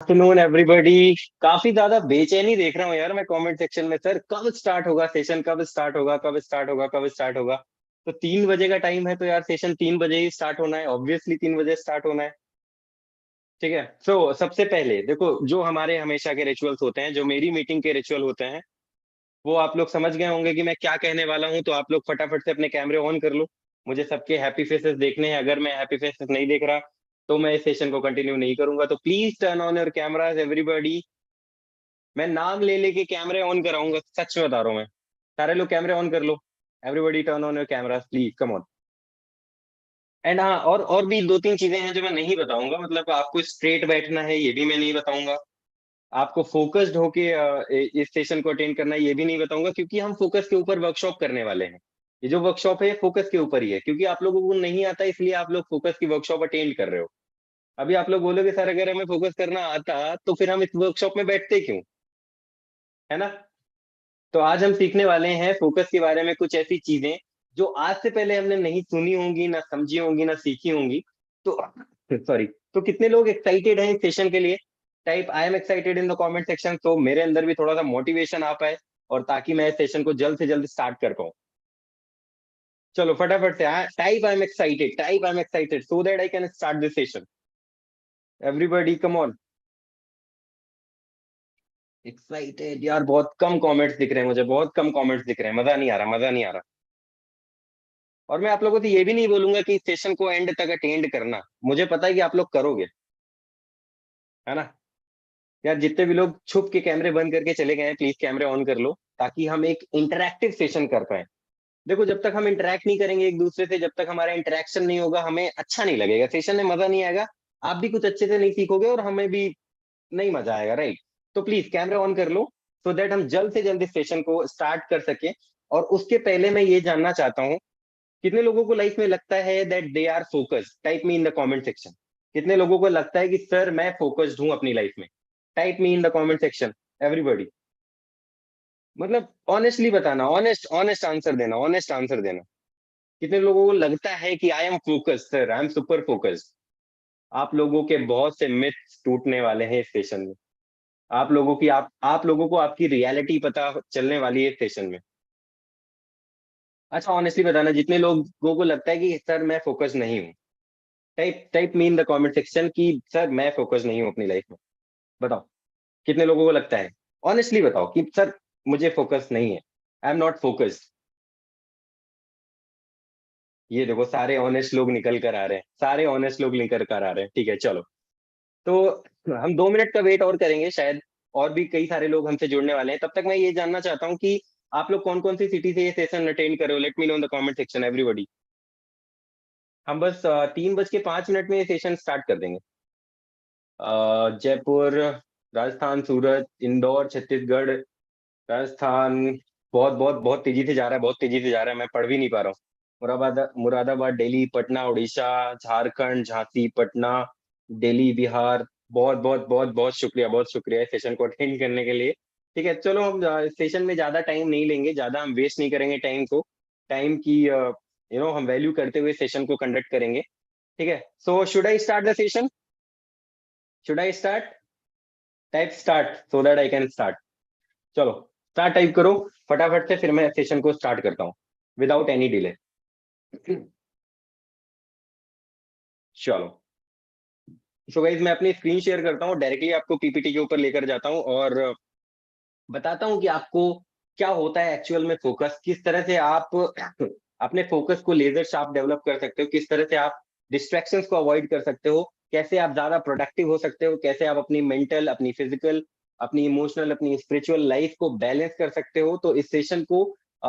Afternoon everybody. काफी ज्यादा बेचैनी देख रहा हूँ यार मैं कमेंट सेक्शन में। सर कब स्टार्ट होगा सेशन, कब स्टार्ट होगा, कब स्टार्ट होगा, कब स्टार्ट होगा? तो 3 बजे का टाइम है, तो यार सेशन 3 बजे ही स्टार्ट होना है, ऑब्वियसली 3 बजे स्टार्ट होना है। ठीक है। सबसे पहले देखो, जो हमारे हमेशा के रिचुअल्स होते हैं, जो मेरी मीटिंग के रिचुअल होते हैं, वो आप लोग समझ गए होंगे कि मैं क्या कहने वाला हूँ। तो आप लोग फटाफट से अपने कैमरे ऑन कर लो। मुझे सबके हैप्पी फेसेस देखने हैं। अगर मैं हैप्पी फेसेस नहीं देख रहा तो मैं इस सेशन को कंटिन्यू नहीं करूंगा। तो please turn on your cameras everybody. मैं नाम ले लेके कैमरे ऑन कराऊंगा, सच में बता रहा हूँ मैं। सारे लोग कैमरे ऑन कर लो। Everybody turn on your cameras please, come on. And हाँ, और भी दो तीन चीजें हैं जो मैं नहीं बताऊंगा। मतलब आपको स्ट्रेट बैठना है, ये भी मैं नहीं बताऊंगा। आपको फोकस्ड होके इस सेशन को अटेंड करना है, ये भी नहीं बताऊंगा, क्योंकि हम फोकस के ऊपर वर्कशॉप करने वाले हैं। ये जो वर्कशॉप है ये फोकस के ऊपर ही है, क्योंकि आप लोगों को नहीं आता इसलिए आप लोग फोकस की वर्कशॉप अटेंड कर रहे हो। अभी आप लोग बोलोगे सर अगर हमें फोकस करना आता तो फिर हम इस वर्कशॉप में बैठते क्यों? है ना? तो आज हम सीखने वाले हैं फोकस के बारे में कुछ ऐसी चीजें जो आज से पहले हमने नहीं सुनी होंगी, ना समझी होंगी, ना सीखी होंगी। तो सॉरी। तो कितने लोग एक्साइटेड हैं इस सेशन के लिए? Type I am excited in the comment section, तो मेरे अंदर भी थोड़ा सा मोटिवेशन आ पाए और ताकि मैं इस सेशन को जल्द से जल्द स्टार्ट कर पाऊँ। चलो फटाफट से type I am excited, type I am excited so that I can start this session. Everybody come on. Excited यार, बहुत कम कमेंट्स दिख रहे हैं मुझे, बहुत कम कमेंट्स दिख रहे हैं। मजा नहीं आ रहा, मजा नहीं आ रहा। और मैं आप लोगों से ये भी नहीं बोलूंगा कि इस सेशन को एंड तक अटेंड करना। मुझे पता है कि आप लोग करोगे, है ना? यार जितने भी लोग छुप के कैमरे बंद करके चले गए हैं, प्लीज कैमरे ऑन कर लो ताकि हम एक इंटरैक्टिव सेशन कर पाए। देखो, जब तक हम इंटरेक्ट नहीं करेंगे एक दूसरे से, जब तक हमारा इंटरेक्शन नहीं होगा, हमें अच्छा नहीं लगेगा, सेशन में मजा नहीं आएगा। आप भी कुछ अच्छे से नहीं सीखोगे और हमें भी नहीं मजा आएगा, राइट? तो प्लीज कैमरे ऑन कर लो सो दैट हम जल्द से जल्द इस सेशन को स्टार्ट कर सके। और उसके पहले मैं ये जानना चाहता हूँ, कितने लोगों को लाइफ में लगता है that they are focused? Type me in the comment section. कितने लोगों को लगता है कि सर मैं फोकस्ड हूं अपनी लाइफ में? Type me in the comment section everybody. मतलब ऑनेस्टली बताना, ऑनेस्ट ऑनेस्ट आंसर देना, ऑनेस्ट आंसर देना। कितने लोगों को लगता है कि I am focused sir, I am super focused? आप लोगों के बहुत से मिथ्स टूटने वाले हैं इस सेशन में। आप लोगों को आपकी रियलिटी पता चलने वाली है इस सेशन में। अच्छा ऑनेस्टली बताना, जितने लोगों को लगता है कि सर मैं फोकस नहीं हूँ, type type me in the comment section कि सर मैं फोकस नहीं हूँ अपनी लाइफ में। बताओ, कितने लोगों को लगता है? ऑनेस्टली बताओ कि सर मुझे फोकस नहीं है, आई एम नॉट फोकस्ड। ये देखो, सारे ऑनेस्ट लोग निकल कर आ रहे हैं, सारे ऑनेस्ट लोग निकल कर आ रहे हैं। ठीक है, चलो। तो हम 2 मिनट का वेट और करेंगे शायद। और भी कई सारे लोग हमसे जुड़ने वाले हैं। तब तक मैं ये जानना चाहता हूँ कि आप लोग कौन कौन सी सिटी से ये सेशन अटेंड कर रहे हो। Late me know in the comment section everybody. हम बस 3:05 में ये सेशन स्टार्ट कर देंगे। जयपुर, राजस्थान, सूरत, इंदौर, छत्तीसगढ़, राजस्थान। बहुत बहुत बहुत तेजी से जा रहा है, बहुत तेजी से जा रहा है, मैं पढ़ भी नहीं पा रहा हूँ। मुरादाबाद, मुरादाबाद, दिल्ली, पटना, उड़ीसा, झारखंड, झांसी, पटना, दिल्ली, बिहार। बहुत बहुत बहुत बहुत शुक्रिया, बहुत शुक्रिया इस सेशन को अटेंड करने के लिए। ठीक है, चलो हम सेशन में ज्यादा टाइम नहीं लेंगे, ज्यादा हम वेस्ट नहीं करेंगे टाइम को। टाइम की हम वैल्यू करते हुए सेशन को कंडक्ट करेंगे। ठीक है, so should I start the session? Should I start? Type start so that I can start. चलो स्टार्ट टाइप करो फटाफट से, फिर मैं सेशन को स्टार्ट करता हूँ विदाउट एनी डिले। चलो। सो गाइज मैं अपनी स्क्रीन शेयर करता हूँ, डायरेक्टली आपको पीपीटी के ऊपर लेकर जाता हूँ और बताता हूँ कि आपको क्या होता है एक्चुअल में फोकस, किस तरह से आप अपने फोकस को लेजर शार्प डेवलप कर सकते हो, किस तरह से आप डिस्ट्रैक्शंस को अवॉइड कर सकते हो, कैसे आप ज्यादा प्रोडक्टिव हो सकते हो, कैसे आप अपनी मेंटल, अपनी फिजिकल, अपनी इमोशनल, अपनी स्पिरिचुअल लाइफ को बैलेंस कर सकते हो। तो इस सेशन को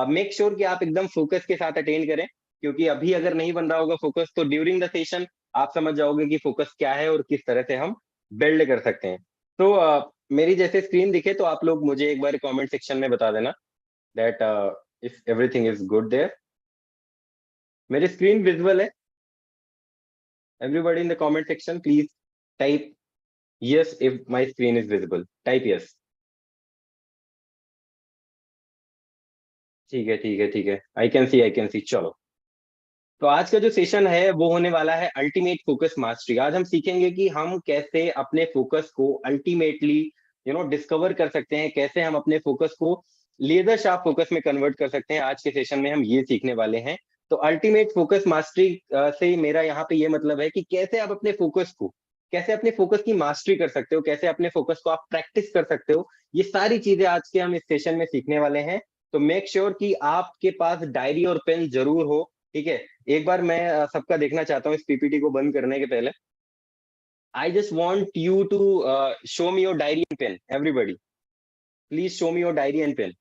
मेक श्योर कि आप एकदम फोकस के साथ अटेंड करें, क्योंकि अभी अगर नहीं बन रहा होगा फोकस तो ड्यूरिंग द सेशन आप समझ जाओगे कि फोकस क्या है और किस तरह से हम बिल्ड कर सकते हैं। तो मेरी जैसे स्क्रीन दिखे तो आप लोग मुझे एक बार कमेंट सेक्शन में बता देना that if everything is good there. मेरी स्क्रीन विजुअल है? Everybody in the comment section please type yes if my screen is visible, type yes. ठीक है, ठीक है, ठीक है, I can see, I can see. चलो, तो आज का जो सेशन है वो होने वाला है अल्टीमेट फोकस मास्टरी। आज हम सीखेंगे कि हम कैसे अपने फोकस को अल्टीमेटली डिस्कवर कर सकते हैं, कैसे हम अपने फोकस को लेजर शार्प फोकस में कन्वर्ट कर सकते हैं। आज के सेशन में हम ये सीखने वाले हैं। तो अल्टीमेट फोकस मास्टरी से मेरा यहाँ पे ये मतलब है कि कैसे आप अपने फोकस को, कैसे अपने फोकस की मास्टरी कर सकते हो, कैसे अपने फोकस को आप प्रैक्टिस कर सकते हो। ये सारी चीजें आज के हम इस सेशन में सीखने वाले हैं। तो मेक श्योर कि आपके पास डायरी और पेन जरूर हो। ठीक है, एक बार मैं सबका देखना चाहता हूँ इस पीपीटी को बंद करने के पहले। I just want you to show me your diary and pen. Everybody please show me your diary and pen.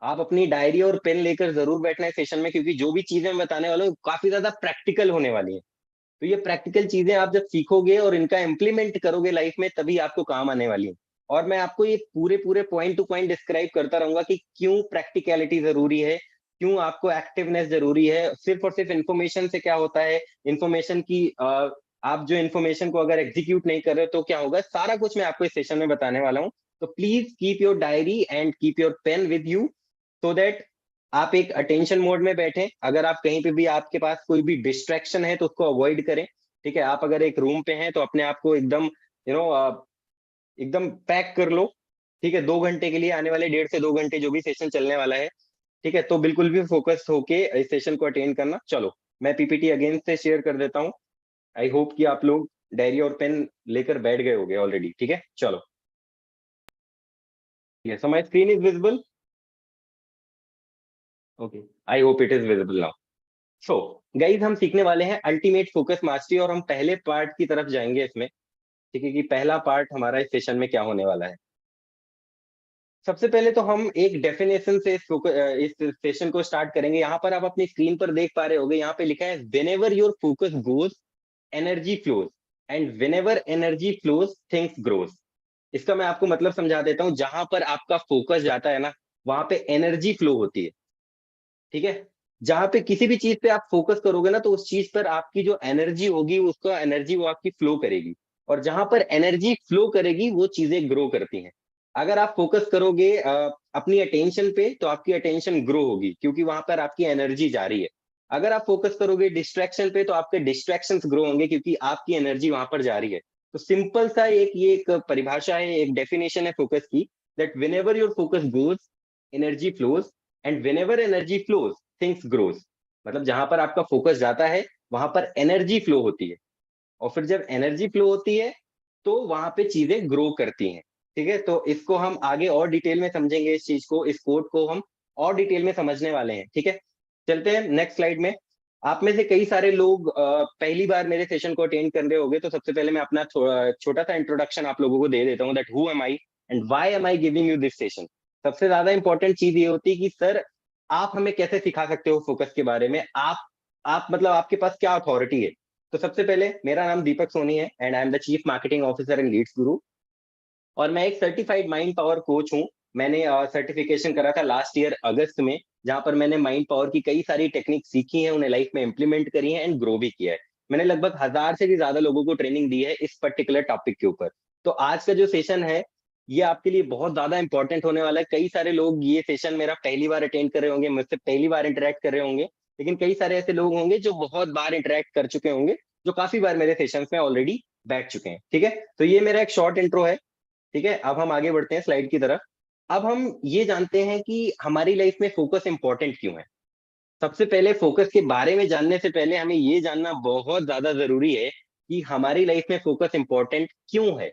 आप अपनी डायरी और पेन लेकर जरूर बैठना है सेशन में, क्योंकि जो भी चीजें मैं बताने वाला हूँ काफी ज्यादा प्रैक्टिकल होने वाली है। तो ये प्रैक्टिकल चीजें आप जब सीखोगे और इनका इम्प्लीमेंट करोगे लाइफ में, तभी आपको काम आने वाली है। और मैं आपको ये पूरे पूरे पॉइंट टू पॉइंट डिस्क्राइब करता रहूंगा कि क्यों प्रैक्टिकलिटी जरूरी है, क्यों आपको एक्टिवनेस जरूरी है। सिर्फ और सिर्फ इन्फॉर्मेशन से क्या होता है, इन्फॉर्मेशन की आप जो इन्फॉर्मेशन को अगर एग्जीक्यूट नहीं कर रहे हो तो क्या होगा, सारा कुछ मैं आपको इस सेशन में बताने वाला हूँ। तो please keep your diary and keep your pen with you, so that आप एक अटेंशन मोड में बैठे। अगर आप कहीं पे भी, आपके पास कोई भी डिस्ट्रैक्शन है तो उसको अवॉइड करें। ठीक है, आप अगर एक रूम पे हैं तो अपने आप को एकदम एकदम पैक कर लो। ठीक है, 2 घंटे के लिए, आने वाले 1.5 से 2 घंटे जो भी सेशन चलने वाला है। ठीक है, तो बिल्कुल भी फोकस होके इस सेशन को अटेंड करना। चलो, मैं पीपीटी अगेन से शेयर कर देता हूँ। आई होप कि आप लोग डायरी और पेन लेकर बैठ गए होंगे ऑलरेडी। ठीक है, चलो। Yes, so my screen is visible. Okay, I hope it is visible now. So guys, हम सीखने वाले हैं अल्टीमेट फोकस मास्टरी, और हम पहले पार्ट की तरफ जाएंगे इसमें। ठीक है, कि पहला पार्ट हमारा इस सेशन में क्या होने वाला है। सबसे पहले तो हम एक डेफिनेशन से इस सेशन को स्टार्ट करेंगे। यहाँ पर आप अपनी स्क्रीन पर देख पा रहे होंगे, यहाँ पे लिखा है whenever your focus goes energy flows, and whenever energy flows things grows. इसका मैं आपको मतलब समझा देता हूँ। जहां पर आपका फोकस जाता है ना, वहां पे एनर्जी फ्लो होती है। ठीक है, जहां पे किसी भी चीज पे आप फोकस करोगे ना, तो उस चीज पर आपकी जो एनर्जी होगी, उसका एनर्जी वो आपकी फ्लो करेगी। और जहां पर एनर्जी फ्लो करेगी, वो चीजें ग्रो करती हैं। अगर आप फोकस करोगे अपनी अटेंशन पे, तो आपकी अटेंशन ग्रो होगी, क्योंकि वहां पर आपकी एनर्जी जा रही है। अगर आप फोकस करोगे डिस्ट्रैक्शन पे, तो आपके डिस्ट्रैक्शंस ग्रो होंगे, क्योंकि आपकी एनर्जी वहां पर जा रही है। तो सिंपल सा ये एक परिभाषा है, एक डेफिनेशन है फोकस की, that whenever your focus goes energy flows, and whenever energy flows things grows. मतलब जहां पर आपका फोकस जाता है, वहां पर एनर्जी फ्लो होती है। और फिर जब एनर्जी फ्लो होती है, तो वहां पे चीजें ग्रो करती हैं। ठीक है, तो इसको हम आगे और डिटेल में समझेंगे। इस चीज को, इस कोड को हम और डिटेल में समझने वाले हैं। ठीक है, चलते हैं नेक्स्ट स्लाइड में। आप में से कई सारे लोग पहली बार मेरे सेशन को अटेंड कर रहे होंगे। तो सबसे पहले मैं अपना छोटा सा इंट्रोडक्शन आप लोगों को दे देता हूँ, that who am I and why am I giving you this session. सबसे ज्यादा इंपॉर्टेंट चीज ये होती है कि सर, आप हमें कैसे सिखा सकते हो फोकस के बारे में। आप मतलब आपके पास क्या अथॉरिटी है। तो सबसे पहले, मेरा नाम दीपक सोनी है and I am the chief marketing officer in Leads Guru. और मैं एक सर्टिफाइड माइंड पावर कोच हूँ। मैंने सर्टिफिकेशन करा था लास्ट ईयर अगस्त में, जहां पर मैंने माइंड पावर की कई सारी टेक्निक सीखी है, उन्हें लाइफ में इंप्लीमेंट करी है एंड ग्रो भी किया है। मैंने लगभग 1000 से भी ज्यादा लोगों को ट्रेनिंग दी है इस पर्टिकुलर टॉपिक के ऊपर। तो आज का जो सेशन है, ये आपके लिए बहुत ज्यादा इंपॉर्टेंट होने वाला है। कई सारे लोग ये सेशन मेरा पहली बार अटेंड कर रहे होंगे, मुझसे पहली बार इंटरेक्ट कर रहे होंगे। लेकिन कई सारे ऐसे लोग होंगे जो बहुत बार इंटरेक्ट कर चुके होंगे, जो काफी बार मेरे सेशन में ऑलरेडी बैठ चुके हैं। ठीक है, तो ये मेरा एक शॉर्ट इंट्रो है। ठीक है, अब हम आगे बढ़ते हैं स्लाइड की तरफ। अब हम ये जानते हैं कि हमारी लाइफ में फोकस इंपॉर्टेंट क्यों है। सबसे पहले फोकस के बारे में जानने से पहले हमें ये जानना बहुत ज्यादा जरूरी है कि हमारी लाइफ में फोकस इंपॉर्टेंट क्यों है।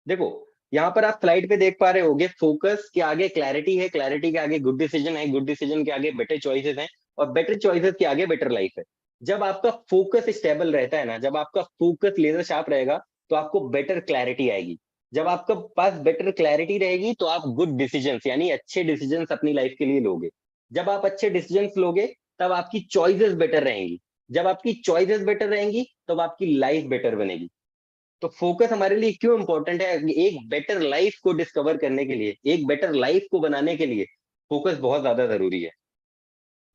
देखो, यहाँ पर आप स्लाइड पे देख पा रहे होगे, फोकस के आगे क्लैरिटी है, क्लैरिटी के आगे गुड डिसीजन है, गुड डिसीजन के आगे बेटर चॉइसेस हैं, और बेटर चॉइसेस के आगे बेटर लाइफ है। जब आपका फोकस स्टेबल रहता है ना, जब आपका फोकस लेजर शार्प रहेगा, तो आपको बेटर क्लैरिटी आएगी। जब आपके पास बेटर क्लैरिटी रहेगी, तो आप गुड डिसीजंस, यानी अच्छे डिसीजंस अपनी लाइफ के लिए लोगे। जब आप अच्छे डिसीजंस लोगे, तब आपकी चॉइसेस बेटर रहेंगी। जब आपकी चॉइसेस बेटर रहेंगी, तब आपकी लाइफ बेटर बनेगी। तो फोकस हमारे लिए क्यों इंपॉर्टेंट है, एक बेटर लाइफ को डिस्कवर करने के लिए, एक बेटर लाइफ को बनाने के लिए फोकस बहुत ज्यादा जरूरी है।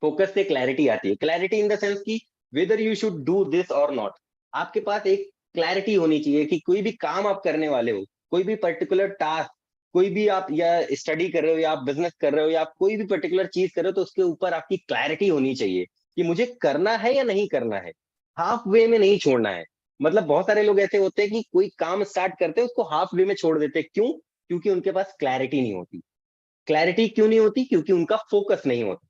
फोकस से क्लैरिटी आती है, क्लैरिटी इन द सेंस की whether you should do this और नॉट। आपके पास एक क्लैरिटी होनी चाहिए कि कोई भी काम आप करने वाले हो, कोई भी पर्टिकुलर टास्क, कोई भी आप या स्टडी कर रहे हो, या आप बिजनेस कर रहे हो, या आप कोई भी पर्टिकुलर चीज कर रहे हो, तो उसके ऊपर आपकी क्लैरिटी होनी चाहिए कि मुझे करना है या नहीं करना है, हाफ वे में नहीं छोड़ना है। मतलब बहुत सारे लोग ऐसे होते हैं कि कोई काम स्टार्ट करते हैं उसको हाफ वे में छोड़ देते हैं, क्यों? क्योंकि उनके पास क्लैरिटी नहीं होती। क्लैरिटी क्यों नहीं होती? क्योंकि उनका फोकस नहीं होता।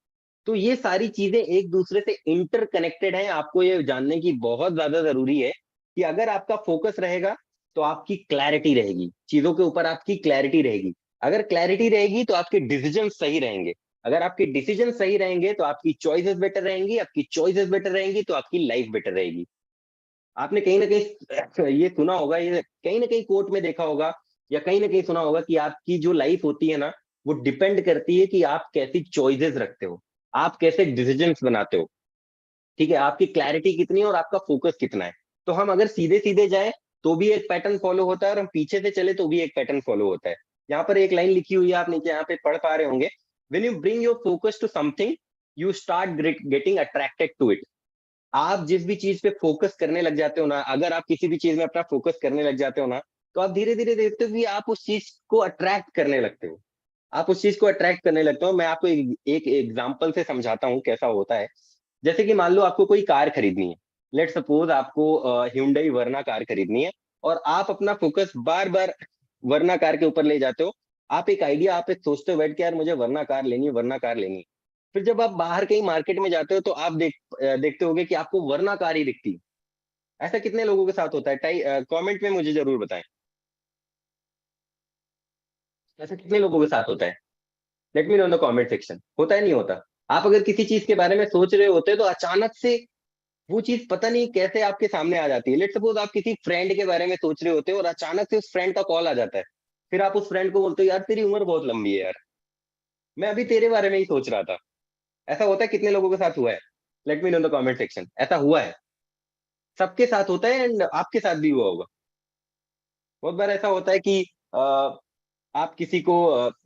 तो ये सारी चीजें एक दूसरे से इंटरकनेक्टेड हैं, आपको ये जानने की बहुत ज्यादा जरूरी है कि अगर आपका फोकस रहेगा तो आपकी क्लैरिटी रहेगी, चीजों के ऊपर आपकी क्लैरिटी रहेगी। अगर क्लैरिटी रहेगी तो आपके डिसीजन सही रहेंगे। अगर आपके डिसीजन सही रहेंगे तो आपकी चॉइसेस बेटर रहेंगी, आपकी चॉइसेस बेटर रहेंगी तो आपकी लाइफ बेटर रहेगी। आपने कहीं ना कहीं ये सुना होगा, ये कहीं ना कहीं कोर्ट में देखा होगा, या कहीं ना कहीं सुना होगा कि आपकी जो लाइफ होती है ना, वो डिपेंड करती है कि आप कैसी चॉइसेस रखते हो, आप कैसे डिसीजंस बनाते हो। ठीक है, आपकी क्लैरिटी कितनी है और आपका फोकस कितना है। तो हम अगर सीधे सीधे जाए तो भी एक पैटर्न फॉलो होता है, और हम पीछे से चले तो भी एक पैटर्न फॉलो होता है। यहाँ पर एक लाइन लिखी हुई है, आप नीचे यहाँ पे पढ़ पा रहे होंगे, when you bring your focus to something you start getting attracted to it. आप जिस भी चीज पे फोकस करने लग जाते हो ना, अगर आप किसी भी चीज में अपना फोकस करने लग जाते हो ना, तो आप धीरे धीरे देखते हो कि आप उस चीज को अट्रैक्ट करने लगते हो। आप उस चीज को अट्रैक्ट करने लगते हो। मैं आपको एक एग्जांपल से समझाता हूँ कैसा होता है। जैसे कि मान लो आपको कोई कार खरीदनी है, लेट सपोज आपको Hyundai वर्ना कार खरीदनी है, और आप अपना फोकस बार बार वर्ना कार के ऊपर ले जाते हो। आप एक आइडिया, आप एक सोचते हो बैठ के, यार मुझे वर्ना कार लेनी है, वर्ना कार लेनी है। फिर जब आप बाहर कहीं मार्केट में जाते हो तो आप देखते होगे कि आपको वरना कार ही दिखती है। ऐसा कितने लोगों के साथ होता है? कमेंट में मुझे जरूर बताएं, ऐसा कितने लोगों के साथ होता है? Late me know in the comment section, होता है नहीं होता? आप अगर किसी चीज के बारे में सोच रहे होते तो अचानक से वो चीज पता नहीं कैसे आपके सामने आ जाती है। लेट सपोज आप किसी फ्रेंड के बारे में सोच रहे होते हो और अचानक से उस फ्रेंड का कॉल आ जाता है। फिर आप उस फ्रेंड को बोलते हो, यार तेरी उम्र बहुत लंबी है यार, मैं अभी तेरे बारे में ही सोच रहा था। ऐसा होता है, कितने लोगों के साथ हुआ है? Late me know in the comment section, ऐसा हुआ है। सबके साथ होता है, एंड आपके साथ भी हुआ होगा। बहुत बार ऐसा होता है कि आप किसी को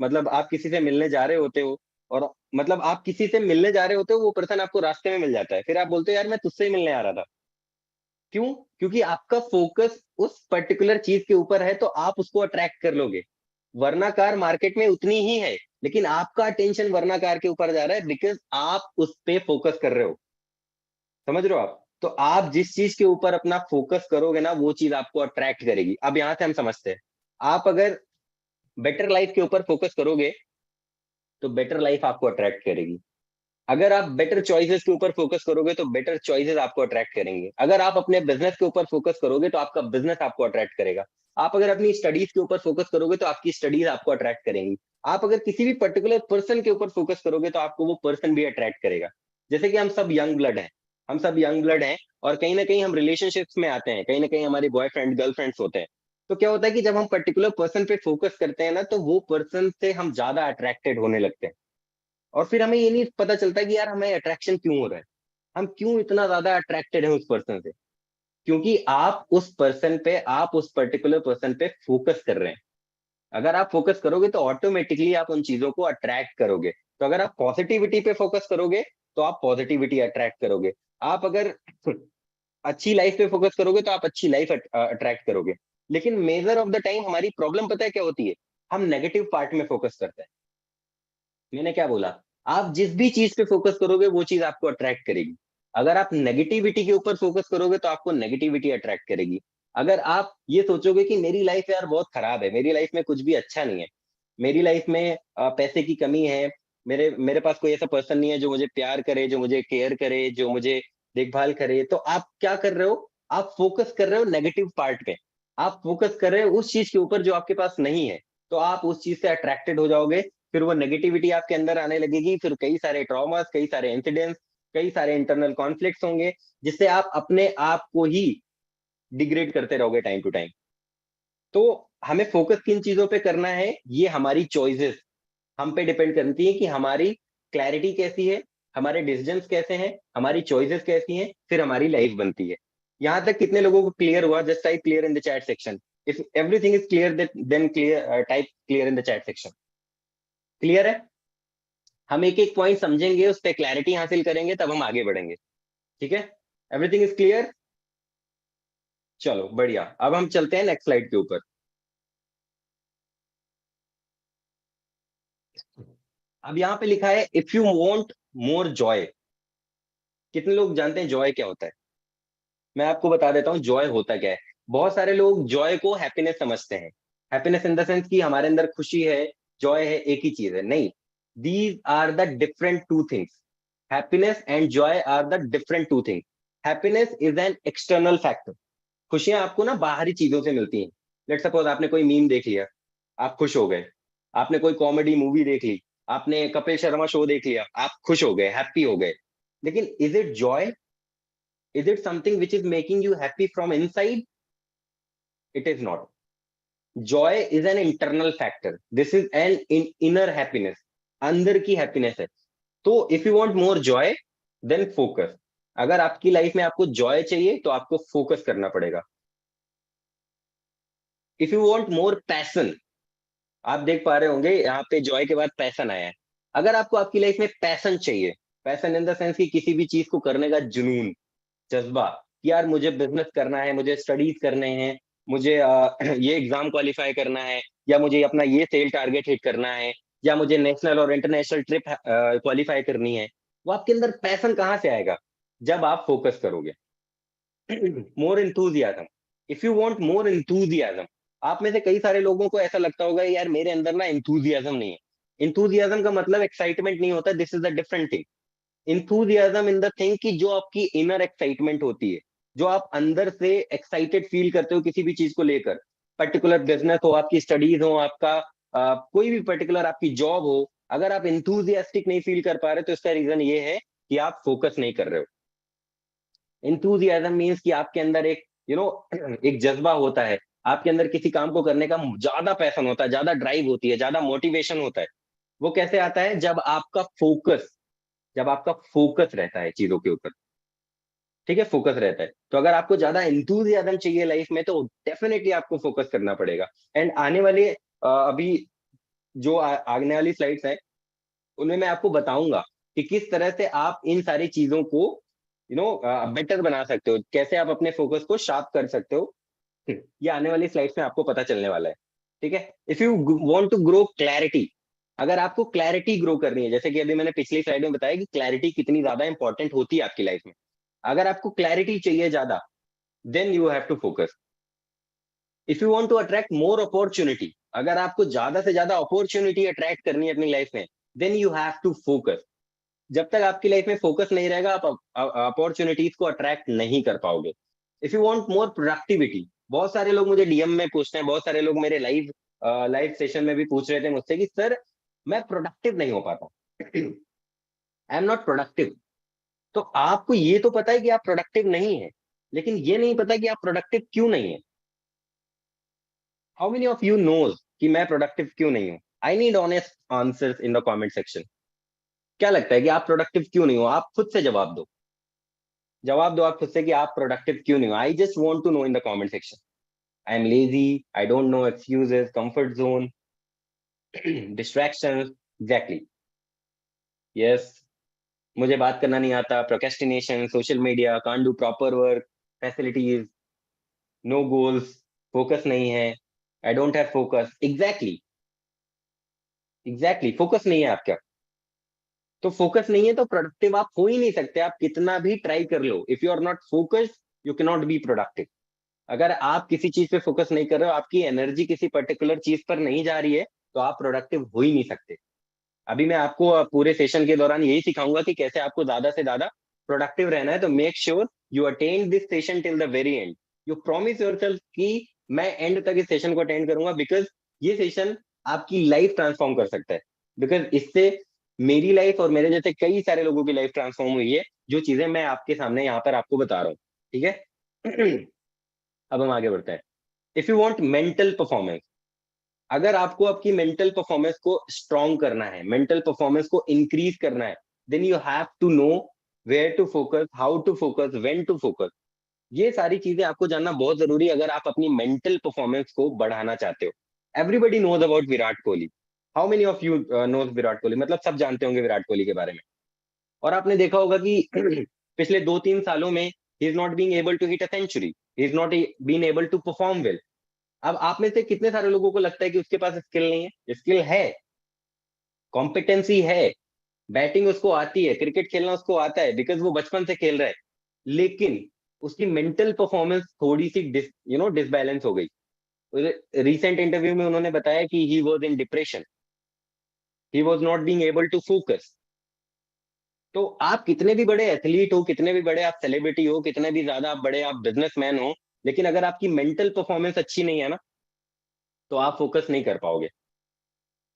मतलब आप किसी से मिलने जा रहे होते हो, और मतलब आप किसी से मिलने जा रहे होते हो, वो पर्सन आपको रास्ते में मिल जाता है, फिर आप बोलते हो यार मैं तुझसे ही मिलने आ रहा था। क्यों? क्योंकि आपका फोकस उस पर्टिकुलर चीज के ऊपर है, तो आप उसको अट्रैक्ट कर लोगे। वरना कार मार्केट में उतनी ही है, लेकिन आपका अटेंशन वरना कार के ऊपर जा रहा है, बिकॉज आप उस पे फोकस कर रहे हो। समझ रहे हो आप? तो आप जिस चीज के ऊपर अपना फोकस करोगे ना, वो चीज आपको अट्रैक्ट करेगी। अब यहां से हम समझते हैं, आप अगर बेटर लाइफ के ऊपर फोकस करोगे तो बेटर लाइफ आपको अट्रैक्ट करेगी। अगर आप बेटर चॉइसेस के ऊपर फोकस करोगे तो बेटर चॉइसेस आपको अट्रैक्ट करेंगे। अगर आप अपने बिजनेस के ऊपर फोकस करोगे तो आपका बिजनेस आपको अट्रैक्ट करेगा। आप अगर अपनी स्टडीज के ऊपर फोकस करोगे तो आपकी स्टडीज आपको अट्रैक्ट करेंगी। आप अगर किसी भी पर्टिकुलर पर्सन के ऊपर फोकस करोगे तो आपको वो पर्सन भी अट्रैक्ट करेगा। जैसे कि हम सब यंग ब्लड हैं, हम सब यंग ब्लड हैं, और कहीं ना कहीं हम रिलेशनशिप्स में आते हैं, कहीं ना कहीं हमारे बॉयफ्रेंड गर्लफ्रेंड्स होते हैं। तो क्या होता है कि जब हम पर्टिकुलर पर्सन पे फोकस करते हैं ना, तो वो पर्सन से हम ज्यादा अट्रैक्टेड होने लगते हैं। और फिर हमें ये नहीं पता चलता कि यार हमें अट्रैक्शन क्यों हो रहा है, हम क्यों इतना ज्यादा अट्रैक्टेड हैं उस पर्सन से। क्योंकि आप उस पर्सन पे, आप उस पर्टिकुलर पर्सन पे फोकस कर रहे हैं। अगर आप फोकस करोगे तो ऑटोमेटिकली आप उन चीजों को अट्रैक्ट करोगे। तो अगर आप पॉजिटिविटी पे फोकस करोगे तो आप पॉजिटिविटी अट्रैक्ट करोगे। आप अगर अच्छी लाइफ पे फोकस करोगे तो आप अच्छी लाइफ अट्रैक्ट करोगे। लेकिन मेजर ऑफ द टाइम हमारी प्रॉब्लम पता है क्या होती है? हम नेगेटिव पार्ट में फोकस करते हैं। मैंने क्या बोला? आप जिस भी चीज पे फोकस करोगे वो चीज आपको अट्रैक्ट करेगी। अगर आप नेगेटिविटी के ऊपर फोकस करोगे तो आपको नेगेटिविटी अट्रैक्ट करेगी। अगर आप ये सोचोगे कि मेरी लाइफ यार बहुत खराब है, मेरी लाइफ में कुछ भी अच्छा नहीं है, मेरी लाइफ में पैसे की कमी है, मेरे मेरे पास कोई ऐसा पर्सन नहीं है जो मुझे प्यार करे, जो मुझे केयर करे, जो मुझे देखभाल करे, तो आप क्या कर रहे हो? आप फोकस कर रहे हो नेगेटिव पार्ट पे। आप फोकस कर रहे हो उस चीज के ऊपर जो आपके पास नहीं है। तो आप उस चीज से अट्रैक्टेड हो जाओगे। फिर वो नेगेटिविटी आपके अंदर आने लगेगी, फिर कई सारे ट्रॉमास, कई सारे इंसिडेंट्स, कई सारे इंटरनल कॉन्फ्लिक्ट्स होंगे, जिससे आप अपने आप को ही डिग्रेड करते रहोगे टाइम टू टाइम। तो हमें फोकस किन चीजों पे करना है, ये हमारी चॉइसेस हम पे डिपेंड करती है कि हमारी क्लैरिटी कैसी है, हमारे डिसीजंस कैसे हैं, हमारी चॉइसेस कैसी हैं, फिर हमारी लाइफ बनती है। यहां तक कितने लोगों को क्लियर हुआ? Just type clear in the chat section. If everything is clear, then clear, type clear in the chat section. Clear है? हम एक एक पॉइंट समझेंगे, उस पर क्लैरिटी हासिल करेंगे, तब हम आगे बढ़ेंगे। ठीक है? Everything is clear? चलो बढ़िया, अब हम चलते हैं नेक्स्ट स्लाइड के ऊपर। अब यहाँ पे लिखा है, if you want more Joy, कितने लोग जानते हैं जॉय क्या होता है? मैं आपको बता देता हूँ जॉय होता क्या है। बहुत सारे लोग जॉय को हैप्पीनेस समझते हैं। हैप्पीनेस इन द सेंस कि हमारे अंदर खुशी है, जॉय है, एक ही चीज है। नहीं, these are the different two things. Happiness and joy are the different two things. Happiness is an external factor. खुशियां आपको ना बाहरी चीजों से मिलती हैं। लेट सपोज आपने कोई मीम देख लिया, आप खुश हो गए। आपने कोई कॉमेडी मूवी देख ली, आपने कपिल शर्मा शो देख लिया, आप खुश हो गए, हैप्पी हो गए। लेकिन is it joy? Is it something which is making you happy from inside? It is not. Joy is an internal factor, this is an inner happiness. अंदर की हैप्पीनेस है। तो if you want more joy, then focus. अगर आपकी life में आपको Joy चाहिए तो आपको फोकस करना पड़ेगा। If you want more passion, आप देख पा रहे होंगे यहाँ पे जॉय के बाद पैशन आया है। अगर आपको आपकी लाइफ में पैशन चाहिए, पैशन इन द सेंस कि किसी भी चीज को करने का जुनून, जज्बा, कि यार मुझे बिजनेस करना है, मुझे स्टडीज करने हैं, मुझे ये एग्जाम क्वालिफाई करना है, या मुझे अपना ये सेल टारगेट हिट करना है, या मुझे नेशनल और इंटरनेशनल ट्रिप क्वालिफाई करनी है। वो आपके अंदर पैशन कहाँ से आएगा? जब आप फोकस करोगे। More enthusiasm. If you want more enthusiasm, आप में से कई सारे लोगों को ऐसा लगता होगा यार मेरे अंदर ना इंथुजियाज्म नहीं है। इंथुजियाज्म का मतलब एक्साइटमेंट नहीं होता, this is a different thing. Enthusiasm in the thing कि जो आपकी इनर एक्साइटमेंट होती है, जो आप अंदर से एक्साइटेड फील करते हो किसी भी चीज को लेकर। पर्टिकुलर बिजनेस हो, आपकी स्टडीज हो, आपका कोई भी पर्टिकुलर आपकी जॉब हो, अगर आप इंथुजियास्टिक नहीं फील कर पा रहे तो इसका रीजन ये है कि आप फोकस नहीं कर रहे हो। इंथुजियाज्म मीन्स कि आपके अंदर एक एक जज्बा होता है। आपके अंदर किसी काम को करने का ज्यादा पैशन होता है, ज्यादा ड्राइव होती है, ज्यादा मोटिवेशन होता है। वो कैसे आता है? जब आपका फोकस रहता है चीजों के ऊपर। ठीक है, फोकस रहता है। तो अगर आपको ज्यादा इंथुजियाज्म चाहिए लाइफ में तो डेफिनेटली आपको फोकस करना पड़ेगा। एंड आने वाले अभी जो आने वाली स्लाइड्स है, उनमें मैं आपको बताऊंगा कि किस तरह से आप इन सारी चीजों को बेटर बना सकते हो, कैसे आप अपने फोकस को शार्प कर सकते हो। ये आने वाली स्लाइड्स में आपको पता चलने वाला है। ठीक है। If you want to grow clarity, अगर आपको क्लैरिटी ग्रो करनी है, जैसे कि अभी मैंने पिछली स्लाइड में बताया कि क्लैरिटी कितनी ज्यादा इंपॉर्टेंट होती है आपकी लाइफ में। अगर आपको क्लैरिटी चाहिए ज्यादा, then you have to focus. If you want to attract more opportunity, अगर आपको ज्यादा से ज्यादा अपॉर्चुनिटी अट्रैक्ट करनी है अपनी लाइफ में, then you have to focus. जब तक आपकी लाइफ में फोकस नहीं रहेगा, आप अपॉर्चुनिटीज को अट्रैक्ट नहीं कर पाओगे। If you want more productivity, बहुत सारे लोग मुझे डीएम में पूछते हैं, बहुत सारे लोग मेरे लाइव सेशन में भी पूछ रहे थे मुझसे कि सर मैं प्रोडक्टिव नहीं हो पाता, आई एम नॉट प्रोडक्टिव। तो आपको ये तो पता है कि आप प्रोडक्टिव नहीं है, लेकिन ये नहीं पता कि आप प्रोडक्टिव क्यों नहीं है। How many of you knows कि मैं प्रोडक्टिव क्यों नहीं हूं? I need honest answers in the comment section. क्या लगता है कि आप प्रोडक्टिव क्यों नहीं हो? आप खुद से जवाब दो। जवाब दो आप खुद से कि आप प्रोडक्टिव क्यों नहीं हो। I just want to know in the comment section. I am lazy, I don't know, excuses, comfort zone, distraction. Exactly, yes. मुझे बात करना नहीं आता, procrastination, social media, can't do proper work, facilities, no goals, focus नहीं है, I don't have focus. Exactly, exactly, focus नहीं है आपका। तो फोकस नहीं है तो प्रोडक्टिव आप हो ही नहीं सकते, आप कितना भी ट्राई कर लो। If you are not focused, you can not be productive. अगर आप किसी चीज पे फोकस नहीं कर रहे हो, आपकी एनर्जी किसी पर्टिकुलर चीज पर नहीं जा रही है, तो आप प्रोडक्टिव हो ही नहीं सकते। अभी मैं आपको पूरे सेशन के दौरान यही सिखाऊंगा कि कैसे आपको ज्यादा से ज्यादा प्रोडक्टिव रहना है। तो make sure you attend this session till the very and. You promise yourself कि मैं एंड तक इस सेशन को अटेंड करूंगा, बिकॉज ये सेशन आपकी लाइफ ट्रांसफॉर्म कर सकता है। बिकॉज इससे मेरी लाइफ और मेरे जैसे कई सारे लोगों की लाइफ ट्रांसफॉर्म हुई है, जो चीजें मैं आपके सामने यहाँ पर आपको बता रहा हूँ। ठीक है। अब हम आगे बढ़ते हैं। If you want mental performance, अगर आपको आपकी मेंटल परफॉर्मेंस को स्ट्रॉन्ग करना है, मेंटल परफॉर्मेंस को इंक्रीज करना है, then you have to know where to focus, how to focus, when to focus. ये सारी चीजें आपको जानना बहुत जरूरी है अगर आप अपनी मेंटल परफॉर्मेंस को बढ़ाना चाहते हो। Everybody knows about Virat Kohli. How many of you knows Virat Kohli? मतलब सब जानते होंगे विराट कोहली के बारे में। और आपने देखा होगा कि पिछले 2-3 सालों में he is not being able to hit a century, he is not been able to perform well. अब आप में से कितने सारे लोगों को लगता है कि उसके पास स्किल नहीं है? स्किल है, कॉम्पिटेंसी है, बैटिंग उसको आती है, क्रिकेट खेलना उसको आता है, बिकॉज वो बचपन से खेल रहा है, लेकिन उसकी मेंटल परफॉर्मेंस थोड़ी सी डिसबैलेंस हो गई। रिसेंट इंटरव्यू में उन्होंने बताया कि he was in depression, he was not being able to focus. तो आप कितने भी बड़े एथलीट हो, कितने भी बड़े आप सेलिब्रिटी हो, कितने भी ज्यादा आप बड़े आप बिजनेसमैन हो, लेकिन अगर आपकी मेंटल परफॉर्मेंस अच्छी नहीं है ना, तो आप फोकस नहीं कर पाओगे।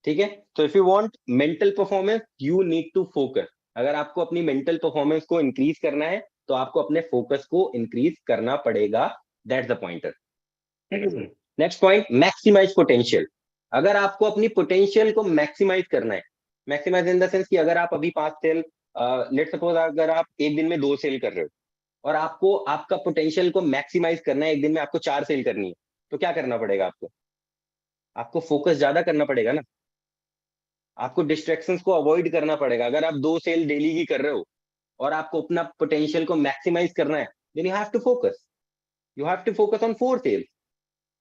ठीक है। तो if you want mental performance you need to focus. अगर आपको अपनी मेंटल परफॉर्मेंस को इंक्रीज करना है, तो आपको अपने फोकस को इंक्रीज करना पड़ेगा। That's the pointer. Next point, maximize potential. अगर आपको अपनी पोटेंशियल को मैक्सिमाइज करना है, मैक्सिमाइज इन द सेंस कि अगर आप अभी 5 सेल, लेट सपोज अगर आप एक दिन में 2 सेल कर रहे हो, और आपको आपका पोटेंशियल को मैक्सिमाइज करना है, एक दिन में आपको 4 सेल करनी है, तो क्या करना पड़ेगा आपको? आपको फोकस ज्यादा करना पड़ेगा ना। आपको डिस्ट्रैक्शंस को अवॉइड करना पड़ेगा। अगर आप 2 सेल डेली की कर रहे हो और आपको अपना पोटेंशियल को मैक्सिमाइज करना है, then you have to focus, you have to focus on 4 cell.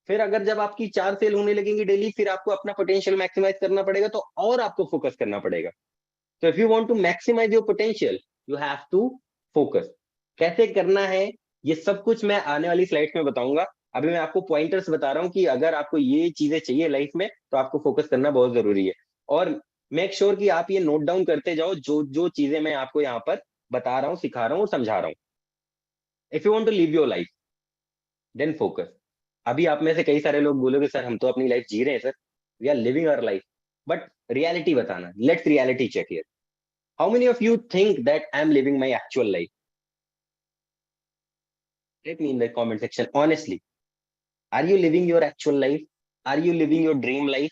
फिर अगर जब आपकी 4 सेल होने लगेंगी डेली, फिर आपको अपना पोटेंशियल मैक्सिमाइज करना पड़ेगा, तो और आपको फोकस करना पड़ेगा। तो if you want to maximize your potential, you have to focus. कैसे करना है, ये सब कुछ मैं आने वाली स्लाइड्स में बताऊंगा। अभी मैं आपको पॉइंटर्स बता रहा हूँ कि अगर आपको ये चीजें चाहिए लाइफ में, तो आपको फोकस करना बहुत जरूरी है। और मेक श्योर कि आप ये नोट डाउन करते जाओ, जो जो चीजें मैं आपको यहाँ पर बता रहा हूँ, सिखा रहा हूँ और समझा रहा हूँ। If you want to live your life, then focus. अभी आप में से कई सारे लोग बोलोगे सर हम तो अपनी लाइफ जी रहे हैं sir, we are living our life, but reality बताना, let's reality check here. How many of you think that I am living my actual life? Let me in the comment section honestly, are you living your actual life? Are you living your dream life?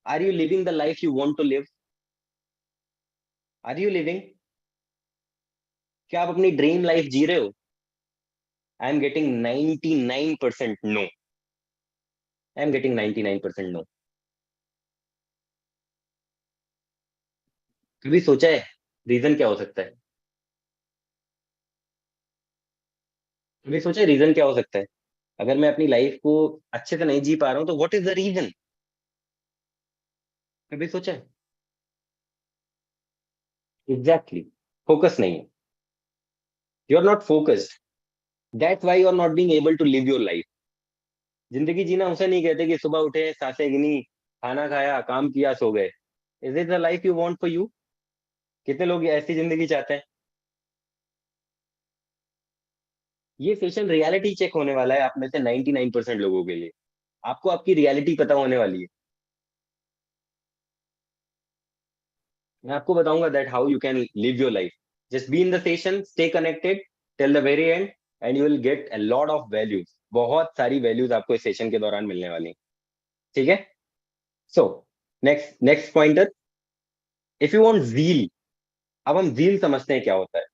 Are you living the life you want to live? Are you living? क्या आप अपनी dream life जी रहे हो? I am getting 99% no. I am getting 99% no. कभी सोचा है reason क्या हो सकता है? कभी सोचा है रीजन क्या हो सकता है? अगर मैं अपनी लाइफ को अच्छे से नहीं जी पा रहा हूँ, तो व्हाट इज द रीजन? कभी सोचा है? एग्जैक्टली, फोकस नहीं है। You are not focused, that's why you are not being able to live your life. जिंदगी जीना उसे नहीं कहते कि सुबह उठे, सांसें गिनी, खाना खाया, काम किया, सो गए। Is it the life you want for you? कितने लोग ऐसी जिंदगी चाहते हैं? ये सेशन रियलिटी चेक होने वाला है आप में से 99% लोगों के लिए। आपको आपकी रियलिटी पता होने वाली है। मैं आपको बताऊंगा that how you can live your life. Just be in the session, stay connected till the very and, and you will get a lot of values. बहुत सारी वैल्यूज आपको इस सेशन के दौरान मिलने वाली हैं। ठीक है। So next next pointer, if you want zeal. अब हम जील समझते हैं क्या होता है।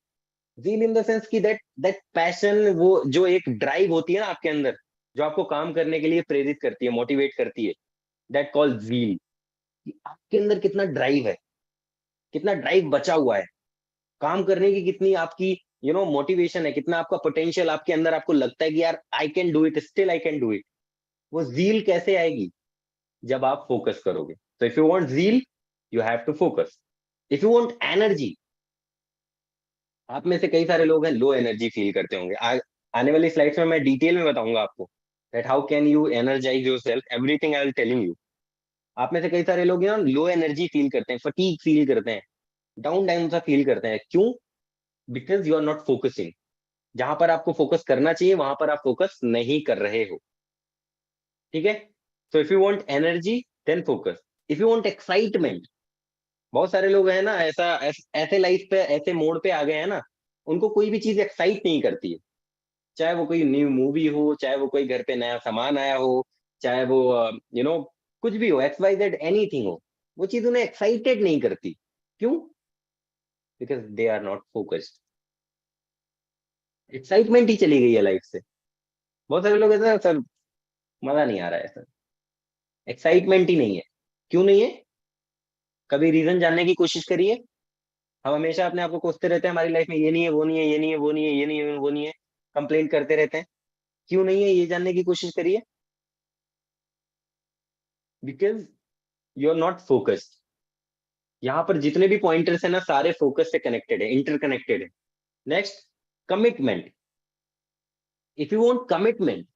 जील इन द सेंस कि दैट पैशन, वो जो एक ड्राइव होती है ना आपके अंदर, जो आपको काम करने के लिए प्रेरित करती है, मोटिवेट करती है, दैट कॉल जील। कि आपके अंदर कितना ड्राइव है, कितना ड्राइव बचा हुआ है, काम करने की कितनी आपकी मोटिवेशन है, कितना आपका पोटेंशियल आपके अंदर, आपको लगता है कि यार I can do it, still I can do it. वो जील कैसे आएगी? जब आप फोकस करोगे। तो if you want zeal, you have to focus. If you want energy, आप में से कई सारे लोग हैं लो एनर्जी फील करते होंगे। आने वाली स्लाइड्स में मैं डिटेल में बताऊंगा आपको that how can you energize yourself, everything I will telling you. आप में से कई सारे लोग हैं लो एनर्जी फील करते हैं, फटीग फील करते हैं, डाउन डाउन सा फील करते हैं। क्यों? Because you are not focusing. जहां पर आपको फोकस करना चाहिए, वहां पर आप फोकस नहीं कर रहे हो। ठीक है। So if you want energy, then focus. If you want excitement, बहुत सारे लोग हैं ना ऐसे लाइफ पे, ऐसे मोड पे आ गए हैं ना, उनको कोई भी चीज एक्साइट नहीं करती है। चाहे वो कोई न्यू मूवी हो, चाहे वो कोई घर पे नया सामान आया हो, चाहे वो कुछ भी हो, एक्स वाई जेड एनीथिंग हो, वो चीज उन्हें एक्साइटेड नहीं करती। क्यों? Because they are not focused. Excitement ही चली गई है लाइफ से। बहुत सारे लोग ऐसे हैं, सर मजा नहीं आ रहा है सर, एक्साइटमेंट ही नहीं है। क्यों नहीं है? कभी रीजन जानने की कोशिश करिए। हम हमेशा अपने आप को कोसते रहते हैं, हमारी लाइफ में ये नहीं है, वो नहीं है, ये नहीं है, वो नहीं है, ये नहीं है, वो नहीं है, कंप्लेंट करते रहते हैं। क्यों नहीं है, ये जानने की कोशिश करिए। Because you are not focused. यहाँ पर जितने भी पॉइंटर्स है ना, सारे फोकस से कनेक्टेड है, इंटरकनेक्टेड है। Next, commitment. If you want commitment,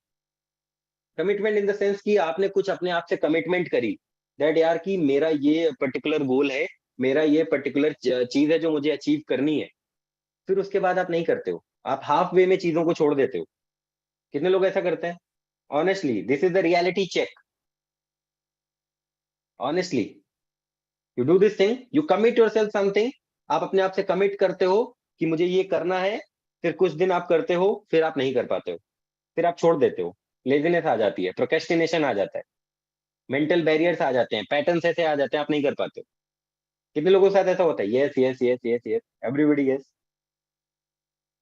commitment in the sense कि आपने कुछ अपने आप से कमिटमेंट करी, दैट यार कि मेरा ये पर्टिकुलर गोल है, मेरा ये पर्टिकुलर चीज है जो मुझे अचीव करनी है, फिर उसके बाद आप नहीं करते हो, आप हाफ वे में चीजों को छोड़ देते हो। कितने लोग ऐसा करते हैं? Honestly, this is the reality check. Honestly, you do this thing, you commit your self something. आप अपने आप से कमिट करते हो कि मुझे ये करना है, फिर कुछ दिन आप करते हो, फिर आप नहीं कर पाते हो, फिर आप छोड़ देते हो, लेजीनेस आ जाती है, प्रोकेस्टिनेशन आ जाता है, मेंटल बैरियर्स आ जाते हैं, पैटर्न्स ऐसे आ जाते हैं, आप नहीं कर पाते हो। कितने लोगों के साथ ऐसा होता है? Yes yes yes yes yes, everybody yes.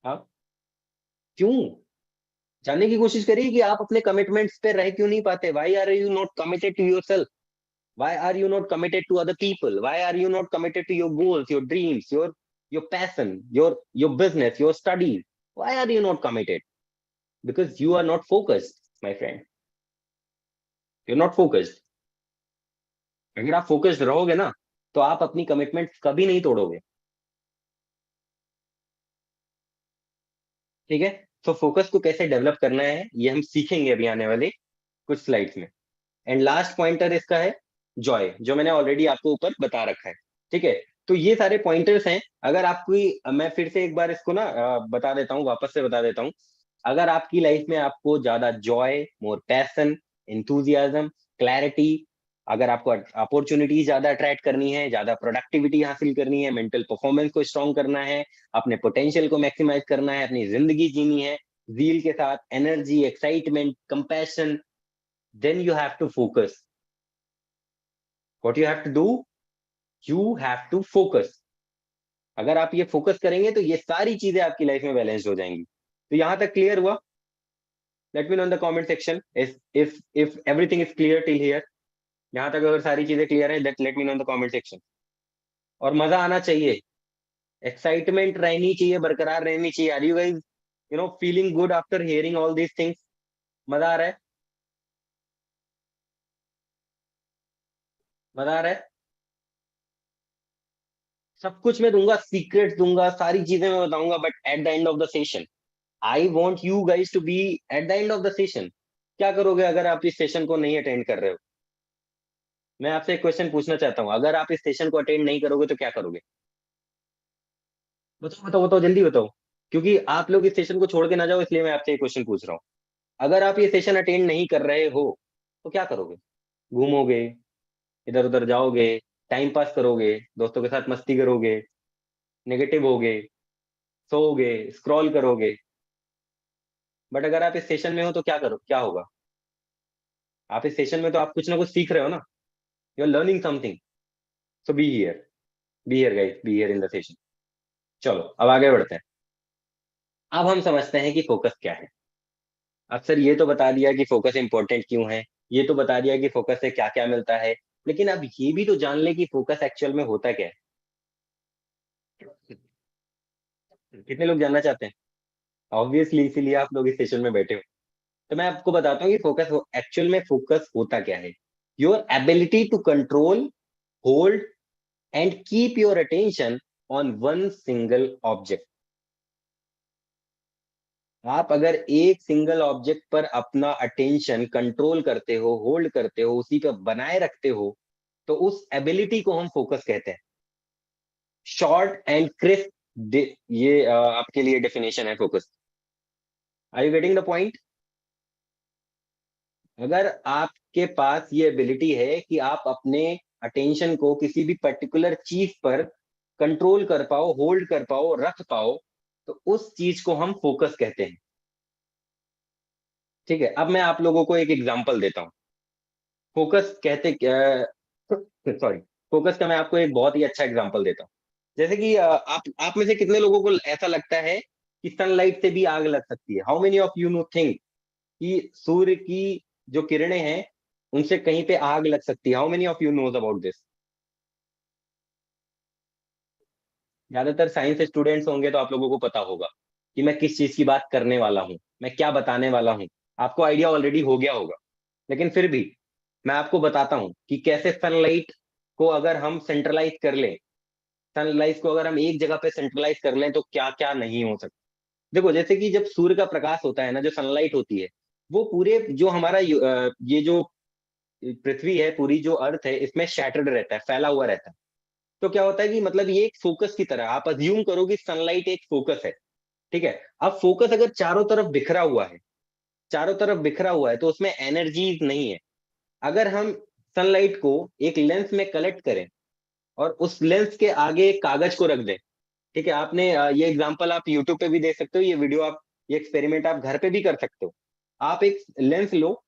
हाँ, क्यों? जानने की कोशिश करिए कि आप अपने कमिटमेंट्स पे रह क्यों नहीं पाते। Why are you not committed to yourself? Why are you not committed to other people? Why are you not committed to your goals, your dreams, your passion, your business, your studies? Why are you not committed? Because you are not focused, my friend. You're not focused. अगर आप focused रहोगे ना, तो आप अपनी commitment कभी नहीं तोड़ोगे। ठीक है? तो फोकस को कैसे डेवलप करना है, ये हम सीखेंगे अभी आने वाले कुछ स्लाइड्स में। एंड लास्ट पॉइंटर इसका है जॉय, जो मैंने ऑलरेडी आपको ऊपर बता रखा है। ठीक है? तो ये सारे पॉइंटर्स हैं। अगर आपकी, मैं फिर से एक बार इसको ना बता देता हूँ, वापस से बता देता हूँ। अगर आपकी लाइफ में आपको ज्यादा जॉय, मोर पैशन, इंथुजियाज्म, क्लैरिटी, अगर आपको अपॉर्चुनिटी ज्यादा अट्रैक्ट करनी है, ज्यादा प्रोडक्टिविटी हासिल करनी है, मेंटल परफॉर्मेंस को स्ट्रॉन्ग करना है, अपने पोटेंशियल को मैक्सिमाइज करना है, अपनी जिंदगी जीनी है जील के साथ, energy, excitement, compassion, then you have to focus. What you have to do? You have to focus. अगर आप ये फोकस करेंगे तो ये सारी चीजें आपकी लाइफ में बैलेंस्ड हो जाएंगी। तो यहां तक क्लियर हुआ? Late me know in the comment section if everything is clear till here. यहां तक अगर सारी चीजें क्लियर है, late me know in the comment section. और मजा आना चाहिए, एक्साइटमेंट रहनी चाहिए, बरकरार रहनी चाहिए। Are you guys feeling good after hearing all these things? मजा आ रहा है? मजा आ रहा है? सब कुछ मैं दूंगा, सीक्रेट दूंगा, सारी चीजें मैं बताऊंगा, but at the end of the session I want you guys to be at the end of the session. क्या करोगे अगर आप इस सेशन को नहीं अटेंड कर रहे हो? मैं आपसे एक क्वेश्चन पूछना चाहता हूँ, अगर आप इस सेशन को अटेंड नहीं करोगे तो क्या करोगे? बताओ बताओ बताओ, जल्दी बताओ। क्योंकि आप लोग इस सेशन को छोड़ के ना जाओ, इसलिए मैं आपसे एक क्वेश्चन पूछ रहा हूँ। अगर आप ये सेशन अटेंड नहीं कर रहे हो तो क्या करोगे? घूमोगे, इधर उधर जाओगे, टाइम पास करोगे, दोस्तों के साथ मस्ती करोगे, नेगेटिव होगे, सोओगे, स्क्रॉल करोगे। बट अगर आप इस सेशन में हो तो क्या करो, क्या होगा? आप इस सेशन में तो आप कुछ ना कुछ सीख रहे हो ना, you are learning something. So be here guys, be here in the session. चलो अब आगे बढ़ते हैं। अब हम समझते हैं कि फोकस क्या है। अब सर ये तो बता दिया कि फोकस इंपॉर्टेंट क्यों है, ये तो बता दिया कि फोकस से क्या क्या मिलता है, लेकिन अब ये भी तो जान ले कि फोकस एक्चुअल में होता क्या है। कितने लोग जानना चाहते हैं? ऑब्वियसली इसीलिए आप लोग इस सेशन में बैठे हो। तो मैं आपको बताता हूँ कि फोकस एक्चुअल में फोकस होता क्या है। Your ability to control, hold and keep your attention on one single object. आप अगर एक सिंगल ऑब्जेक्ट पर अपना अटेंशन कंट्रोल करते हो, होल्ड करते हो, उसी पे बनाए रखते हो, तो उस एबिलिटी को हम फोकस कहते हैं। शॉर्ट एंड क्रिस्प, ये आपके लिए डेफिनेशन है focus. Are you getting the point? अगर आपके पास ये एबिलिटी है कि आप अपने अटेंशन को किसी भी पर्टिकुलर चीज पर कंट्रोल कर पाओ, होल्ड कर पाओ, रख पाओ, तो उस चीज को हम फोकस कहते हैं। ठीक है? अब मैं आप लोगों को एक एग्जांपल देता हूँ। फोकस कहते, सॉरी, फोकस का मैं आपको एक बहुत ही अच्छा एग्जांपल देता हूँ। जैसे कि आप में से कितने लोगों को ऐसा लगता है कि सनलाइट से भी आग लग सकती है? How many of you know think कि सूर्य की जो किरणें हैं उनसे कहीं पे आग लग सकती है? How many of you knows about this? ज्यादातर साइंस स्टूडेंट्स होंगे तो आप लोगों को पता होगा कि मैं किस चीज की बात करने वाला हूँ, मैं क्या बताने वाला हूँ। आपको आइडिया ऑलरेडी हो गया होगा, लेकिन फिर भी मैं आपको बताता हूँ कि कैसे सनलाइट को अगर हम सेंट्रलाइज कर लें, सनलाइट को अगर हम एक जगह पे सेंट्रलाइज कर लें तो क्या क्या नहीं हो सकता। देखो जैसे कि जब सूर्य का प्रकाश होता है ना, जो सनलाइट होती है, वो पूरे जो हमारा ये जो पृथ्वी है, पूरी जो अर्थ है, इसमें शैटर्ड रहता है, फैला हुआ रहता है। तो क्या होता है कि मतलब ये एक फोकस की तरह आप अज्यूम करो कि सनलाइट एक फोकस है। ठीक है। अब फोकस अगर चारों तरफ बिखरा हुआ है, चारों तरफ बिखरा हुआ है, तो उसमें एनर्जी नहीं है। अगर हम सनलाइट को एक लेंस में कलेक्ट करें और उस लेंस के आगे एक कागज को रख दें। ठीक है। आपने ये एग्जांपल आप यूट्यूब पे भी देख सकते हो, ये वीडियो आप, ये एक्सपेरिमेंट आप घर पे भी कर सकते हो। आप एक लेंस लो,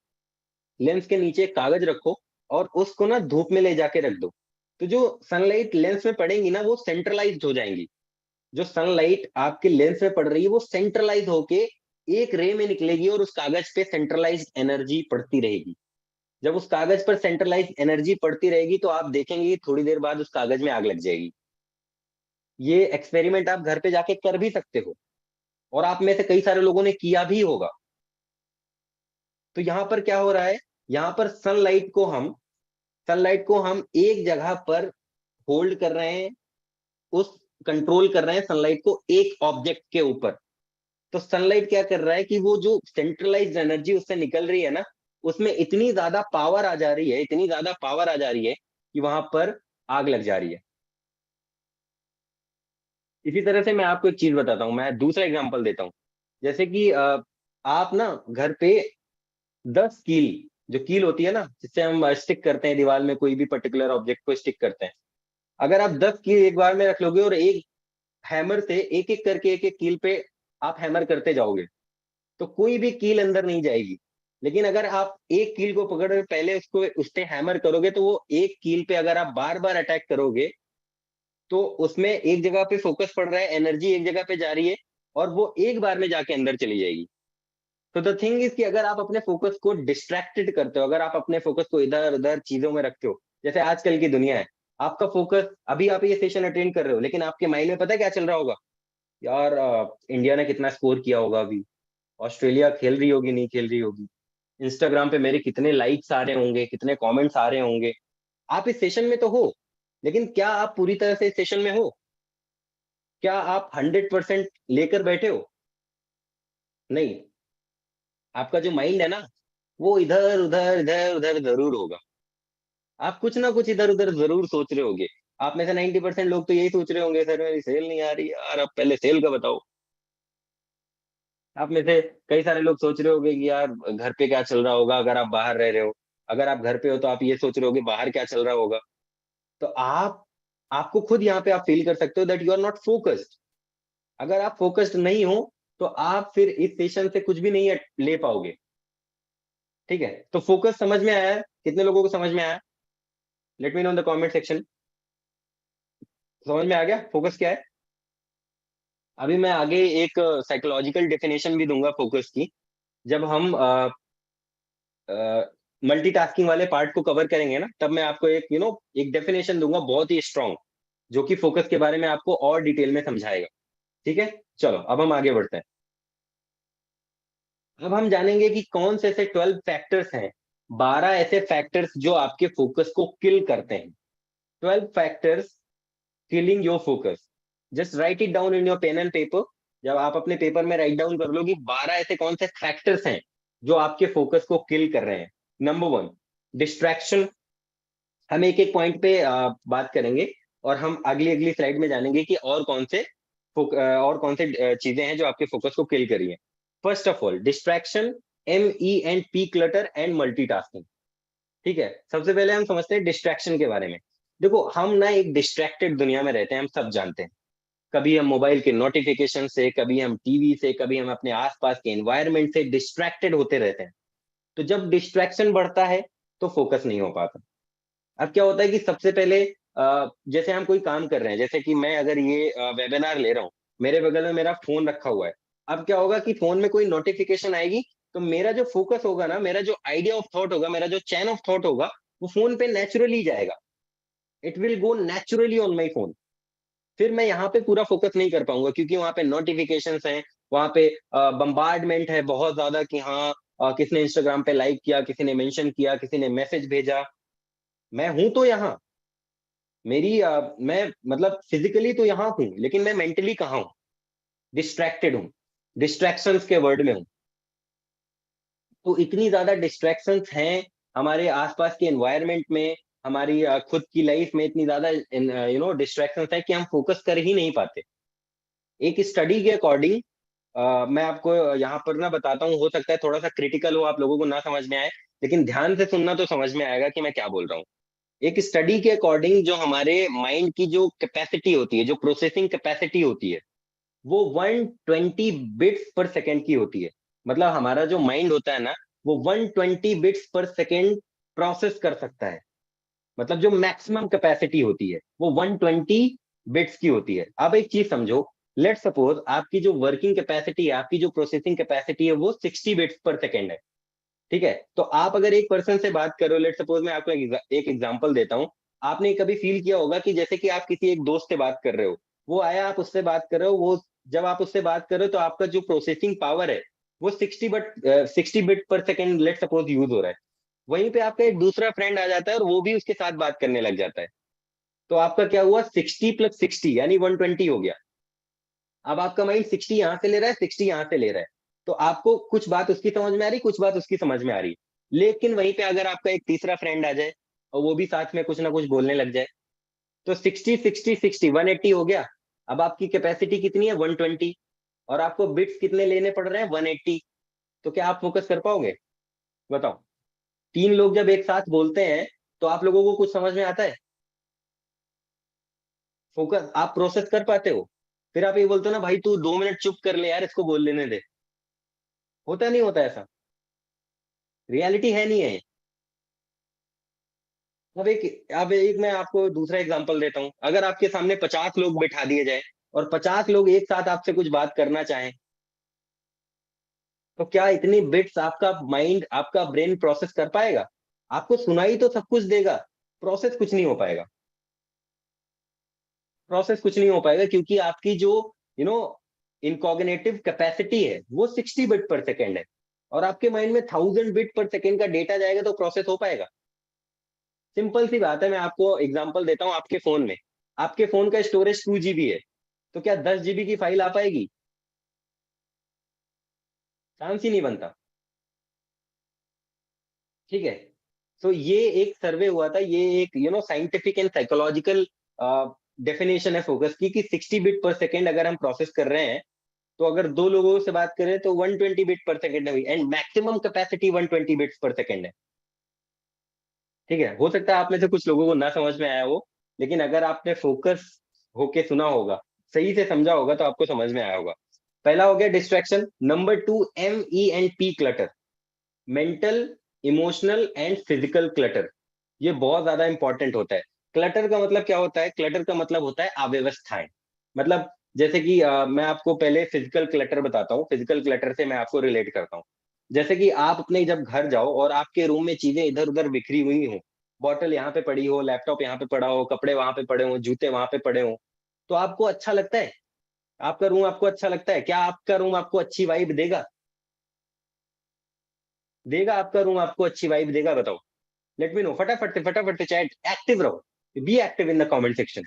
लेंस के नीचे एक कागज रखो और उसको ना धूप में ले जाके रख दो। तो जो सनलाइट लेंस में पड़ेंगी ना, वो सेंट्रलाइज्ड हो जाएंगी। जो सनलाइट आपके लेंस में पड़ रही है वो सेंट्रलाइज होके एक रे में निकलेगी और उस कागज पे सेंट्रलाइज एनर्जी पड़ती रहेगी। जब उस कागज पर सेंट्रलाइज एनर्जी पड़ती रहेगी तो आप देखेंगे कि थोड़ी देर बाद उस कागज में आग लग जाएगी। ये एक्सपेरिमेंट आप घर पे जाके कर भी सकते हो, और आप में से कई सारे लोगों ने किया भी होगा। तो यहाँ पर क्या हो रहा है, यहाँ पर सनलाइट को हम एक जगह पर होल्ड कर रहे हैं, उस कंट्रोल कर रहे हैं सनलाइट को एक ऑब्जेक्ट के ऊपर। तो सनलाइट क्या कर रहा है कि वो जो सेंट्रलाइज्ड एनर्जी उससे निकल रही है ना, उसमें इतनी ज्यादा पावर आ जा रही है, इतनी ज्यादा पावर आ जा रही है कि वहां पर आग लग जा रही है। इसी तरह से मैं आपको एक चीज बताता हूँ, मैं दूसरा एग्जांपल देता हूँ। जैसे कि आप ना घर पे 10 कील, जो कील होती है ना जिससे हम स्टिक करते हैं दीवार में कोई भी पर्टिकुलर ऑब्जेक्ट को स्टिक करते हैं, अगर आप 10 कील एक बार में रख लोगे और एक हैमर से एक एक करके एक एक कील पे आप हैमर करते जाओगे, तो कोई भी कील अंदर नहीं जाएगी। लेकिन अगर आप एक कील को पकड़ पहले उसको उस पे हैमर करोगे, तो वो एक कील पे अगर आप बार बार अटैक करोगे, तो उसमें एक जगह पे फोकस पड़ रहा है, एनर्जी एक जगह पे जा रही है, और वो एक बार में जाके अंदर चली जाएगी। तो द थिंग इज कि अगर आप अपने फोकस को डिस्ट्रैक्टेड करते हो, अगर आप अपने फोकस को इधर उधर चीजों में रखते हो, जैसे आजकल की दुनिया है, आपका फोकस, अभी आप ये सेशन अटेंड कर रहे हो, लेकिन आपके माइंड में पता है क्या चल रहा होगा? यार इंडिया ने कितना स्कोर किया होगा अभी, ऑस्ट्रेलिया खेल रही होगी नहीं खेल रही होगी, इंस्टाग्राम पे मेरे कितने लाइक्स आ रहे होंगे, कितने कमेंट्स आ रहे होंगे। आप इस सेशन में तो हो, लेकिन क्या आप पूरी तरह से इस सेशन में हो? क्या आप 100% लेकर बैठे हो? नहीं। आपका जो माइंड है ना, वो इधर उधर जरूर होगा। आप कुछ ना कुछ इधर उधर जरूर सोच रहे होगे। आप में से 90% लोग तो यही सोच रहे होंगे, सर मेरी सेल नहीं आ रही यार, अब पहले सेल का बताओ। आप में से कई सारे लोग सोच रहे होंगे कि यार घर पे क्या चल रहा होगा, अगर आप बाहर रह रहे हो। अगर आप घर पे हो तो आप ये सोच रहे होगे बाहर क्या चल रहा होगा। तो आपको खुद यहाँ पे आप फील कर सकते हो that you are not focused. अगर आप फोकस्ड नहीं हो, तो आप फिर इस सेशन से कुछ भी नहीं ले पाओगे। ठीक है। तो फोकस समझ में आया है? कितने लोगों को समझ में आया? Late me know in the comment section. समझ में आ गया फोकस क्या है? अभी मैं आगे एक साइकोलॉजिकल डेफिनेशन भी दूंगा फोकस की, जब हम मल्टीटास्किंग वाले पार्ट को कवर करेंगे ना, तब मैं आपको एक एक डेफिनेशन दूंगा बहुत ही स्ट्रांग, जो कि फोकस के बारे में आपको और डिटेल में समझाएगा। ठीक है। चलो अब हम आगे बढ़ते हैं। अब हम जानेंगे कि कौन से ऐसे 12 फैक्टर्स हैं, 12 ऐसे फैक्टर्स जो आपके फोकस को किल करते हैं। 12 factors killing your focus. Just write it down in your pen and paper. जब आप अपने पेपर में राइट डाउन कर लो कि 12 ऐसे कौन से फैक्टर्स हैं जो आपके फोकस को किल कर रहे हैं। Number 1, distraction. हम एक एक पॉइंट पे बात करेंगे, और हम अगली अगली स्लाइड में जानेंगे कि और कौन से चीजें हैं जो आपके फोकस को किल करी है। First of all distraction, MENT, clutter and multitasking. ठीक है। सबसे पहले हम समझते हैं डिस्ट्रैक्शन के बारे में। देखो हम ना एक डिस्ट्रैक्टेड दुनिया में रहते हैं, हम सब जानते हैं। कभी हम मोबाइल के नोटिफिकेशन से, कभी हम टीवी से, कभी हम अपने आसपास के एनवायरनमेंट से डिस्ट्रैक्टेड होते रहते हैं। तो जब डिस्ट्रैक्शन बढ़ता है तो फोकस नहीं हो पाता। अब क्या होता है कि सबसे पहले जैसे हम कोई काम कर रहे हैं, जैसे कि मैं अगर ये वेबिनार ले रहा हूँ, मेरे बगल में मेरा फोन रखा हुआ है। अब क्या होगा कि फोन में कोई नोटिफिकेशन आएगी, तो मेरा जो फोकस होगा ना, मेरा जो आइडिया ऑफ थॉट होगा, मेरा जो चैन ऑफ थॉट होगा, वो फोन पे नेचुरली जाएगा। It will go naturally on my phone. फिर मैं यहाँ पे पूरा फोकस नहीं कर पाऊंगा, क्योंकि वहां पे नोटिफिकेशंस हैं, वहां पे बम्बार्डमेंट है बहुत ज्यादा कि हाँ किसने इंस्टाग्राम पे लाइक किया, किसी ने मेंशन किया, किसी ने मैसेज भेजा। मैं हूं तो यहाँ, मैं मतलब फिजिकली तो यहाँ हूँ, लेकिन मैं मेंटली कहाँ हूँ? डिस्ट्रैक्टेड हूँ, डिस्ट्रैक्शंस के वर्ड में हूँ। तो इतनी ज्यादा डिस्ट्रैक्शंस हैं हमारे आसपास के एनवायरनमेंट में, हमारी खुद की लाइफ में इतनी ज्यादा डिस्ट्रैक्शंस है कि हम फोकस कर ही नहीं पाते। एक स्टडी के अकॉर्डिंग मैं आपको यहाँ पर ना बताता हूँ, हो सकता है थोड़ा सा क्रिटिकल हो, आप लोगों को ना समझ में आए, लेकिन ध्यान से सुनना तो समझ में आएगा कि मैं क्या बोल रहा हूँ। एक स्टडी के अकॉर्डिंग जो हमारे माइंड की जो कैपेसिटी होती है, जो प्रोसेसिंग कैपेसिटी होती है, वो 120 बिट्स पर सेकेंड की होती है। मतलब हमारा जो माइंड होता है ना, वो 120 बिट्स पर सेकेंड प्रोसेस कर सकता है। मतलब जो मैक्सिमम कैपेसिटी होती है वो 120 बिट्स की होती है। अब एक चीज समझो, लेट सपोज आपकी जो वर्किंग कैपेसिटी है, आपकी जो प्रोसेसिंग कैपेसिटी है, वो 60 बिट्स पर सेकेंड है। ठीक है, तो आप अगर एक पर्सन से बात कर रहे हो, लेट सपोज मैं आपको एक एग्जांपल देता हूँ। आपने कभी फील किया होगा कि जैसे कि आप किसी एक दोस्त से बात कर रहे हो, वो आया, आप उससे बात कर रहे हो, वो जब आप उससे बात कर रहे हो तो आपका जो प्रोसेसिंग पावर है वो 60 बिट पर सेकेंड लेट सपोज यूज हो रहा है। वहीं पे आपका एक दूसरा फ्रेंड आ जाता है और वो भी उसके साथ बात करने लग जाता है। तो आपका क्या हुआ, 60 + 60 यानी 120 हो गया। अब आपका माइंड 60 यहाँ से ले रहा है, 60 यहाँ से ले रहा है। तो आपको कुछ बात उसकी समझ में आ रही, कुछ बात उसकी समझ में आ रही। लेकिन वहीं पे अगर आपका एक तीसरा फ्रेंड आ जाए और वो भी साथ में कुछ ना कुछ बोलने लग जाए, तो 60 60 60 180 हो गया। अब आपकी कैपेसिटी कितनी है, 120, और आपको बिट्स कितने लेने पड़ रहे हैं, 180। तो क्या आप फोकस कर पाओगे? बताओ। तीन लोग जब एक साथ बोलते हैं तो आप लोगों को कुछ समझ में आता है? फोकस आप प्रोसेस कर पाते हो? फिर आप ये बोलते हो ना, भाई तू 2 मिनट चुप कर ले यार, इसको बोल लेने दे। होता नहीं होता ऐसा? रियलिटी है नहीं है? अब एक मैं आपको दूसरा एग्जांपल देता हूँ। अगर आपके सामने 50 लोग बैठा दिए जाए और 50 लोग एक साथ आपसे कुछ बात करना चाहें, तो क्या इतनी बिट्स आपका माइंड, आपका ब्रेन प्रोसेस कर पाएगा? आपको सुनाई तो सब कुछ देगा, प्रोसेस कुछ नहीं हो पाएगा। प्रोसेस कुछ नहीं हो पाएगा क्योंकि आपकी जो यू नो इनकॉग्निटिव कैपेसिटी है वो 60 बिट पर सेकेंड है, और आपके माइंड में 1000 बिट पर सेकेंड का डेटा जाएगा तो प्रोसेस हो पाएगा? सिंपल सी बात है, मैं आपको एग्जांपल देता हूँ। आपके फोन में, आपके फोन का स्टोरेज 2 GB है, तो क्या 10 GB की फाइल आ पाएगी? चांस ही नहीं बनता। ठीक है, तो ये एक सर्वे हुआ था, ये एक साइंटिफिक एंड साइकोलॉजिकल डेफिनेशन है फोकस की, कि 60 बिट पर सेकेंड अगर हम प्रोसेस कर रहे हैं, तो अगर दो लोगों से बात करें तो 120 बिट पर सेकेंड हुई, एंड मैक्सिमम कैपेसिटी 120 बिट्स पर सेकेंड है। ठीक है, हो सकता है आप में से कुछ लोगों को ना समझ में आया हो, लेकिन अगर आपने फोकस होके सुना होगा, सही से समझा होगा, तो आपको समझ में आया होगा। पहला हो गया distraction. Number 2, MENT clutter, mental, emotional and physical clutter. ये बहुत ज्यादा इंपॉर्टेंट होता है। क्लटर का मतलब क्या होता है? क्लटर का मतलब होता है अव्यवस्थाएं। मतलब जैसे कि मैं आपको पहले फिजिकल क्लटर बताता हूँ, फिजिकल क्लटर से मैं आपको रिलेट करता हूँ। जैसे कि आप अपने जब घर जाओ और आपके रूम में चीजें इधर उधर बिखरी हुई हो, बॉटल यहाँ पे पड़ी हो, लैपटॉप यहाँ पे पड़ा हो, कपड़े वहां पे पड़े हो, जूते वहां पे पड़े हो, तो आपको अच्छा लगता है? आपका रूम आपको अच्छा लगता है? क्या आपका रूम आपको अच्छी वाइब देगा? देगा आपका रूम आपको अच्छी वाइब देगा? बताओ। लेट मी नो, फटाफट से चैट, एक्टिव रहो, be active in the comment section.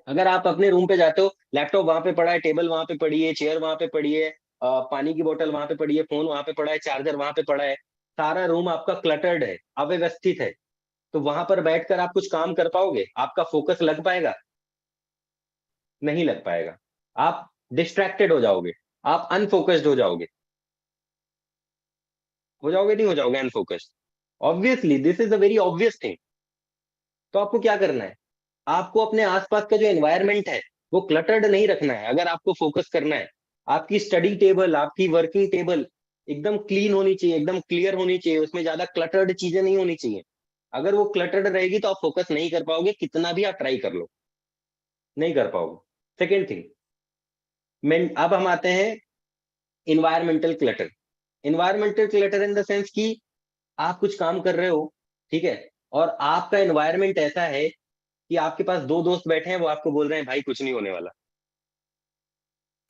अगर आप अपने रूम पे जाते हो, लैपटॉप वहां पे पड़ा है, टेबल वहां पे पड़ी है, चेयर वहां पे पड़ी है, पानी की बोतल वहां पे पड़ी है, फोन वहां पे पड़ा है, चार्जर वहां पे पड़ा है, सारा रूम आपका क्लटर्ड है, अव्यवस्थित है, तो वहां पर बैठकर आप कुछ काम कर पाओगे? आपका फोकस लग पाएगा? नहीं लग पाएगा। आप डिस्ट्रैक्टेड हो जाओगे, आप अनफोकस्ड हो जाओगे, नहीं हो जाओगे unfocused? Obviously this is a very obvious thing. तो आपको क्या करना है? आपको अपने आसपास का जो एनवायरनमेंट है वो क्लटर्ड नहीं रखना है। अगर आपको फोकस करना है, आपकी स्टडी टेबल, आपकी वर्किंग टेबल एकदम क्लीन होनी चाहिए, एकदम क्लियर होनी चाहिए, उसमें ज्यादा क्लटर्ड चीजें नहीं होनी चाहिए। अगर वो क्लटर्ड रहेगी तो आप फोकस नहीं कर पाओगे, कितना भी आप ट्राई कर लो, नहीं कर पाओगे। सेकेंड थिंग, अब हम आते हैं environmental clutter. Environmental clutter in the sense कि आप कुछ काम कर रहे हो, ठीक है, और आपका एनवायरनमेंट ऐसा है कि आपके पास दो दोस्त बैठे हैं, वो आपको बोल रहे हैं भाई कुछ नहीं होने वाला।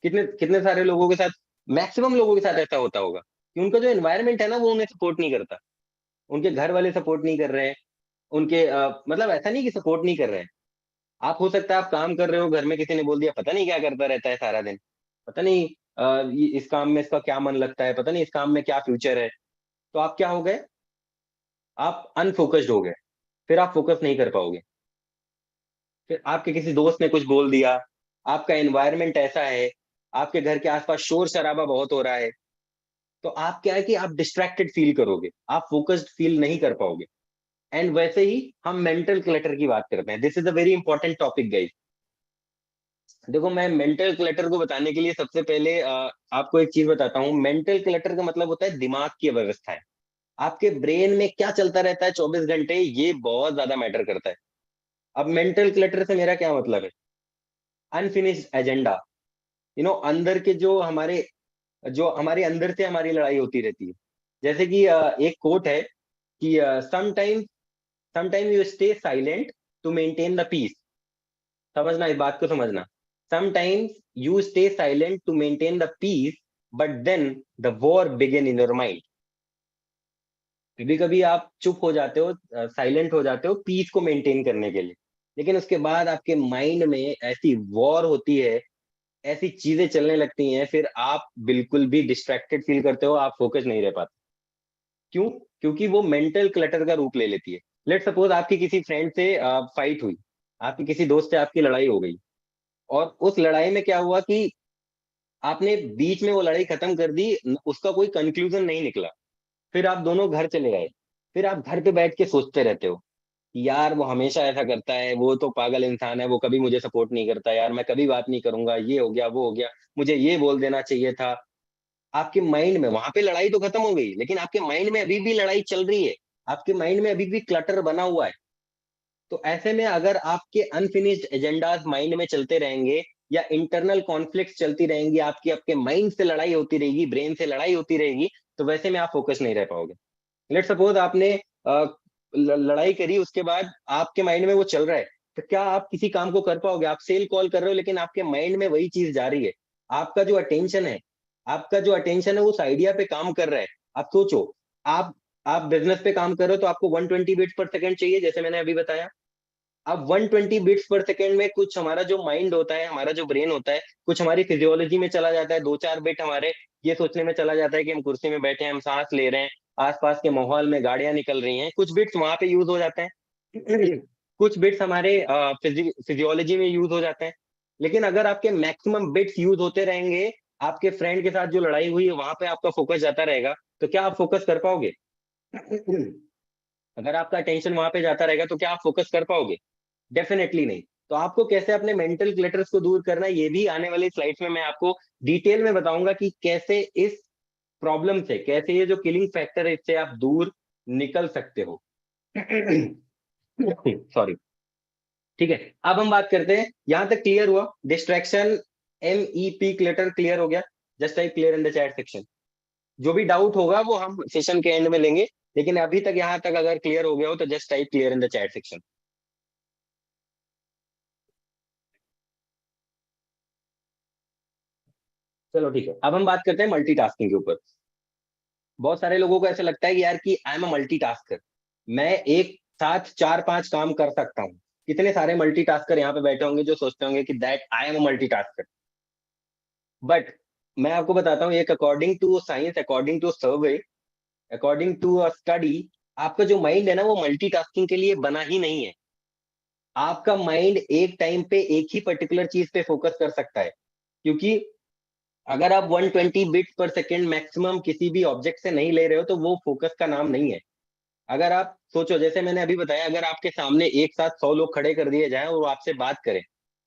कितने कितने सारे लोगों के साथ, मैक्सिमम लोगों के साथ ऐसा होता होगा कि उनका जो एनवायरनमेंट है ना वो उन्हें सपोर्ट नहीं करता, उनके घर वाले सपोर्ट नहीं कर रहे हैं, उनके मतलब ऐसा नहीं कि सपोर्ट नहीं कर रहे हैं। आप हो सकता है आप काम कर रहे हो, घर में किसी ने बोल दिया पता नहीं क्या करता रहता है सारा दिन, पता नहीं इस काम में इसका क्या मन लगता है, पता नहीं इस काम में क्या फ्यूचर है। तो आप क्या हो गए, आप अनफोकस्ड हो गए, फिर आप फोकस नहीं कर पाओगे। फिर आपके किसी दोस्त ने कुछ बोल दिया, आपका एनवायरनमेंट ऐसा है, आपके घर के आसपास शोर शराबा बहुत हो रहा है, तो आप क्या है कि आप डिस्ट्रैक्टेड फील करोगे, आप फोकस्ड फील नहीं कर पाओगे। एंड वैसे ही हम मेंटल क्लटर की बात करते हैं, this is a very important topic guys. देखो मैं मेंटल क्लटर को बताने के लिए सबसे पहले आपको एक चीज बताता हूँ। मेंटल क्लटर का मतलब होता है दिमाग की अव्यवस्था है। आपके ब्रेन में क्या चलता रहता है 24 घंटे, ये बहुत ज्यादा मैटर करता है। अब मेंटल क्लटर से मेरा क्या मतलब है, अनफिनिश्ड एजेंडा, अंदर के जो हमारे अंदर से हमारी लड़ाई होती रहती है। जैसे कि एक कोट है कि sometime you stay silent to maintain the peace. समझना, इस बात को समझना। Sometimes you stay silent to maintain the peace, but then the war begin in your mind. कभी कभी आप चुप हो जाते हो, साइलेंट हो जाते हो पीस को मेंटेन करने के लिए, लेकिन उसके बाद आपके माइंड में ऐसी वॉर होती है, ऐसी चीजें चलने लगती हैं, फिर आप बिल्कुल भी डिस्ट्रैक्टेड फील करते हो, आप फोकस नहीं रह पाते। क्यों? क्योंकि वो मेंटल क्लटर का रूप ले लेती है। लेट सपोज आपकी किसी फ्रेंड से फाइट हुई, आपकी किसी दोस्त से आपकी लड़ाई हो गई, और उस लड़ाई में क्या हुआ कि आपने बीच में वो लड़ाई खत्म कर दी, उसका कोई कंक्लूजन नहीं निकला। फिर आप दोनों घर चले गए, फिर आप घर पे बैठ के सोचते रहते हो कि यार वो हमेशा ऐसा करता है, वो तो पागल इंसान है, वो कभी मुझे सपोर्ट नहीं करता, यार मैं कभी बात नहीं करूंगा, ये हो गया वो हो गया, मुझे ये बोल देना चाहिए था। आपके माइंड में वहां पे लड़ाई तो खत्म हो गई, लेकिन आपके माइंड में अभी भी लड़ाई चल रही है, आपके माइंड में अभी भी क्लटर बना हुआ है। तो ऐसे में अगर आपके अनफिनिश्ड एजेंडाज माइंड में चलते रहेंगे, या इंटरनल कॉन्फ्लिक्ट चलती रहेंगी, आपकी आपके माइंड से लड़ाई होती रहेगी, ब्रेन से लड़ाई होती रहेगी, तो वैसे में आप फोकस नहीं रह पाओगे। लेट सपोज आपने अ, लड़ाई करी, उसके बाद आपके माइंड में वो चल रहा है, तो क्या आप किसी काम को कर पाओगे? आप सेल कॉल कर रहे हो, लेकिन आपके माइंड में वही चीज जा रही है। आपका जो अटेंशन है, उस आइडिया पे काम कर रहा है। आप सोचो, आप आप बिजनेस पे काम कर रहे हो तो आपको 120 बीट्स पर सेकंड चाहिए, जैसे मैंने अभी बताया। अब 120 बीट्स पर सेकंड में कुछ हमारा जो माइंड होता है, हमारा जो ब्रेन होता है, कुछ हमारी फिजियोलॉजी में चला जाता है, दो चार बिट हमारे ये सोचने में चला जाता है कि हम कुर्सी में बैठे हैं, हम सांस ले रहे हैं, आसपास के माहौल में गाड़ियां निकल रही हैं, कुछ बिट्स वहां पे यूज हो जाते हैं। कुछ बिट्स हमारे फिजियोलॉजी में यूज हो जाते हैं। लेकिन अगर आपके मैक्सिमम बिट्स यूज होते रहेंगे, आपके फ्रेंड के साथ जो लड़ाई हुई है वहां पे आपका फोकस जाता रहेगा, तो क्या आप फोकस कर पाओगे? अगर आपका अटेंशन वहां पे जाता रहेगा तो क्या आप फोकस कर पाओगे? डेफिनेटली नहीं। तो आपको कैसे अपने मेंटल क्लटर्स को दूर करना है, ये भी आने वाली स्लाइड्स में मैं आपको डिटेल में बताऊंगा कि कैसे इस प्रॉब्लम से, कैसे ये जो किलिंग फैक्टर है इससे आप दूर निकल सकते हो। सॉरी। ठीक है, अब हम बात करते हैं, यहां तक क्लियर हुआ डिस्ट्रैक्शन, MEP क्लटर क्लियर हो गया? Just type clear in the chat section. जो भी डाउट होगा वो हम सेशन के एंड में लेंगे, लेकिन अभी तक यहां तक अगर क्लियर हो गया हो तो just type clear in the chat section. चलो ठीक है, अब हम बात करते हैं मल्टीटास्किंग के ऊपर। बहुत सारे लोगों को ऐसा लगता है कि यार कि आई एम अ मल्टीटास्कर, मैं एक साथ चार पांच काम कर सकता हूँ। कितने सारे मल्टीटास्कर यहाँ पे बैठे होंगे जो सोचते होंगे कि that I am a multitasker. But मैं आपको बताता हूँ, एक according to science, according to survey, according to a study, आपका जो माइंड है ना वो मल्टीटास्किंग के लिए बना ही नहीं है। आपका माइंड एक टाइम पे एक ही पर्टिकुलर चीज पे फोकस कर सकता है, क्योंकि अगर आप 120 बिट्स पर सेकेंड मैक्सिमम किसी भी ऑब्जेक्ट से नहीं ले रहे हो तो वो फोकस का नाम नहीं है। अगर आप सोचो, जैसे मैंने अभी बताया, अगर आपके सामने एक साथ 100 लोग खड़े कर दिए जाएं और वो आपसे बात करें,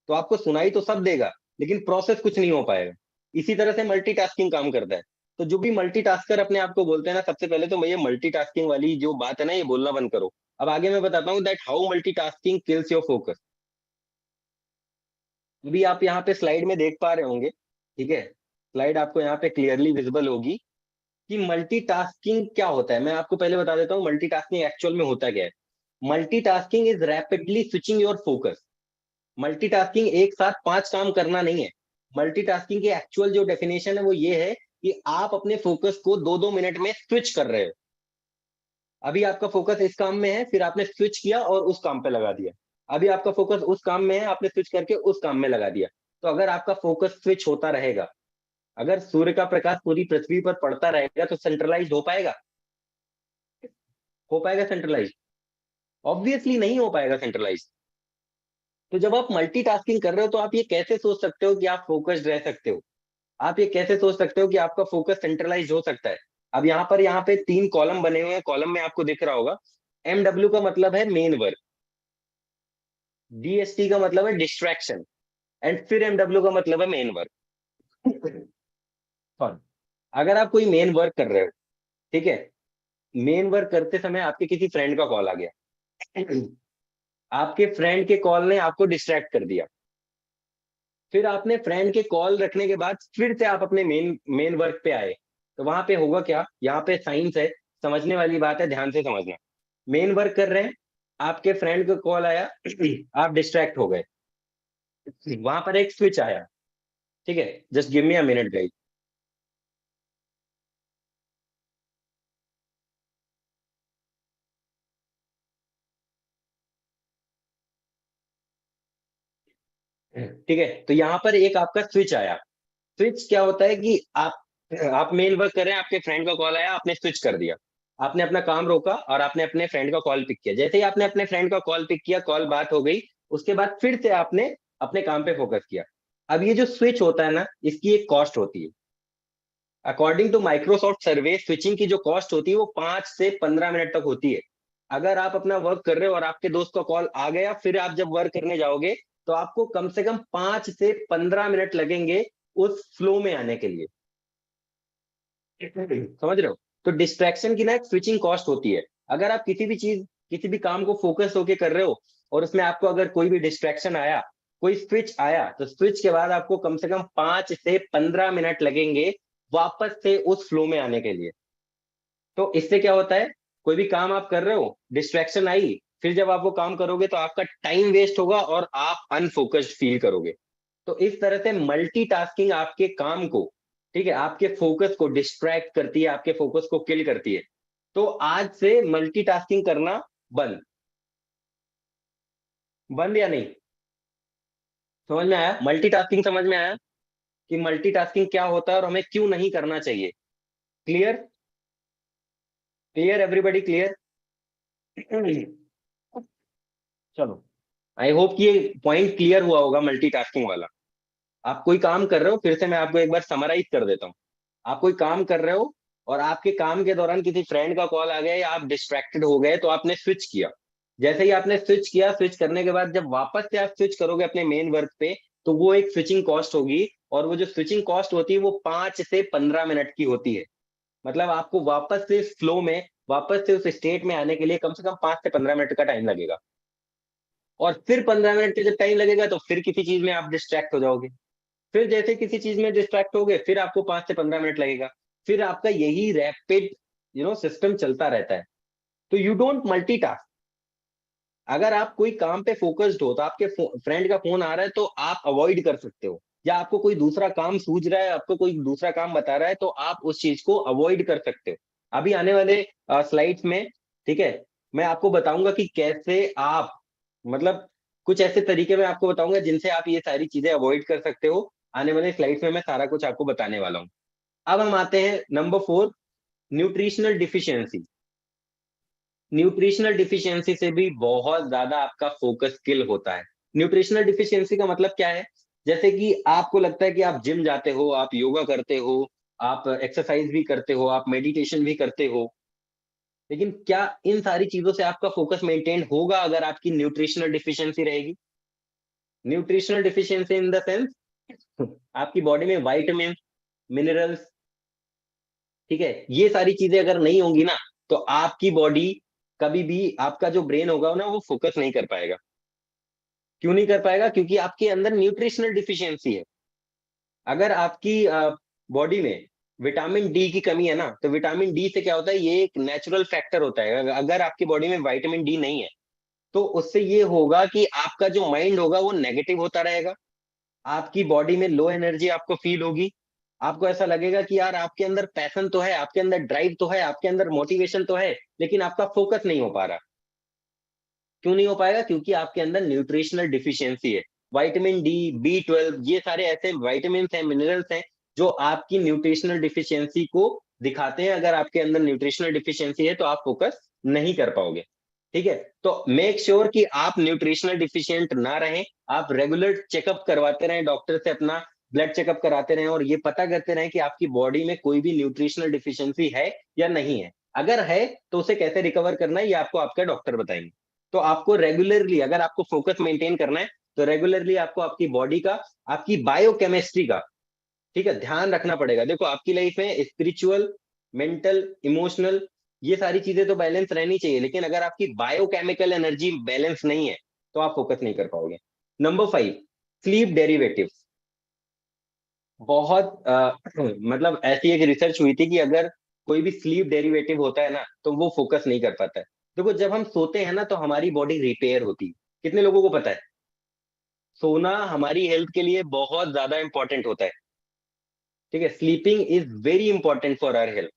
तो आपको सुनाई तो सब देगा, लेकिन प्रोसेस कुछ नहीं हो पाएगा। इसी तरह से मल्टीटास्किंग काम करता है। तो जो भी मल्टीटास्कर अपने आप को बोलते हैं ना, सबसे पहले तो ये मल्टीटास्किंग वाली जो बात है ना, ये बोलना बंद करो। अब आगे मैं बताता हूँ that how multitasking kills your focus. अभी आप यहाँ पे स्लाइड में देख पा रहे होंगे, ठीक है, स्लाइड आपको यहाँ पे क्लियरली विजिबल होगी कि मल्टीटास्किंग क्या होता है। मैं आपको पहले बता देता हूँ मल्टीटास्किंग एक्चुअल में होता क्या है। Multitasking is rapidly switching your focus. Multitasking एक साथ पांच काम करना नहीं है। मल्टीटास्किंग की एक्चुअल जो डेफिनेशन है वो ये है कि आप अपने फोकस को दो दो मिनट में स्विच कर रहे हो। अभी आपका फोकस इस काम में है, फिर आपने स्विच किया और उस काम पे लगा दिया। अभी आपका फोकस उस काम में है, आपने स्विच करके उस काम में लगा दिया। तो अगर आपका फोकस स्विच होता रहेगा, अगर सूर्य का प्रकाश पूरी पृथ्वी पर पड़ता रहेगा, तो सेंट्रलाइज हो पाएगा? हो पाएगा सेंट्रलाइज? ऑब्वियसली नहीं हो पाएगा सेंट्रलाइज। तो जब आप मल्टीटास्किंग कर रहे हो, तो आप ये कैसे सोच सकते हो कि आप फोकस्ड रह सकते हो? आप ये कैसे सोच सकते हो कि आपका फोकस सेंट्रलाइज हो सकता है? अब यहाँ पे 3 कॉलम बने हुए हैं, कॉलम में आपको दिख रहा होगा। MW का मतलब है मेन वर्क, DST का मतलब है डिस्ट्रैक्शन, एंड फिर MW का मतलब है मेन वर्क। सॉरी। अगर आप कोई मेन वर्क कर रहे हो, ठीक है, मेन वर्क करते समय आपके किसी फ्रेंड का कॉल आ गया, आपके फ्रेंड के कॉल ने आपको डिस्ट्रैक्ट कर दिया। फिर आपने फ्रेंड के कॉल रखने के बाद फिर से आप अपने मेन मेन वर्क पे आए, तो वहां पे होगा क्या? यहाँ पे साइंस है, समझने वाली बात है, ध्यान से समझना। मेन वर्क कर रहे हैं, आपके फ्रेंड का कॉल आया, आप डिस्ट्रैक्ट हो गए, वहां पर एक स्विच आया। ठीक है, just give me a minute guys. ठीक है, तो यहाँ पर एक आपका स्विच आया। स्विच क्या होता है कि आप मेन वर्क कर रहे हैं, आपके फ्रेंड का कॉल आया, आपने स्विच कर दिया। आपने अपना काम रोका और आपने अपने फ्रेंड का कॉल पिक किया। जैसे ही आपने अपने फ्रेंड का कॉल पिक किया, कॉल बात हो गई, उसके बाद फिर से आपने अपने काम पे फोकस किया। अब ये जो स्विच होता है ना, इसकी एक कॉस्ट होती है। According to Microsoft survey, switching की जो कॉस्ट होती है वो 5 से 15 मिनट तक होती है। अगर आप अपना वर्क कर रहे हो और आपके दोस्त का कॉल आ गया, फिर आप जब वर्क करने जाओगे, तो आपको कम से कम 5 से 15 मिनट लगेंगे उस फ्लो में आने के लिए। समझ रहे हो? तो डिस्ट्रैक्शन की ना एक स्विचिंग कॉस्ट होती है। अगर आप किसी भी चीज, किसी भी काम को फोकस होके कर रहे हो, और उसमें आपको अगर कोई भी डिस्ट्रैक्शन आया, कोई स्विच आया, तो स्विच के बाद आपको कम से कम 5 से 15 मिनट लगेंगे वापस से उस फ्लो में आने के लिए। तो इससे क्या होता है, कोई भी काम आप कर रहे हो, डिस्ट्रैक्शन आई, फिर जब आप वो काम करोगे तो आपका टाइम वेस्ट होगा और आप अनफोकस्ड फील करोगे। तो इस तरह से मल्टीटास्किंग आपके काम को, ठीक है, आपके फोकस को डिस्ट्रैक्ट करती है, आपके फोकस को किल करती है। तो आज से मल्टीटास्किंग करना बंद। बंद या नहीं? समझ में आया? मल्टीटास्किंग समझ में आया कि मल्टीटास्किंग क्या होता है और हमें क्यों नहीं करना चाहिए? क्लियर? Clear everybody? क्लियर? चलो, आई होप कि ये पॉइंट क्लियर हुआ होगा मल्टीटास्किंग वाला। आप कोई काम कर रहे हो, फिर से मैं आपको एक बार समराइज कर देता हूँ। आप कोई काम कर रहे हो और आपके काम के दौरान किसी फ्रेंड का कॉल आ गया या आप डिस्ट्रैक्टेड हो गए, तो आपने स्विच किया। जैसे ही आपने स्विच किया, स्विच करने के बाद जब वापस से आप स्विच करोगे अपने मेन वर्क पे, तो वो एक स्विचिंग कॉस्ट होगी। और वो जो स्विचिंग कॉस्ट होती है वो 5 से 15 मिनट की होती है। मतलब आपको वापस से फ्लो में, वापस से उस स्टेट में आने के लिए कम से कम 5 से 15 मिनट का टाइम लगेगा। और फिर 15 मिनट का जब टाइम लगेगा, तो फिर किसी चीज में आप डिस्ट्रैक्ट हो जाओगे। फिर जैसे किसी चीज में डिस्ट्रैक्ट हो गए, फिर आपको 5 से 15 मिनट लगेगा। फिर आपका यही रैपिड सिस्टम चलता रहता है। तो यू डोंट मल्टीटास्क। अगर आप कोई काम पे फोकस्ड हो, तो आपके फ्रेंड का फोन आ रहा है तो आप अवॉइड कर सकते हो, या आपको कोई दूसरा काम सूझ रहा है, आपको कोई दूसरा काम बता रहा है, तो आप उस चीज को अवॉइड कर सकते हो। अभी आने वाले स्लाइड्स में, ठीक है, मैं आपको बताऊंगा कि कैसे आप, मतलब कुछ ऐसे तरीके मैं आपको बताऊंगा जिनसे आप ये सारी चीजें अवॉइड कर सकते हो। आने वाले स्लाइड्स में मैं सारा कुछ आपको बताने वाला हूँ। अब हम आते हैं number 4, nutritional deficiency. Nutritional deficiency से भी बहुत ज्यादा आपका फोकस किल होता है। न्यूट्रिशनल डिफिशियंसी का मतलब क्या है? जैसे कि आपको लगता है कि आप जिम जाते हो, आप योगा करते हो, आप एक्सरसाइज भी करते हो, आप मेडिटेशन भी करते हो, लेकिन क्या इन सारी चीजों से आपका फोकस मेंटेन होगा अगर आपकी न्यूट्रिशनल डिफिशियंसी रहेगी? Nutritional deficiency in the sense, आपकी बॉडी में वाइटामिन, मिनरल्स, ठीक है, ये सारी चीजें अगर नहीं होंगी ना, तो आपकी बॉडी, कभी भी आपका जो ब्रेन होगा ना, वो फोकस नहीं कर पाएगा। क्यों नहीं कर पाएगा? क्योंकि आपके अंदर न्यूट्रिशनल डिफिशियंसी है। अगर आपकी बॉडी में विटामिन डी की कमी है ना, तो विटामिन डी से क्या होता है, ये एक नेचुरल फैक्टर होता है। अगर आपकी बॉडी में विटामिन डी नहीं है, तो उससे ये होगा कि आपका जो माइंड होगा वो नेगेटिव होता रहेगा, आपकी बॉडी में लो एनर्जी आपको फील होगी, आपको ऐसा लगेगा कि यार आपके अंदर पैशन तो है, आपके अंदर ड्राइव तो है, आपके अंदर मोटिवेशन तो है, लेकिन आपका फोकस नहीं हो पा रहा। क्यों नहीं हो पाएगा? क्योंकि आपके अंदर न्यूट्रिशनल डिफिशियंसी है। विटामिन डी, बी 12, ये सारे ऐसे विटामिन हैं, मिनरल्स हैं, जो आपकी न्यूट्रिशनल डिफिशियंसी को दिखाते हैं। अगर आपके अंदर न्यूट्रिशनल डिफिशियंसी है तो आप फोकस नहीं कर पाओगे। ठीक है, तो मेक श्योर कि आप न्यूट्रिशनल डिफिशियंट ना रहें। आप रेगुलर चेकअप करवाते रहें, डॉक्टर से अपना ब्लड चेकअप कराते रहें, और ये पता करते रहें कि आपकी बॉडी में कोई भी न्यूट्रिशनल डिफिशियंसी है या नहीं है। अगर है तो उसे कैसे रिकवर करना है, ये आपको आपका डॉक्टर बताएंगे। तो आपको रेगुलरली, अगर आपको फोकस मेंटेन करना है, तो रेगुलरली आपको आपकी बॉडी का, आपकी बायोकेमिस्ट्री का, ठीक है, ध्यान रखना पड़ेगा। देखो, आपकी लाइफ में स्पिरिचुअल, मेंटल, इमोशनल, ये सारी चीजें तो बैलेंस रहनी चाहिए, लेकिन अगर आपकी बायोकेमिकल एनर्जी बैलेंस नहीं है तो आप फोकस नहीं कर पाओगे। Number 5, sleep derivative. बहुत मतलब ऐसी एक रिसर्च हुई थी कि अगर कोई भी स्लीप डेरिवेटिव होता है ना, तो वो फोकस नहीं कर पाता है। देखो, जब हम सोते हैं ना तो हमारी बॉडी रिपेयर होती है। कितने लोगों को पता है? सोना हमारी हेल्थ के लिए बहुत ज्यादा इंपॉर्टेंट होता है। ठीक है, sleeping is very important for our health.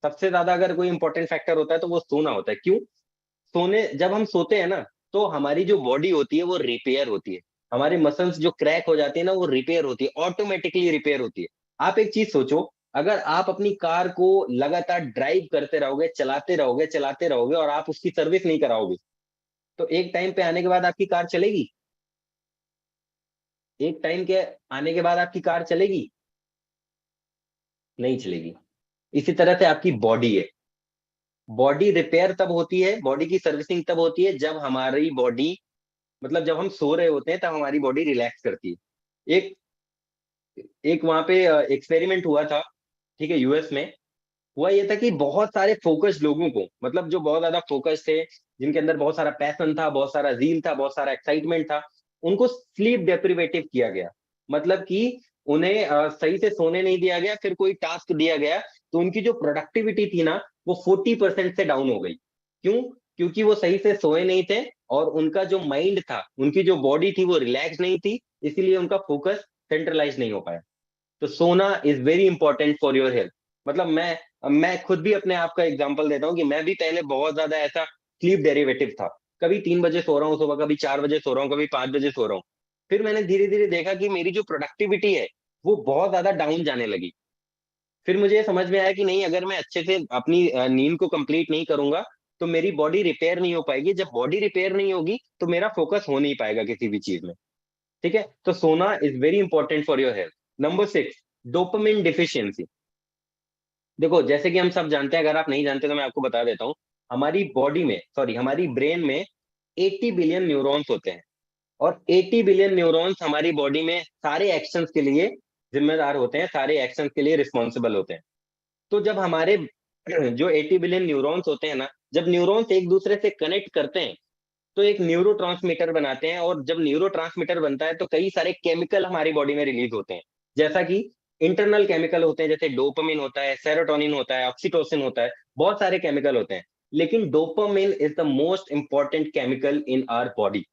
सबसे ज्यादा अगर कोई इंपॉर्टेंट फैक्टर होता है तो वो सोना होता है। क्यों? जब हम सोते हैं ना, तो हमारी जो बॉडी होती है वो रिपेयर होती है। हमारे मसल्स जो क्रैक हो जाती है ना, वो रिपेयर होती है, ऑटोमेटिकली रिपेयर होती है। आप एक चीज सोचो, अगर आप अपनी कार को लगातार ड्राइव करते रहोगे, चलाते रहोगे और आप उसकी सर्विस नहीं कराओगे, तो एक टाइम पे आने के बाद आपकी कार चलेगी? एक टाइम के आने के बाद आपकी कार चलेगी? नहीं चलेगी। इसी तरह से आपकी बॉडी है। बॉडी रिपेयर तब होती है, बॉडी की सर्विसिंग तब होती है जब हमारी बॉडी, मतलब जब हम सो रहे होते हैं तब हमारी बॉडी रिलैक्स करती है। एक एक वहां पे एक्सपेरिमेंट हुआ था, ठीक है, यूएस में। हुआ ये था कि बहुत सारे फोकस्ड लोगों को, मतलब जो बहुत ज्यादा फोकस थे, जिनके अंदर बहुत सारा पैशन था, बहुत सारा जील था, बहुत सारा एक्साइटमेंट था, उनको स्लीप डेप्रिवेटिव किया गया। मतलब कि उन्हें सही से सोने नहीं दिया गया, फिर कोई टास्क दिया गया, तो उनकी जो प्रोडक्टिविटी थी ना, वो 40% से डाउन हो गई। क्यों? क्योंकि वो सही से सोए नहीं थे, और उनका जो माइंड था, उनकी जो बॉडी थी, वो रिलैक्स नहीं थी, इसीलिए उनका फोकस सेंट्रलाइज नहीं हो पाया। तो सोना is very important for your health. मतलब मैं खुद भी अपने आप का एग्जांपल देता हूँ कि मैं भी पहले बहुत ज्यादा ऐसा स्लीप डेरिवेटिव था। कभी 3 बजे सो रहा हूँ सुबह, कभी 4 बजे सो रहा हूँ, कभी 5 बजे सो रहा हूँ। फिर मैंने धीरे धीरे देखा कि मेरी जो प्रोडक्टिविटी है वो बहुत ज्यादा डाउन जाने लगी। फिर मुझे ये समझ में आया कि नहीं, अगर मैं अच्छे से अपनी नींद को कंप्लीट नहीं करूंगा तो मेरी बॉडी रिपेयर नहीं हो पाएगी। जब बॉडी रिपेयर नहीं होगी तो मेरा फोकस हो नहीं पाएगा किसी भी चीज में। ठीक है, तो सोना is very important for your health. Number 6, dopamine deficiency. देखो, जैसे कि हम सब जानते हैं, अगर आप नहीं जानते तो मैं आपको बता देता हूँ। हमारी बॉडी में, सॉरी, हमारी ब्रेन में 80 बिलियन न्यूरॉन्स होते हैं। और 80 बिलियन न्यूरॉन्स हमारी बॉडी में सारे एक्शंस के लिए जिम्मेदार होते हैं, सारे एक्शंस के लिए रिस्पॉन्सिबल होते हैं। तो जब हमारे जो 80 बिलियन न्यूरॉन्स होते हैं ना, जब न्यूरॉन्स एक दूसरे से कनेक्ट करते हैं तो एक न्यूरो बनाते हैं, और जब न्यूरो बनता है तो कई सारे केमिकल हमारी बॉडी में रिलीज होते हैं। जैसा कि इंटरनल केमिकल होते हैं, जैसे डोपामिन होता है, सेरोटोनिन होता है, ऑक्सीटोसिन होता है, बहुत सारे केमिकल होते हैं। लेकिन dopamine is the most important chemical in our body,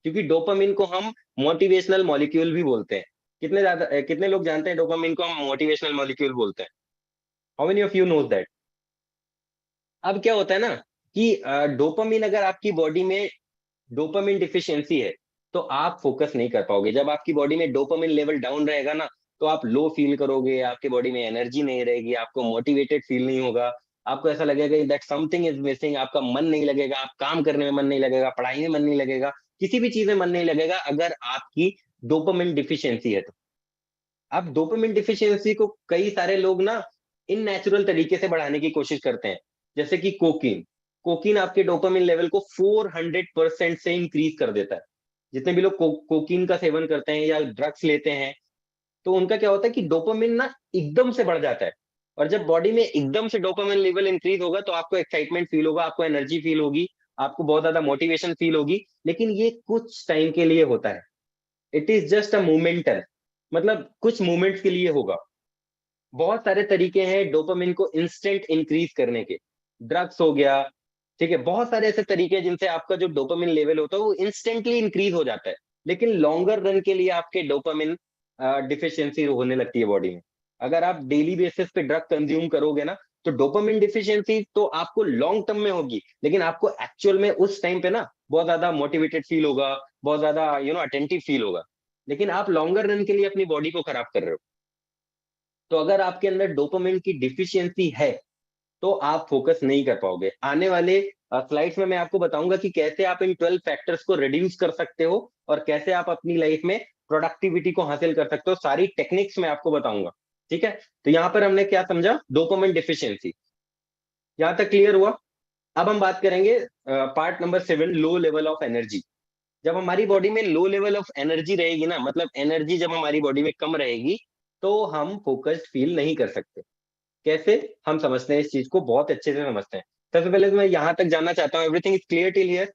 क्योंकि डोपामिन को हम मोटिवेशनल मॉलिक्यूल भी बोलते हैं। कितने लोग जानते हैं डोपामिन को हम मोटिवेशनल मॉलिक्यूल बोलते हैं? How many of you knows that? अब क्या होता है ना कि डोपामिन, अगर आपकी बॉडी में डोपामिन डिफिशियंसी है तो आप फोकस नहीं कर पाओगे। जब आपकी बॉडी में डोपामिन लेवल डाउन रहेगा ना, तो आप लो फील करोगे, आपकी बॉडी में एनर्जी नहीं रहेगी, आपको मोटिवेटेड फील नहीं होगा, आपको ऐसा लगेगा दैट समथिंग इज मिसिंग, आपका मन नहीं लगेगा, आप काम करने में मन नहीं लगेगा, पढ़ाई में मन नहीं लगेगा, किसी भी चीज में मन नहीं लगेगा, अगर आपकी डोपामिन डिफिशियंसी है तो। अब डोपामिन डिफिशियंसी को कई सारे लोग ना इन नेचुरल तरीके से बढ़ाने की कोशिश करते हैं, जैसे कि कोकीन। कोकीन आपके डोपामिन लेवल को 400% से इंक्रीज कर देता है। जितने भी लोग कोकीन का सेवन करते हैं या ड्रग्स लेते हैं, तो उनका क्या होता है कि डोपामिन ना एकदम से बढ़ जाता है। और जब बॉडी में एकदम से डोपामिन लेवल इंक्रीज होगा तो आपको एक्साइटमेंट फील होगा, आपको एनर्जी फील होगी, आपको बहुत ज्यादा मोटिवेशन फील होगी, लेकिन ये कुछ टाइम के लिए होता है। इट इज जस्ट अ मोमेंटल, मतलब कुछ मोमेंट्स के लिए होगा। बहुत सारे तरीके हैं डोपामिन को इंस्टेंट इंक्रीज करने के। ड्रग्स हो गया, ठीक है, बहुत सारे ऐसे तरीके हैं जिनसे आपका जो डोपामिन लेवल होता है वो इंस्टेंटली इंक्रीज हो जाता है, लेकिन लॉन्गर रन के लिए आपके डोपामिन डिफिशियंसी होने लगती है बॉडी में। अगर आप डेली बेसिस पे ड्रग कंज्यूम करोगे ना, तो डोपामिन डिफिशियंसी तो आपको लॉन्ग टर्म में होगी, लेकिन आपको एक्चुअल में उस टाइम पे ना बहुत ज्यादा मोटिवेटेड फील होगा, बहुत ज्यादा अटेंटिव फील होगा, लेकिन आप लॉन्गर रन के लिए अपनी बॉडी को खराब कर रहे हो। तो अगर आपके अंदर डोपामिन की डिफिशियंसी है, तो आप फोकस नहीं कर पाओगे। आने वाले स्लाइड्स में मैं आपको बताऊंगा कि कैसे आप इन 12 फैक्टर्स को रिड्यूस कर सकते हो और कैसे आप अपनी लाइफ में प्रोडक्टिविटी को हासिल कर सकते हो, सारी टेक्निक्स मैं आपको बताऊंगा। ठीक है, तो यहाँ पर हमने क्या समझा, डोपामिन डिफिशियंसी, यहाँ तक क्लियर हुआ। अब हम बात करेंगे part number 7, low level of energy. जब हमारी बॉडी में लो लेवल ऑफ एनर्जी रहेगी ना, मतलब एनर्जी जब हमारी बॉडी में कम रहेगी, तो हम फोकस्ड फील नहीं कर सकते। कैसे, हम समझते हैं इस चीज को, बहुत अच्छे से समझते हैं। सबसे पहले तो मैं यहां तक जानना चाहता हूँ, everything is clear till here?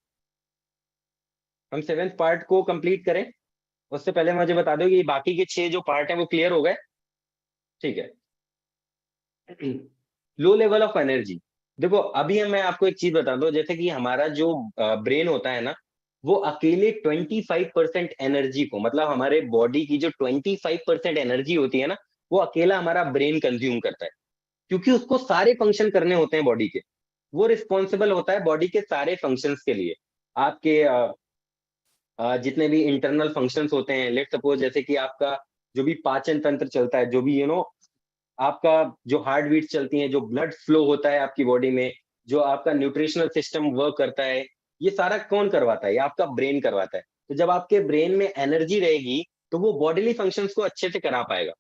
हम 7th पार्ट को कंप्लीट करें, उससे पहले मुझे बता दो कि बाकी के 6 जो पार्ट हैं वो क्लियर हो गए? ठीक है। लो लेवल ऑफ एनर्जी, देखो अभी मैं आपको एक चीज बता दूं, जैसे कि हमारा जो ब्रेन होता है ना, वो अकेले 25% एनर्जी को, मतलब हमारे बॉडी की जो 25% एनर्जी होती है ना, वो अकेला हमारा ब्रेन कंज्यूम करता है। क्योंकि उसको सारे फंक्शन करने होते हैं बॉडी के, वो रिस्पॉन्सिबल होता है बॉडी के सारे फंक्शंस के लिए। आपके जितने भी इंटरनल फंक्शंस होते हैं, लेट सपोज जैसे कि आपका जो भी पाचन तंत्र चलता है, जो भी आपका जो हार्ट बीट चलती है, जो ब्लड फ्लो होता है आपकी बॉडी में, जो आपका न्यूट्रिशनल सिस्टम वर्क करता है, ये सारा कौन करवाता है? ये आपका ब्रेन करवाता है। तो जब आपके ब्रेन में एनर्जी रहेगी, तो वो बॉडीली फंक्शंस को अच्छे से करा पाएगा।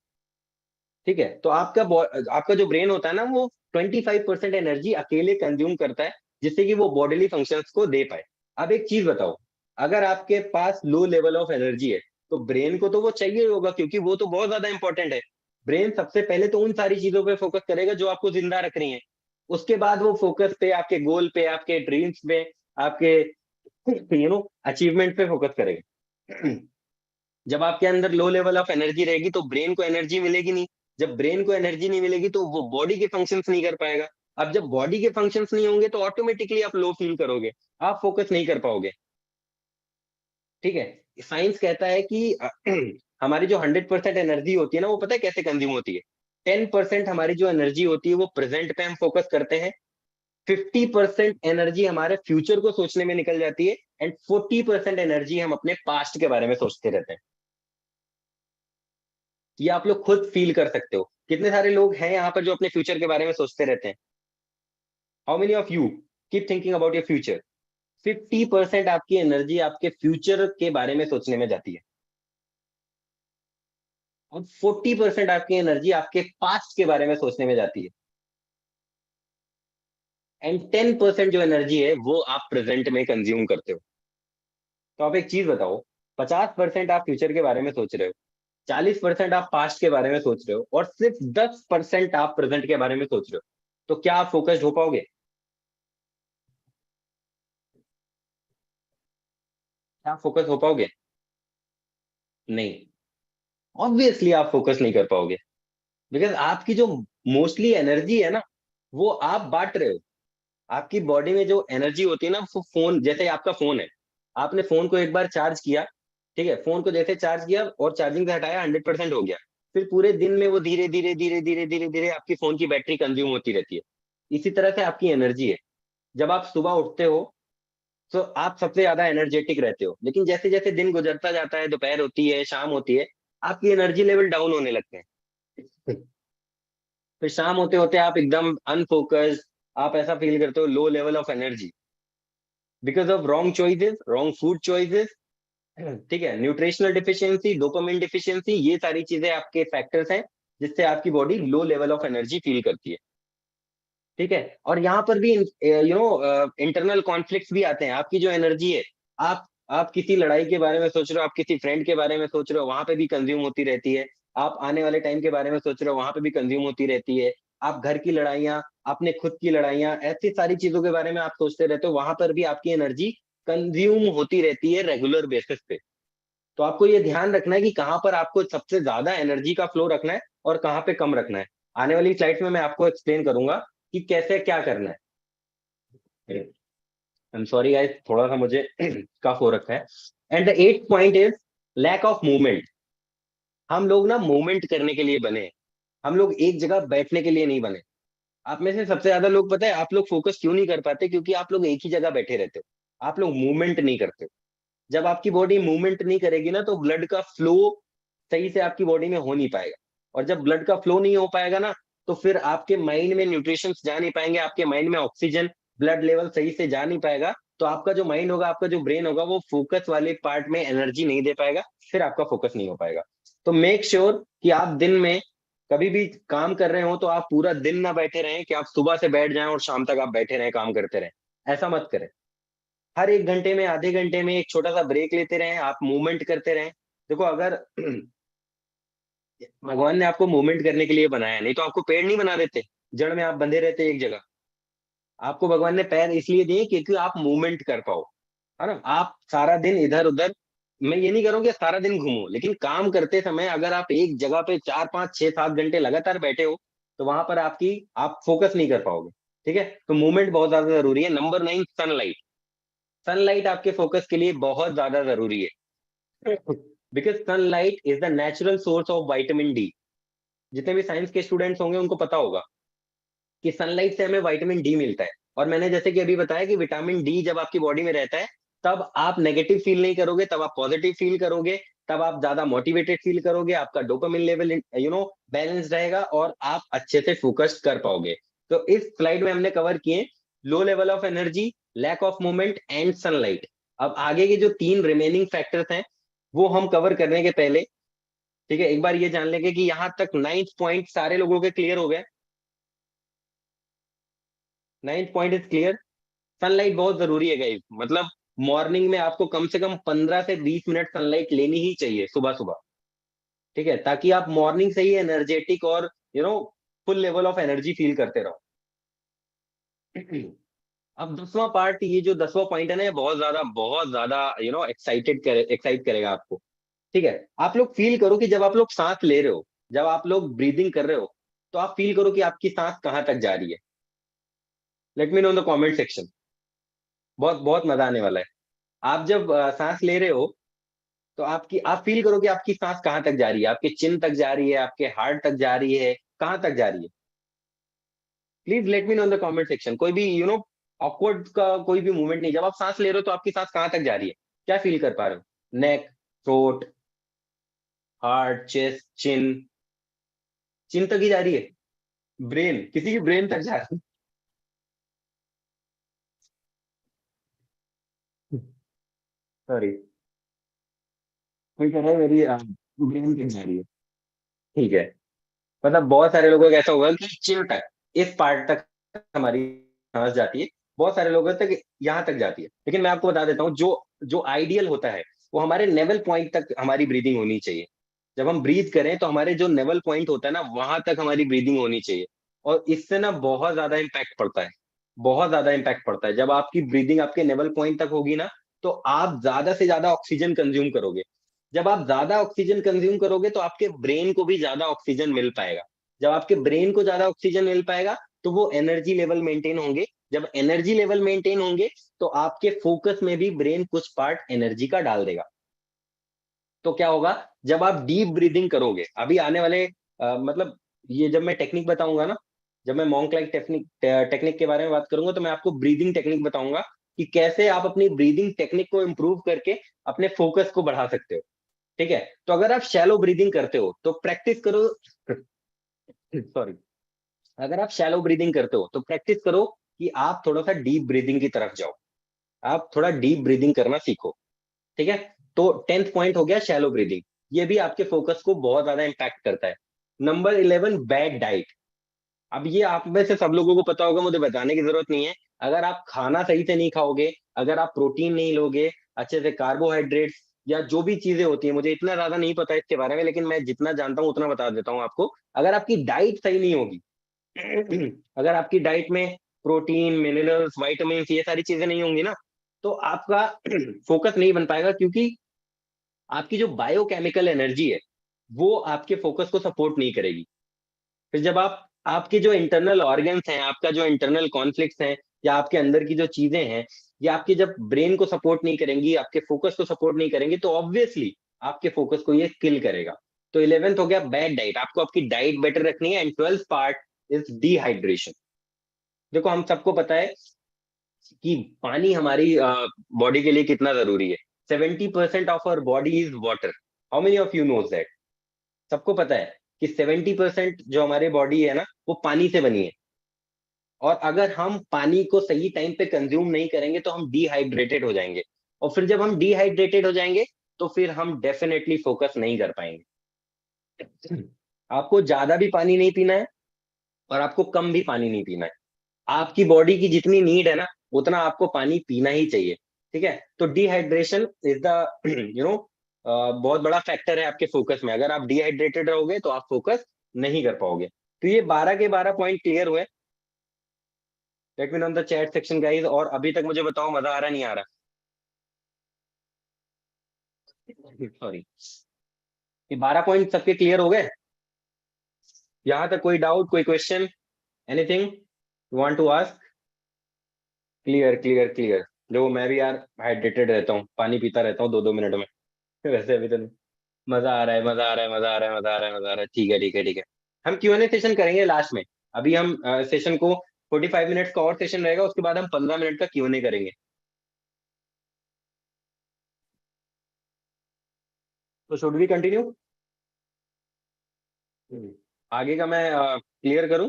ठीक है, तो आपका जो ब्रेन होता है ना, वो 25% एनर्जी अकेले कंज्यूम करता है, जिससे कि वो बॉडीली फंक्शंस को दे पाए। अब एक चीज बताओ, अगर आपके पास लो लेवल ऑफ एनर्जी है, तो ब्रेन को तो वो चाहिए होगा, क्योंकि वो तो बहुत ज्यादा इंपॉर्टेंट है। ब्रेन सबसे पहले तो उन सारी चीजों पे फोकस करेगा जो आपको जिंदा रख रही हैं। उसके बाद वो फोकस पे, आपके गोल पे, आपके ड्रीम्स पे, आपके अचीवमेंट पे फोकस करेगा। जब आपके अंदर लो लेवल ऑफ एनर्जी रहेगी, तो ब्रेन को एनर्जी मिलेगी नहीं। जब ब्रेन को एनर्जी नहीं मिलेगी, तो वो बॉडी के फंक्शंस नहीं कर पाएगा। अब जब बॉडी के फंक्शंस नहीं होंगे, तो ऑटोमेटिकली आप लो फील करोगे, आप फोकस नहीं कर पाओगे। ठीक है, साइंस कहता है कि हमारी जो 100% एनर्जी होती है ना, वो पता है कैसे कंज्यूम होती है? 10% हमारी जो एनर्जी होती है वो प्रेजेंट पे हम फोकस करते हैं, 50% एनर्जी हमारे फ्यूचर को सोचने में निकल जाती है, एंड 40% एनर्जी हम अपने पास्ट के बारे में सोचते रहते हैं। ये आप लोग खुद फील कर सकते हो, कितने सारे लोग हैं यहाँ पर जो अपने फ्यूचर के बारे में सोचते रहते हैं? How many of you keep thinking about your future? 50% आपकी एनर्जी आपके फ्यूचर के बारे में सोचने में जाती है, और 40% आपकी एनर्जी आपके पास्ट के बारे में सोचने में जाती है, एंड 10% जो एनर्जी है वो आप प्रेजेंट में कंज्यूम करते हो। तो आप एक चीज बताओ, 50% आप फ्यूचर के बारे में सोच रहे हो, 40% आप पास्ट के बारे में सोच रहे हो, और सिर्फ 10% आप प्रेजेंट के बारे में सोच रहे हो, तो क्या आप फोकस्ड हो पाओगे? क्या आप फोकस हो पाओगे? नहीं, ऑब्वियसली आप फोकस नहीं कर पाओगे, बिकॉज आपकी जो मोस्टली एनर्जी है ना, वो आप बांट रहे हो। आपकी बॉडी में जो एनर्जी होती है ना, वो फोन जैसे आपका फोन है, आपने फोन को एक बार चार्ज किया, ठीक है, फोन को जैसे चार्ज किया और चार्जिंग से हटाया, 100% हो गया। फिर पूरे दिन में वो धीरे धीरे धीरे धीरे धीरे धीरे आपकी फोन की बैटरी कंज्यूम होती रहती है। इसी तरह से आपकी एनर्जी है। जब आप सुबह उठते हो, तो आप सबसे ज्यादा एनर्जेटिक रहते हो, लेकिन जैसे जैसे दिन गुजरता जाता है, दोपहर होती है, शाम होती है, आपकी एनर्जी लेवल डाउन होने लगते हैं। फिर शाम होते होते आप एकदम अनफोकस्ड, आप ऐसा फील करते हो लो level of energy, because of wrong choices, wrong food choices. ठीक है, न्यूट्रिशनल डिफिशियंसी, डोपामिन डिफिशियंसी, ये सारी चीजें आपके फैक्टर्स हैं, जिससे आपकी body low level of energy feel करती है। ठीक है, और यहाँ पर भी इंटरनल कॉन्फ्लिक्ट्स भी आते हैं। आपकी जो एनर्जी है, आप किसी लड़ाई के बारे में सोच रहे हो, आप किसी फ्रेंड के बारे में सोच रहे हो, वहां पे भी कंज्यूम होती रहती है। आप आने वाले टाइम के बारे में सोच रहे हो, वहां पे भी कंज्यूम होती रहती है। आप घर की लड़ाइयाँ, अपने खुद की लड़ाइयाँ, ऐसी सारी चीजों के बारे में आप सोचते रहते हो, वहां पर भी आपकी एनर्जी कंज्यूम होती रहती है रेगुलर बेसिस पे। तो आपको ये ध्यान रखना है कि कहाँ पर आपको सबसे ज्यादा एनर्जी का फ्लो रखना है और कहाँ पे कम रखना है। आने वाली स्लाइड्स में मैं आपको एक्सप्लेन करूंगा कि कैसे क्या करना है। आई एम सॉरी गाइस, थोड़ा सा मुझे कफ हो रखा है। And the 8th point is lack of movement. हम लोग ना मूवमेंट करने के लिए बने हैं। हम लोग एक जगह बैठने के लिए नहीं बने। आप में से सबसे ज्यादा लोग, पता है आप लोग फोकस क्यों नहीं कर पाते? क्योंकि आप लोग एक ही जगह बैठे रहते हो, आप लोग मूवमेंट नहीं करते हो। जब आपकी बॉडी मूवमेंट नहीं करेगी ना, तो ब्लड का फ्लो सही से आपकी बॉडी में हो नहीं पाएगा। और जब ब्लड का फ्लो नहीं हो पाएगा ना, तो फिर आपके माइंड में न्यूट्रिशंस जा नहीं पाएंगे, आपके माइंड में ऑक्सीजन ब्लड लेवल सही से जा नहीं पाएगा। तो आपका जो माइंड होगा, आपका जो ब्रेन होगा, वो फोकस वाले पार्ट में एनर्जी नहीं दे पाएगा, फिर आपका फोकस नहीं हो पाएगा। तो मेक श्योर कि आप दिन में कभी भी काम कर रहे हो तो आप पूरा दिन ना बैठे रहें, कि आप सुबह से बैठ जाएं और शाम तक आप बैठे रहें काम करते रहें। ऐसा मत करें। हर एक घंटे में, आधे घंटे में एक छोटा सा ब्रेक लेते रहें, आप मूवमेंट करते रहें। देखो, अगर भगवान ने आपको मूवमेंट करने के लिए बनाया, नहीं तो आपको पेड़ नहीं बना देते, जड़ में आप बंधे रहते एक जगह। आपको भगवान ने पैर इसलिए दिए क्योंकि आप मूवमेंट कर पाओ, है ना। आप सारा दिन इधर उधर, मैं ये नहीं करूँ कि सारा दिन घूमो, लेकिन काम करते समय अगर आप एक जगह पे 4 5 6 7 घंटे लगातार बैठे हो, तो वहां पर आप फोकस नहीं कर पाओगे। ठीक है, तो मूवमेंट बहुत ज्यादा जरूरी है। Number 9, sunlight. सनलाइट आपके फोकस के लिए बहुत ज्यादा जरूरी है, because sunlight is the natural source of vitamin D. जितने भी साइंस के स्टूडेंट्स होंगे उनको पता होगा कि सनलाइट से हमें विटामिन डी मिलता है। और मैंने जैसे कि अभी बताया कि विटामिन डी जब आपकी बॉडी में रहता है, तब आप नेगेटिव फील नहीं करोगे, तब आप पॉजिटिव फील करोगे, तब आप ज्यादा मोटिवेटेड फील करोगे, आपका डोपामिन लेवल बैलेंस रहेगा, और आप अच्छे से फोकस कर पाओगे। तो इस स्लाइड में हमने कवर किए low level of energy, lack of movement and sunlight. अब आगे के जो 3 रिमेनिंग फैक्टर्स हैं, वो हम कवर करने के पहले, ठीक है, एक बार ये जान लेंगे कि यहाँ तक 9th पॉइंट सारे लोगों के क्लियर हो गए। 9th point is clear. Sunlight बहुत जरूरी है गाइस, मतलब मॉर्निंग में आपको कम से कम 15 से 20 मिनट सनलाइट लेनी ही चाहिए सुबह सुबह। ठीक है, ताकि आप मॉर्निंग से ही एनर्जेटिक और full level of energy feel करते रहो। अब 10वां पार्ट, ये जो 10वां पॉइंट है ना, ये बहुत ज्यादा एक्साइट करेगा आपको। ठीक है, आप लोग फील करो कि जब आप लोग सांस ले रहे हो, जब आप लोग ब्रीदिंग कर रहे हो, तो आप फील करो कि आपकी सांस कहाँ तक जा रही है। Late me know in the comment section. बहुत बहुत मजा आने वाला है। आप जब सांस ले रहे हो, तो आप फील करो कि आपकी सांस कहाँ तक जा रही है, आपके चिन तक जा रही है, आपके हार्ट तक जा रही है, कहाँ तक जा रही है। Please let me know in the comment section. कोई भी ऑकवर्ड का कोई भी मूवमेंट नहीं, जब आप सांस ले रहे हो तो आपकी सांस कहाँ तक जा रही है, क्या फील कर पा रहे हो? नेक, थ्रोट, हार्ट, चेस्ट, चिन, चिन तक ही जा रही है? ब्रेन, किसी की ब्रेन तक जा रही है? सॉरी, कोई कह रहा है मेरी ब्रेन तक जा रही है। ठीक है, मतलब बहुत सारे लोगों का ऐसा होगा कि चिन तक, इस पार्ट तक हमारी सांस जाती है। बहुत सारे लोगों तक यहाँ तक जाती है, लेकिन मैं आपको बता देता हूँ, जो जो आइडियल होता है, वो हमारे नेवल पॉइंट तक हमारी ब्रीदिंग होनी चाहिए। जब हम ब्रीथ करें तो हमारे जो नेवल पॉइंट होता है ना, वहां तक हमारी ब्रीदिंग होनी चाहिए। और इससे ना बहुत ज्यादा इम्पैक्ट पड़ता है, बहुत ज्यादा इम्पैक्ट पड़ता है। जब आपकी ब्रीदिंग आपके नेवल पॉइंट तक होगी ना, तो आप ज्यादा से ज्यादा ऑक्सीजन कंज्यूम करोगे। जब आप ज्यादा ऑक्सीजन कंज्यूम करोगे, तो आपके ब्रेन को भी ज्यादा ऑक्सीजन मिल पाएगा। जब आपके ब्रेन को ज्यादा ऑक्सीजन मिल पाएगा, तो वो एनर्जी लेवल मेंटेन होंगे। जब एनर्जी लेवल मेंटेन होंगे, तो आपके फोकस में भी ब्रेन कुछ पार्ट एनर्जी का डाल देगा। तो क्या होगा, जब आप डीप ब्रीदिंग करोगे, अभी आने वाले मतलब ये जब मैं टेक्निक बताऊंगा ना, जब मैं मॉन्क लाइक टेक्निक टेक्निक के बारे में बात करूंगा, तो मैं आपको ब्रीदिंग टेक्निक बताऊंगा कि कैसे आप अपनी ब्रीदिंग टेक्निक को इम्प्रूव करके अपने फोकस को बढ़ा सकते हो। ठीक है, तो अगर आप शैलो ब्रीदिंग करते हो तो प्रैक्टिस करो। सॉरी, अगर आप शैलो ब्रीदिंग करते हो तो प्रैक्टिस करो कि आप थोड़ा सा डीप ब्रीदिंग की तरफ जाओ। आप थोड़ा डीप ब्रीदिंग करना सीखो। ठीक है, तो 10th पॉइंट हो गया शैलो ब्रीदिंग। ये भी आपके फोकस को बहुत ज्यादा इंपैक्ट करता है। Number 11, bad diet. अब ये आप में से सब लोगों को पता होगा, मुझे बताने की जरूरत नहीं है। अगर आप खाना सही से नहीं खाओगे, अगर आप प्रोटीन नहीं लोगे, अच्छे से कार्बोहाइड्रेट्स या जो भी चीजें होती है, मुझे इतना ज्यादा नहीं पता इसके बारे में, लेकिन मैं जितना जानता हूँ उतना बता देता हूँ आपको। अगर आपकी डाइट सही नहीं होगी, अगर आपकी डाइट में प्रोटीन, मिनरल्स, विटामिन, ये सारी चीजें नहीं होंगी ना, तो आपका फोकस नहीं बन पाएगा, क्योंकि आपकी जो बायोकेमिकल एनर्जी है, वो आपके फोकस को सपोर्ट नहीं करेगी। फिर जब आपके जो इंटरनल ऑर्गन्स हैं, आपका जो इंटरनल कॉन्फ्लिक्ट्स हैं, या आपके अंदर की जो चीजें हैं, ये आपके जब ब्रेन को सपोर्ट नहीं करेंगी, आपके फोकस को सपोर्ट नहीं करेंगी, तो ऑब्वियसली आपके फोकस को ये किल करेगा। तो 11th हो गया बैड डाइट, आपको आपकी डाइट बेटर रखनी है। And 12th part is dehydration. देखो हम सबको पता है कि पानी हमारी बॉडी के लिए कितना जरूरी है। 70% of our body is water. How many of you knows that? सबको पता है कि 70% जो हमारी बॉडी है ना, वो पानी से बनी है। और अगर हम पानी को सही टाइम पे कंज्यूम नहीं करेंगे तो हम डिहाइड्रेटेड हो जाएंगे। और फिर जब हम डिहाइड्रेटेड हो जाएंगे तो फिर हम डेफिनेटली फोकस नहीं कर पाएंगे। आपको ज्यादा भी पानी नहीं पीना है और आपको कम भी पानी नहीं पीना है। आपकी बॉडी की जितनी नीड है ना, उतना आपको पानी पीना ही चाहिए। ठीक है, तो डिहाइड्रेशन इज द बहुत बड़ा फैक्टर है आपके फोकस में। अगर आप डिहाइड्रेटेड रहोगे तो आप फोकस नहीं कर पाओगे। तो ये 12 के 12 पॉइंट क्लियर हुए। Late me know in the chat section guys. और अभी तक मुझे बताओ, मजा आ रहा नहीं आ रहा? सॉरी, ये 12 पॉइंट सबके क्लियर हो गए? यहाँ तक कोई डाउट, कोई question, anything you want to ask? Clear clear clear. देखो मैं भी यार हाइड्रेटेड रहता हूँ, पानी पीता रहता हूँ 2-2 मिनट में। वैसे अभी तो नहीं। मजा आ रहा है, मजा आ रहा है, मजा आ रहा है, मजा आ रहा है, मजा आ रहा है। ठीक है ठीक है ठीक है। हम Q&A सेशन करेंगे लास्ट में। अभी हम सेशन को 45 मिनट्स का और सेशन रहेगा, उसके बाद हम 15 मिनट का Q&A करेंगे। तो शुड वी कंटिन्यू? आगे का मैं क्लियर करूं?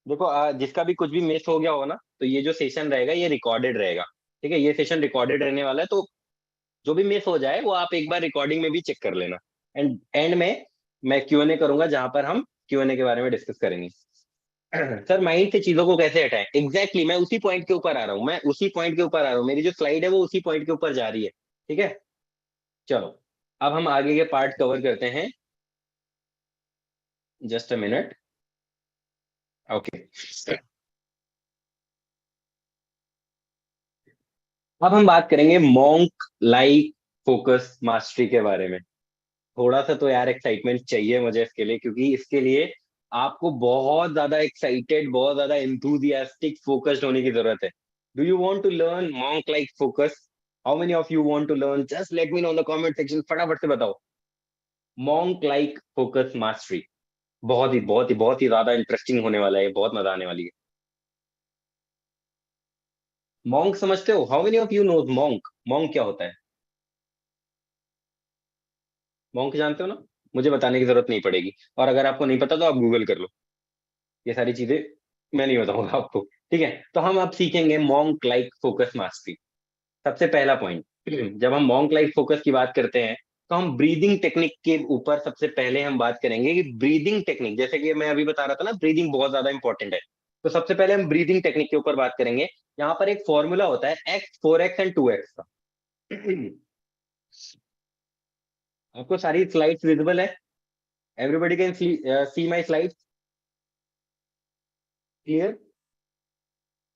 देखो जिसका भी कुछ भी मिस हो गया हो ना, तो ये जो सेशन रहेगा ये रिकॉर्डेड रहेगा। ठीक है, ये सेशन रिकॉर्डेड रहने वाला है। तो जो भी मिस हो जाए वो आप एक बार रिकॉर्डिंग में भी चेक कर लेना। एंड एंड में मैं Q&A करूंगा, जहां पर हम Q&A के बारे में डिस्कस करेंगे। सर माइंड से चीजों को कैसे हटाएं? एग्जैक्टली मैं उसी पॉइंट के ऊपर आ रहा हूँ, मैं उसी पॉइंट के ऊपर आ रहा हूँ। मेरी जो स्लाइड है वो उसी पॉइंट के ऊपर जा रही है। ठीक है, चलो अब हम आगे के पार्ट कवर करते हैं। Just a minute. ओके, अब हम बात करेंगे मॉन्क लाइक फोकस मास्टरी के बारे में। थोड़ा सा तो यार एक्साइटमेंट चाहिए मुझे इसके लिए, क्योंकि इसके लिए आपको बहुत ज्यादा एक्साइटेड, बहुत ज्यादा इंथुजियास्टिक फोकस्ड होने की जरूरत है। Do you want to learn monk like focus? How many of you want to learn? Just let me know in the comment section, फटाफट से बताओ। मॉन्क लाइक फोकस मास्टरी बहुत ही बहुत ही बहुत ही ज्यादा इंटरेस्टिंग होने वाला है, बहुत मजा आने वाली है। मॉन्क समझते हो? How many of you know monk? Monk क्या होता है? मॉन्क जानते हो ना? मुझे बताने की जरूरत नहीं पड़ेगी, और अगर आपको नहीं पता तो आप गूगल कर लो। ये सारी चीजें मैं नहीं बताऊंगा आपको। ठीक है, तो हम अब सीखेंगे मॉन्क लाइक फोकस मास्टरी। सबसे पहला पॉइंट, जब हम मॉन्क लाइक फोकस की बात करते हैं तो हम ब्रीदिंग टेक्निक के ऊपर सबसे पहले हम बात करेंगे कि ब्रीदिंग टेक्निक, जैसे कि मैं अभी बता रहा था ना, ब्रीदिंग बहुत ज्यादा इंपॉर्टेंट है। तो सबसे पहले हम ब्रीदिंग टेक्निक के ऊपर बात करेंगे। यहाँ पर एक फॉर्मूला होता है X 4X एंड 2X का। आपको सारी स्लाइड्स विजिबल है? Everybody can see my slide? Clear?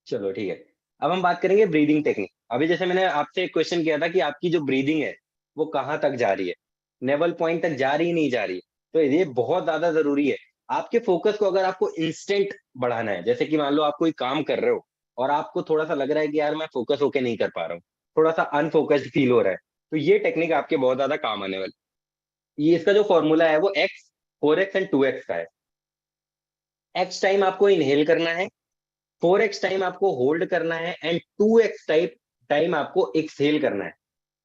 चलो ठीक है। अब हम बात करेंगे ब्रीदिंग टेक्निक। अभी जैसे मैंने आपसे क्वेश्चन किया था कि आपकी जो ब्रीदिंग है वो कहाँ तक जा रही है, नेवल पॉइंट तक जा रही नहीं जा रही, तो ये बहुत ज्यादा जरूरी है। आपके फोकस को अगर आपको इंस्टेंट बढ़ाना है, जैसे कि मान लो आप कोई काम कर रहे हो और आपको थोड़ा सा लग रहा है कि यार मैं फोकस होके नहीं कर पा रहा हूँ, थोड़ा सा अनफोकस्ड फील हो रहा है, तो ये टेक्निक आपके बहुत ज्यादा काम आने वाली। ये इसका जो फॉर्मूला है वो X 4X एंड 2X का है। X टाइम आपको इनहेल करना है, 4X टाइम आपको होल्ड करना है, एंड 2X टाइप टाइम आपको एक्सहेल करना है।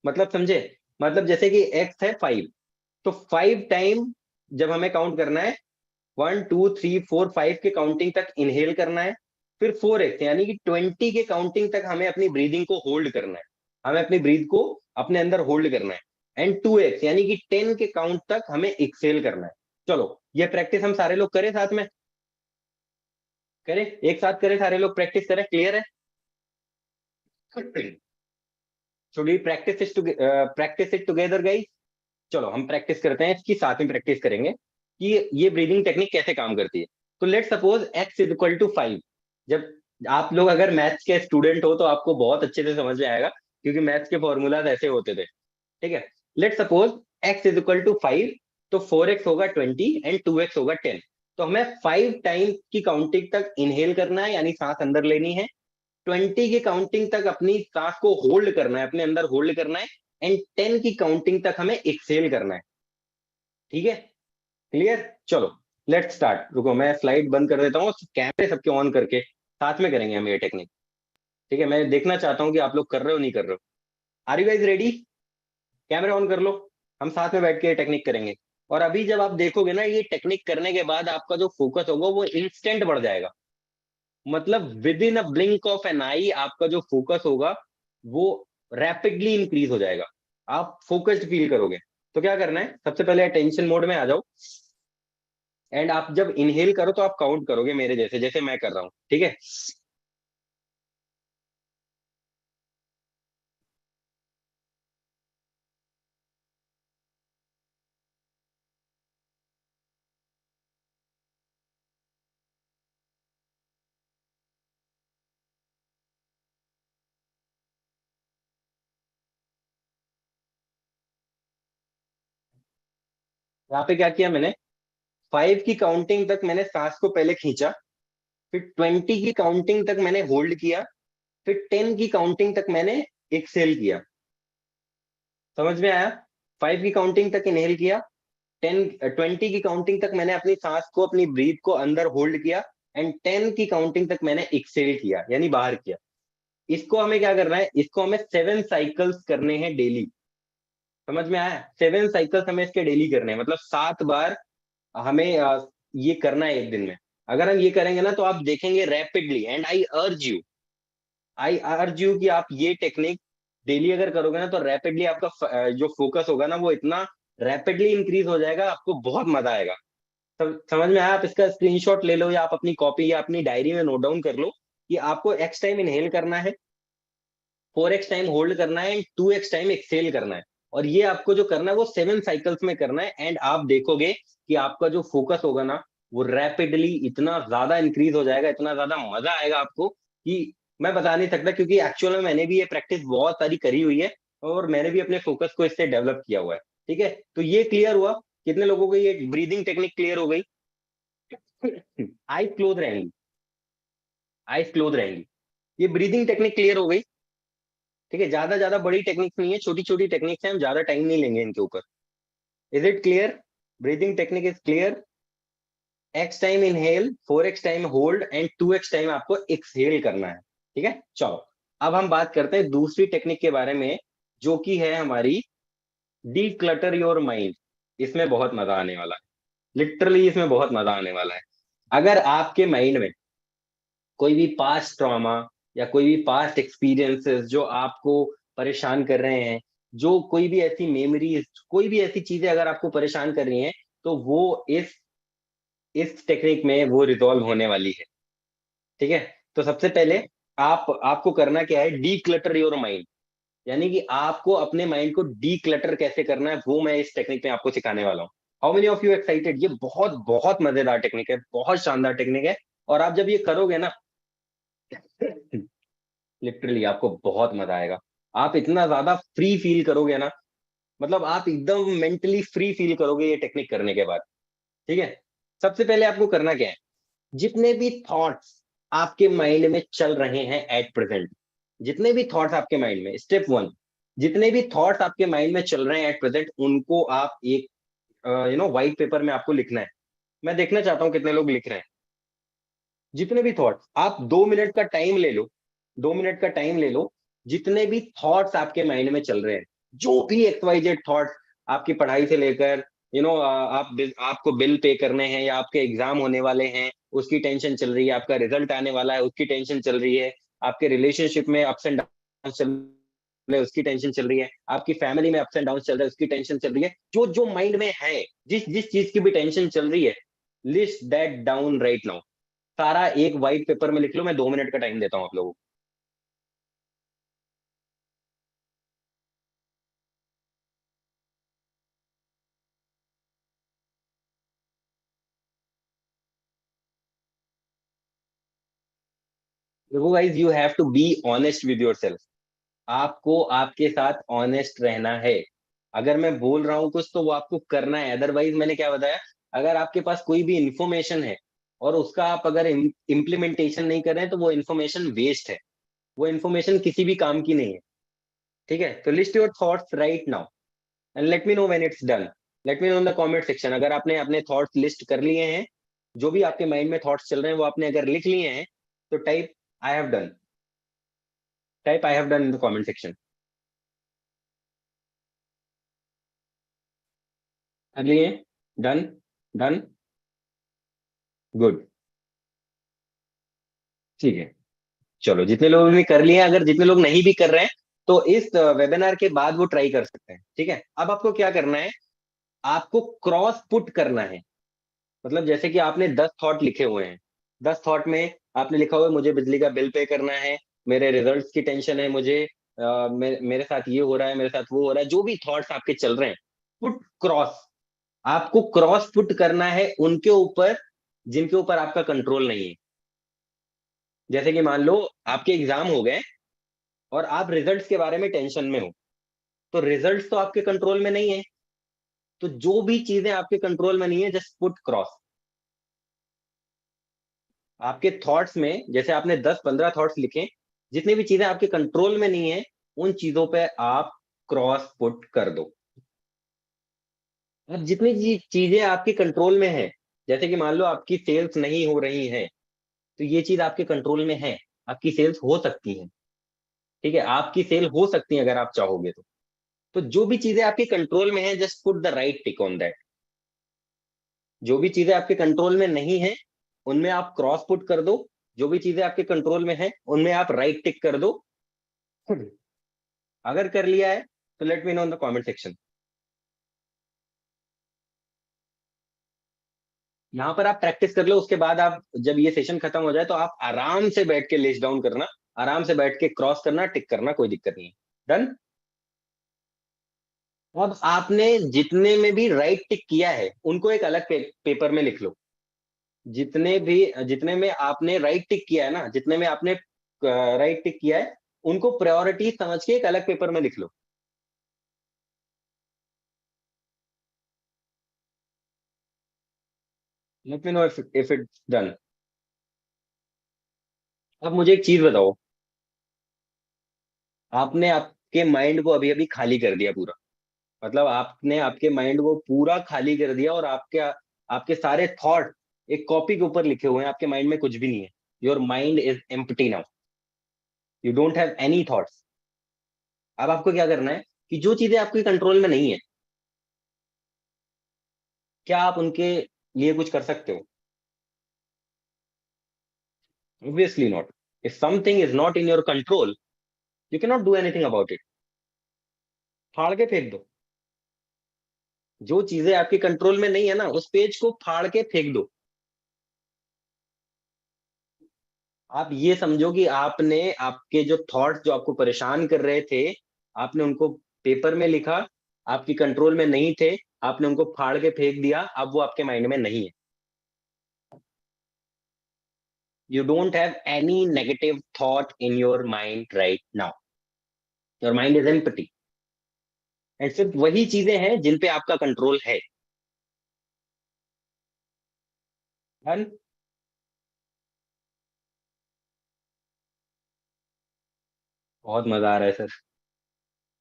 मतलब समझे? मतलब जैसे कि X है 5, तो 5 टाइम जब हमें काउंट करना है, 1 2 3 4 5 के काउंटिंग तक इनहेल करना है। फिर 4X यानी कि 20 के काउंटिंग तक हमें अपनी ब्रीदिंग को होल्ड करना है, हमें अपनी ब्रीथ को अपने अंदर होल्ड करना है। एंड 2X यानी कि 10 के काउंट तक हमें एक्सेल करना है। चलो ये प्रैक्टिस हम सारे लोग करें साथ में, करें एक साथ, करें सारे लोग, प्रैक्टिस करें। क्लियर है? Should we practice it together guys? चलो हम प्रैक्टिस करते हैं, इसकी साथ में प्रैक्टिस करेंगे कि ये ब्रीदिंग टेक्निक कैसे काम करती है। तो लेट सपोज X = 5। जब आप लोग अगर मैथ्स के स्टूडेंट हो तो आपको बहुत अच्छे से समझ में आएगा, क्योंकि मैथ्स के फॉर्मूलाज ऐसे होते थे। ठीक है, लेट सपोज X = 5, तो 4X होगा 20 एंड 2X होगा 10। तो हमें 5 टाइम की काउंटिंग तक इनहेल करना है, यानी सांस अंदर लेनी है। 20 की काउंटिंग तक अपनी सांस को होल्ड करना है, अपने अंदर होल्ड करना है। एंड 10 की काउंटिंग तक हमें एक्सेल करना है। ठीक है, क्लियर। चलो लेट्स स्टार्ट। रुको मैं स्लाइड बंद कर देता हूँ, कैमरे सबके ऑन करके साथ में करेंगे हम ये टेक्निक। ठीक है, मैं देखना चाहता हूँ कि आप लोग कर रहे हो नहीं कर रहे हो। Are you guys ready? Camera on कर लो, हम साथ में बैठ के ये टेक्निक करेंगे। और अभी जब आप देखोगे ना ये टेक्निक करने के बाद आपका जो फोकस होगा वो इंस्टेंट बढ़ जाएगा। मतलब within a blink of an eye आपका जो फोकस होगा वो रैपिडली इंक्रीज हो जाएगा। आप फोकस्ड फील करोगे। तो क्या करना है, सबसे पहले अटेंशन मोड में आ जाओ। एंड आप जब इनहेल करो तो आप काउंट करोगे मेरे जैसे, जैसे मैं कर रहा हूं, ठीक है। यहाँ पे क्या किया मैंने, 5 की काउंटिंग तक मैंने सांस को पहले खींचा, फिर 20 की काउंटिंग तक मैंने होल्ड किया, फिर 10 की काउंटिंग तक मैंने एक्सेल किया। समझ में आया? 5 की काउंटिंग तक इनहेल किया, 20 की काउंटिंग तक मैंने अपनी सांस को, अपनी ब्रीथ को अंदर होल्ड किया, एंड 10 की काउंटिंग तक मैंने एक्सेल किया यानी बाहर किया। इसको हमें क्या करना है, इसको हमें 7 साइकिल्स करने हैं डेली। समझ में आया? 7 साइकिल्स हमें इसके डेली करने हैं, मतलब 7 बार हमें ये करना है एक दिन में। अगर हम ये करेंगे ना तो आप देखेंगे rapidly, and I urge you कि आप ये टेक्निक डेली अगर करोगे ना तो रैपिडली आपका जो फोकस होगा ना वो इतना रैपिडली इंक्रीज हो जाएगा, आपको बहुत मजा आएगा। समझ में आया? आप इसका स्क्रीनशॉट ले लो या आप अपनी कॉपी या अपनी डायरी में नोट डाउन कर लो कि आपको एक्स टाइम इनहेल करना है, 4x टाइम होल्ड करना है, एंड 2x टाइम एक्सेल करना है। और ये आपको जो करना है वो 7 साइकिल्स में करना है, एंड आप देखोगे कि आपका जो फोकस होगा ना वो रैपिडली इतना ज्यादा इंक्रीज हो जाएगा, इतना ज्यादा मजा आएगा आपको कि मैं बता नहीं सकता। क्योंकि एक्चुअल में मैंने भी ये प्रैक्टिस बहुत सारी करी हुई है और मैंने भी अपने फोकस को इससे डेवलप किया हुआ है। ठीक है, तो ये क्लियर हुआ। कितने लोगों को ये ब्रीदिंग टेक्निक क्लियर हो गई? आईज क्लोज रहेंगी, आईज क्लोज रहेंगी। ये ब्रीदिंग टेक्निक क्लियर हो गई। ठीक है, ज्यादा ज्यादा बड़ी टेक्निक्स नहीं है, छोटी छोटी टेक्निक्स हैं, हम ज्यादा टाइम नहीं लेंगे इनके ऊपर। Is it clear? Breathing technique is clear. X time inhale, 4x time hold, and 2x time आपको एक्सहेल करना है। ठीक है, चलो अब हम बात करते हैं दूसरी टेक्निक के बारे में, जो कि है हमारी डी क्लटर योर माइंड। इसमें बहुत मजा आने वाला है, लिटरली इसमें बहुत मजा आने वाला है। अगर आपके माइंड में कोई भी पास्ट ट्रॉमा या कोई भी पास्ट एक्सपीरियंसेस जो आपको परेशान कर रहे हैं, जो कोई भी ऐसी मेमोरीज, कोई भी ऐसी चीजें अगर आपको परेशान कर रही हैं, तो वो इस टेक्निक में वो रिजॉल्व होने वाली है। ठीक है, तो सबसे पहले आपको करना क्या है, डी क्लटर योर माइंड। यानी कि आपको अपने माइंड को डी क्लटर कैसे करना है वो मैं इस टेक्निक में आपको सिखाने वाला हूँ। How many of you excited? ये बहुत बहुत मजेदार टेक्निक है, बहुत शानदार टेक्निक है। और आप जब ये करोगे ना लिटरली आपको बहुत मजा आएगा। आप इतना ज्यादा फ्री फील करोगे ना, मतलब आप एकदम मेंटली फ्री फील करोगे ये टेक्निक करने के बाद। ठीक है, सबसे पहले आपको करना क्या है, जितने भी थॉट्स आपके माइंड में चल रहे हैं एट प्रेजेंट, जितने भी थॉट्स आपके माइंड में, स्टेप वन, जितने भी थॉट्स आपके माइंड में चल रहे हैं एट प्रेजेंट उनको आप एक व्हाइट पेपर में आपको लिखना है। मैं देखना चाहता हूँ कितने लोग लिख रहे हैं। जितने भी थॉट्स, आप 2 मिनट का टाइम ले लो, 2 मिनट का टाइम ले लो। जितने भी थॉट्स आपके माइंड में चल रहे हैं, जो भी XYZ थॉट्स, आपकी पढ़ाई से लेकर आपको बिल पे करने हैं या आपके एग्जाम होने वाले हैं उसकी टेंशन चल रही है, आपका रिजल्ट आने वाला है उसकी टेंशन चल रही है, आपके रिलेशनशिप में अप्स एंड डाउन चल रहे हैं उसकी टेंशन चल रही है, आपकी फैमिली में अप्स एंड डाउन चल रहा है उसकी टेंशन चल रही है, जो जो माइंड में है, जिस जिस चीज की भी टेंशन चल रही है, list that down right now. सारा एक व्हाइट पेपर में लिख लो, मैं 2 मिनट का टाइम देता हूँ आप लोगों को। देखो guys, you have to be honest with yourself. आपको आपके साथ ऑनेस्ट रहना है। अगर मैं बोल रहा हूँ कुछ तो वो आपको करना है, अदरवाइज मैंने क्या बताया, अगर आपके पास कोई भी इंफॉर्मेशन है और उसका आप अगर इम्प्लीमेंटेशन नहीं कर रहे हैं तो वो इन्फॉर्मेशन वेस्ट है, वो इन्फॉर्मेशन किसी भी काम की नहीं है। ठीक है, तो list your thoughts right now and let me know when it's done. Late me know in the comment section, अगर आपने अपने थॉट्स लिस्ट कर लिए हैं, जो भी आपके माइंड में थॉट्स चल रहे हैं वो आपने अगर लिख लिए हैं, तो type I have done, type I have done in the comment section. कर लिए? डन? डन? गुड। ठीक है, चलो जितने लोगों ने कर लिया, अगर जितने लोग नहीं भी कर रहे हैं तो इस वेबिनार के बाद वो ट्राई कर सकते हैं। ठीक है, अब आपको क्या करना है, आपको क्रॉस पुट करना है। मतलब जैसे कि आपने 10 थॉट लिखे हुए हैं, 10 थॉट में आपने लिखा हुआ है मुझे बिजली का बिल पे करना है, मेरे रिजल्ट्स की टेंशन है, मुझे मेरे साथ ये हो रहा है, मेरे साथ वो हो रहा है, जो भी थॉट्स आपके चल रहे हैं, पुट क्रॉस। आपको क्रॉस पुट करना है उनके ऊपर जिनके ऊपर आपका कंट्रोल नहीं है। जैसे कि मान लो आपके एग्जाम हो गए और आप रिजल्ट्स के बारे में टेंशन में हो, तो रिजल्ट्स तो आपके कंट्रोल में नहीं है। तो जो भी चीजें आपके कंट्रोल में नहीं है, जस्ट पुट क्रॉस। आपके थॉट्स में जैसे आपने 10-15 थॉट्स लिखे, जितनी भी चीजें आपके कंट्रोल में नहीं है, उन चीजों पे आप क्रॉस पुट कर दो। अब जितनी चीजें आपके कंट्रोल में है, जैसे कि मान लो आपकी सेल्स नहीं हो रही है, तो ये चीज आपके कंट्रोल में है, आपकी सेल्स हो सकती है। ठीक है, आपकी सेल हो सकती है अगर आप चाहोगे तो जो भी चीजें आपके कंट्रोल में है, just put the right tick on that. जो भी चीजें आपके कंट्रोल में नहीं है, उनमें आप क्रॉस पुट कर दो। जो भी चीजें आपके कंट्रोल में है, उनमें आप राइट टिक कर दो। अगर कर लिया है तो late me know in the comment section. यहाँ पर आप प्रैक्टिस कर लो, उसके बाद आप जब ये सेशन खत्म हो जाए तो आप आराम से बैठ के लिस्ट डाउन करना, आराम से बैठ के क्रॉस करना, टिक करना, कोई दिक्कत नहीं है। डन? अब आपने जितने में भी राइट टिक किया है उनको एक अलग पेपर में लिख लो। जितने में आपने राइट टिक किया है ना, जितने में आपने राइट टिक किया है, उनको प्रायोरिटी समझ के एक अलग पेपर में लिख लो। Let me know if it's done. अब मुझे एक चीज बताओ, आपने आपके माइंड को अभी अभी खाली कर दिया पूरा, मतलब आपने आपके माइंड को पूरा खाली कर दिया और आपके आपके सारे थॉट एक कॉपी के ऊपर लिखे हुए हैं, आपके माइंड में कुछ भी नहीं है। Your mind is empty now, you don't have any thoughts. अब आपको क्या करना है कि जो चीजें आपके कंट्रोल में नहीं है, क्या आप उनके लिए कुछ कर सकते हो? Obviously not. If something is not in your control, you can not do anything about it. फाड़ के फेंक दो। जो चीजें आपके कंट्रोल में नहीं है ना, उस पेज को फाड़ के फेंक दो। आप ये समझो कि आपने आपके जो थॉट्स जो आपको परेशान कर रहे थे, आपने उनको पेपर में लिखा, आपकी कंट्रोल में नहीं थे, आपने उनको फाड़ के फेंक दिया, अब वो आपके माइंड में नहीं है। You don't have any negative thought in your mind right now. Your mind is empty, and सिर्फ वही चीजें हैं जिन पे आपका कंट्रोल है। डन? बहुत मजा आ रहा है सर,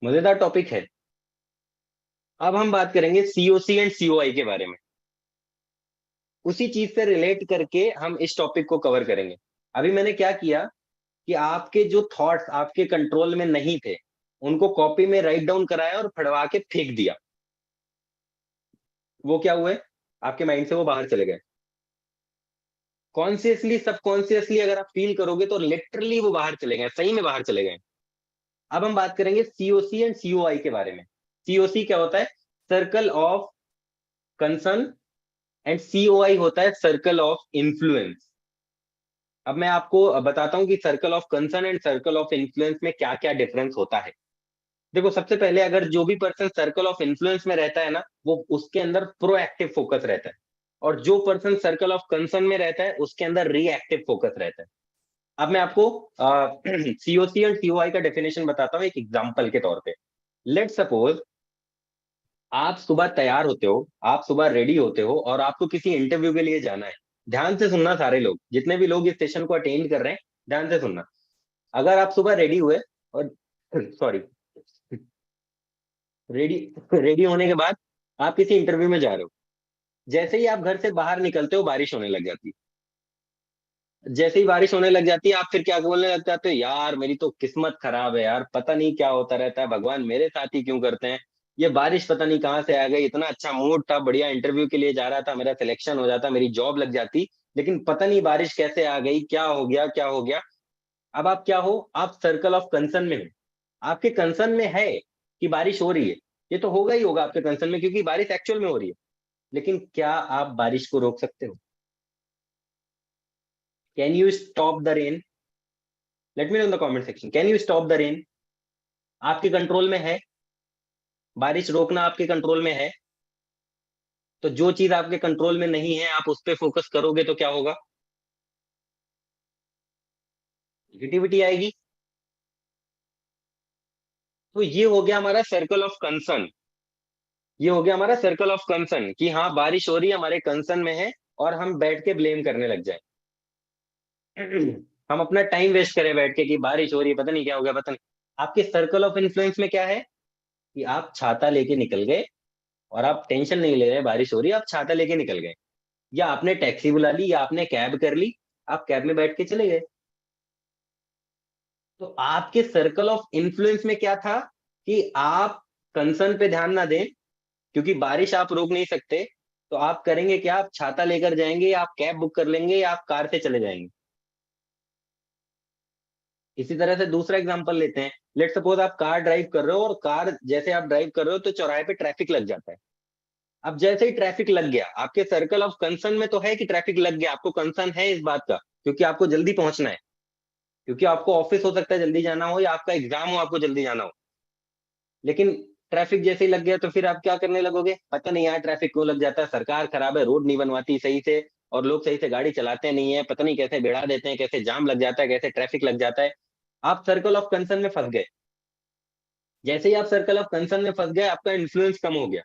मजेदार टॉपिक है। अब हम बात करेंगे सीओसी एंड सीओआई के बारे में। उसी चीज से रिलेट करके हम इस टॉपिक को कवर करेंगे। अभी मैंने क्या किया कि आपके जो थॉट्स आपके कंट्रोल में नहीं थे, उनको कॉपी में राइट डाउन कराया और फड़वा के फेंक दिया। वो क्या हुए? आपके माइंड से वो बाहर चले गए। कॉन्शियसली सबकॉन्शियसली अगर आप फील करोगे तो लिटरली वो बाहर चले गए, सही में बाहर चले गए। अब हम बात करेंगे सीओसी एंड सीओआई के बारे में। सीओसी क्या होता है? Circle of concern. And COI होता है सर्कल ऑफ इन्फ्लुएंस। अब मैं आपको बताता हूं कि circle of concern and circle of influence में क्या क्या डिफरेंस होता है। देखो, सबसे पहले अगर जो भी पर्सन सर्कल ऑफ इन्फ्लुएंस में रहता है ना, वो उसके अंदर प्रोएक्टिव फोकस रहता है। और जो पर्सन सर्कल ऑफ कंसर्न में रहता है उसके अंदर रिएक्टिव फोकस रहता है। अब मैं आपको सीओसी और सीओआई का डेफिनेशन बताता हूँ एक एग्जांपल के तौर पे। लेट सपोज आप सुबह तैयार होते हो, आप सुबह रेडी होते हो और आपको किसी इंटरव्यू के लिए जाना है। ध्यान से सुनना सारे लोग, जितने भी लोग इस सेशन को अटेंड कर रहे हैं, ध्यान से सुनना। अगर आप सुबह रेडी हुए और सॉरी, रेडी रेडी होने के बाद आप किसी इंटरव्यू में जा रहे हो, जैसे ही आप घर से बाहर निकलते हो बारिश होने लग जाती है। जैसे ही बारिश होने लग जाती है आप फिर क्या बोलने लग जाते हो, यार मेरी तो किस्मत खराब है यार, पता नहीं क्या होता रहता है, भगवान मेरे साथ ही क्यों करते हैं। ये बारिश पता नहीं कहाँ से आ गई, इतना अच्छा मूड था, बढ़िया इंटरव्यू के लिए जा रहा था, मेरा सिलेक्शन हो जाता, मेरी जॉब लग जाती, लेकिन पता नहीं बारिश कैसे आ गई, क्या हो गया क्या हो गया। अब आप क्या हो, आप सर्कल ऑफ कंसर्न में हो। आपके कंसर्न में है कि बारिश हो रही है, ये तो होगा ही होगा आपके कंसर्न में, क्योंकि बारिश एक्चुअल में हो रही है। लेकिन क्या आप बारिश को रोक सकते हो? Can you stop the rain? Late me know in the comment section, can you stop the rain? आपके कंट्रोल में है? बारिश रोकना आपके कंट्रोल में है? तो जो चीज आपके कंट्रोल में नहीं है आप उस पर फोकस करोगे तो क्या होगा? नेगेटिविटी आएगी। तो ये हो गया हमारा सर्कल ऑफ कंसर्न। ये हो गया हमारा सर्कल ऑफ कंसर्न कि हाँ बारिश हो रही है, हमारे कंसर्न में है, और हम बैठ के ब्लेम करने लग जाए। हम अपना टाइम वेस्ट करें बैठ के कि बारिश हो रही है, पता नहीं क्या हो गया, पता नहीं। आपके सर्कल ऑफ इन्फ्लुएंस में क्या है कि आप छाता लेके निकल गए, और आप टेंशन नहीं ले रहे बारिश हो रही है, आप छाता लेके निकल गए, या आपने टैक्सी बुला ली, या आपने कैब कर ली, आप कैब में बैठ के चले गए। तो आपके सर्कल ऑफ इन्फ्लुएंस में क्या था कि आप कंसर्न पे ध्यान ना दें, क्योंकि बारिश आप रोक नहीं सकते। तो आप करेंगे क्या, आप छाता लेकर जाएंगे, या आप कैब बुक कर लेंगे, या आप कार से चले जाएंगे। इसी तरह से दूसरा एग्जांपल लेते हैं। लेट सपोज आप कार ड्राइव कर रहे हो, और कार जैसे आप ड्राइव कर रहे हो तो चौराहे पे ट्रैफिक लग जाता है। अब जैसे ही ट्रैफिक लग गया, आपके सर्कल ऑफ कंसर्न में तो है कि ट्रैफिक लग गया, आपको कंसर्न है इस बात का, क्योंकि आपको जल्दी पहुंचना है, क्योंकि आपको ऑफिस हो सकता है जल्दी जाना हो, या आपका एग्जाम हो आपको जल्दी जाना हो। लेकिन ट्रैफिक जैसे ही लग गया तो फिर आप क्या करने लगोगे, पता नहीं यार ट्रैफिक क्यों लग जाता है, सरकार खराब है, रोड नहीं बनवाती सही से, और लोग सही से गाड़ी चलाते नहीं है, पता नहीं कैसे भिड़ा देते हैं, कैसे जाम लग जाता है, कैसे ट्रैफिक लग जाता है। आप सर्कल ऑफ कंसर्न में फंस गए। जैसे ही आप सर्कल ऑफ कंसर्न में फंस गए, आपका इन्फ्लुएंस कम हो गया।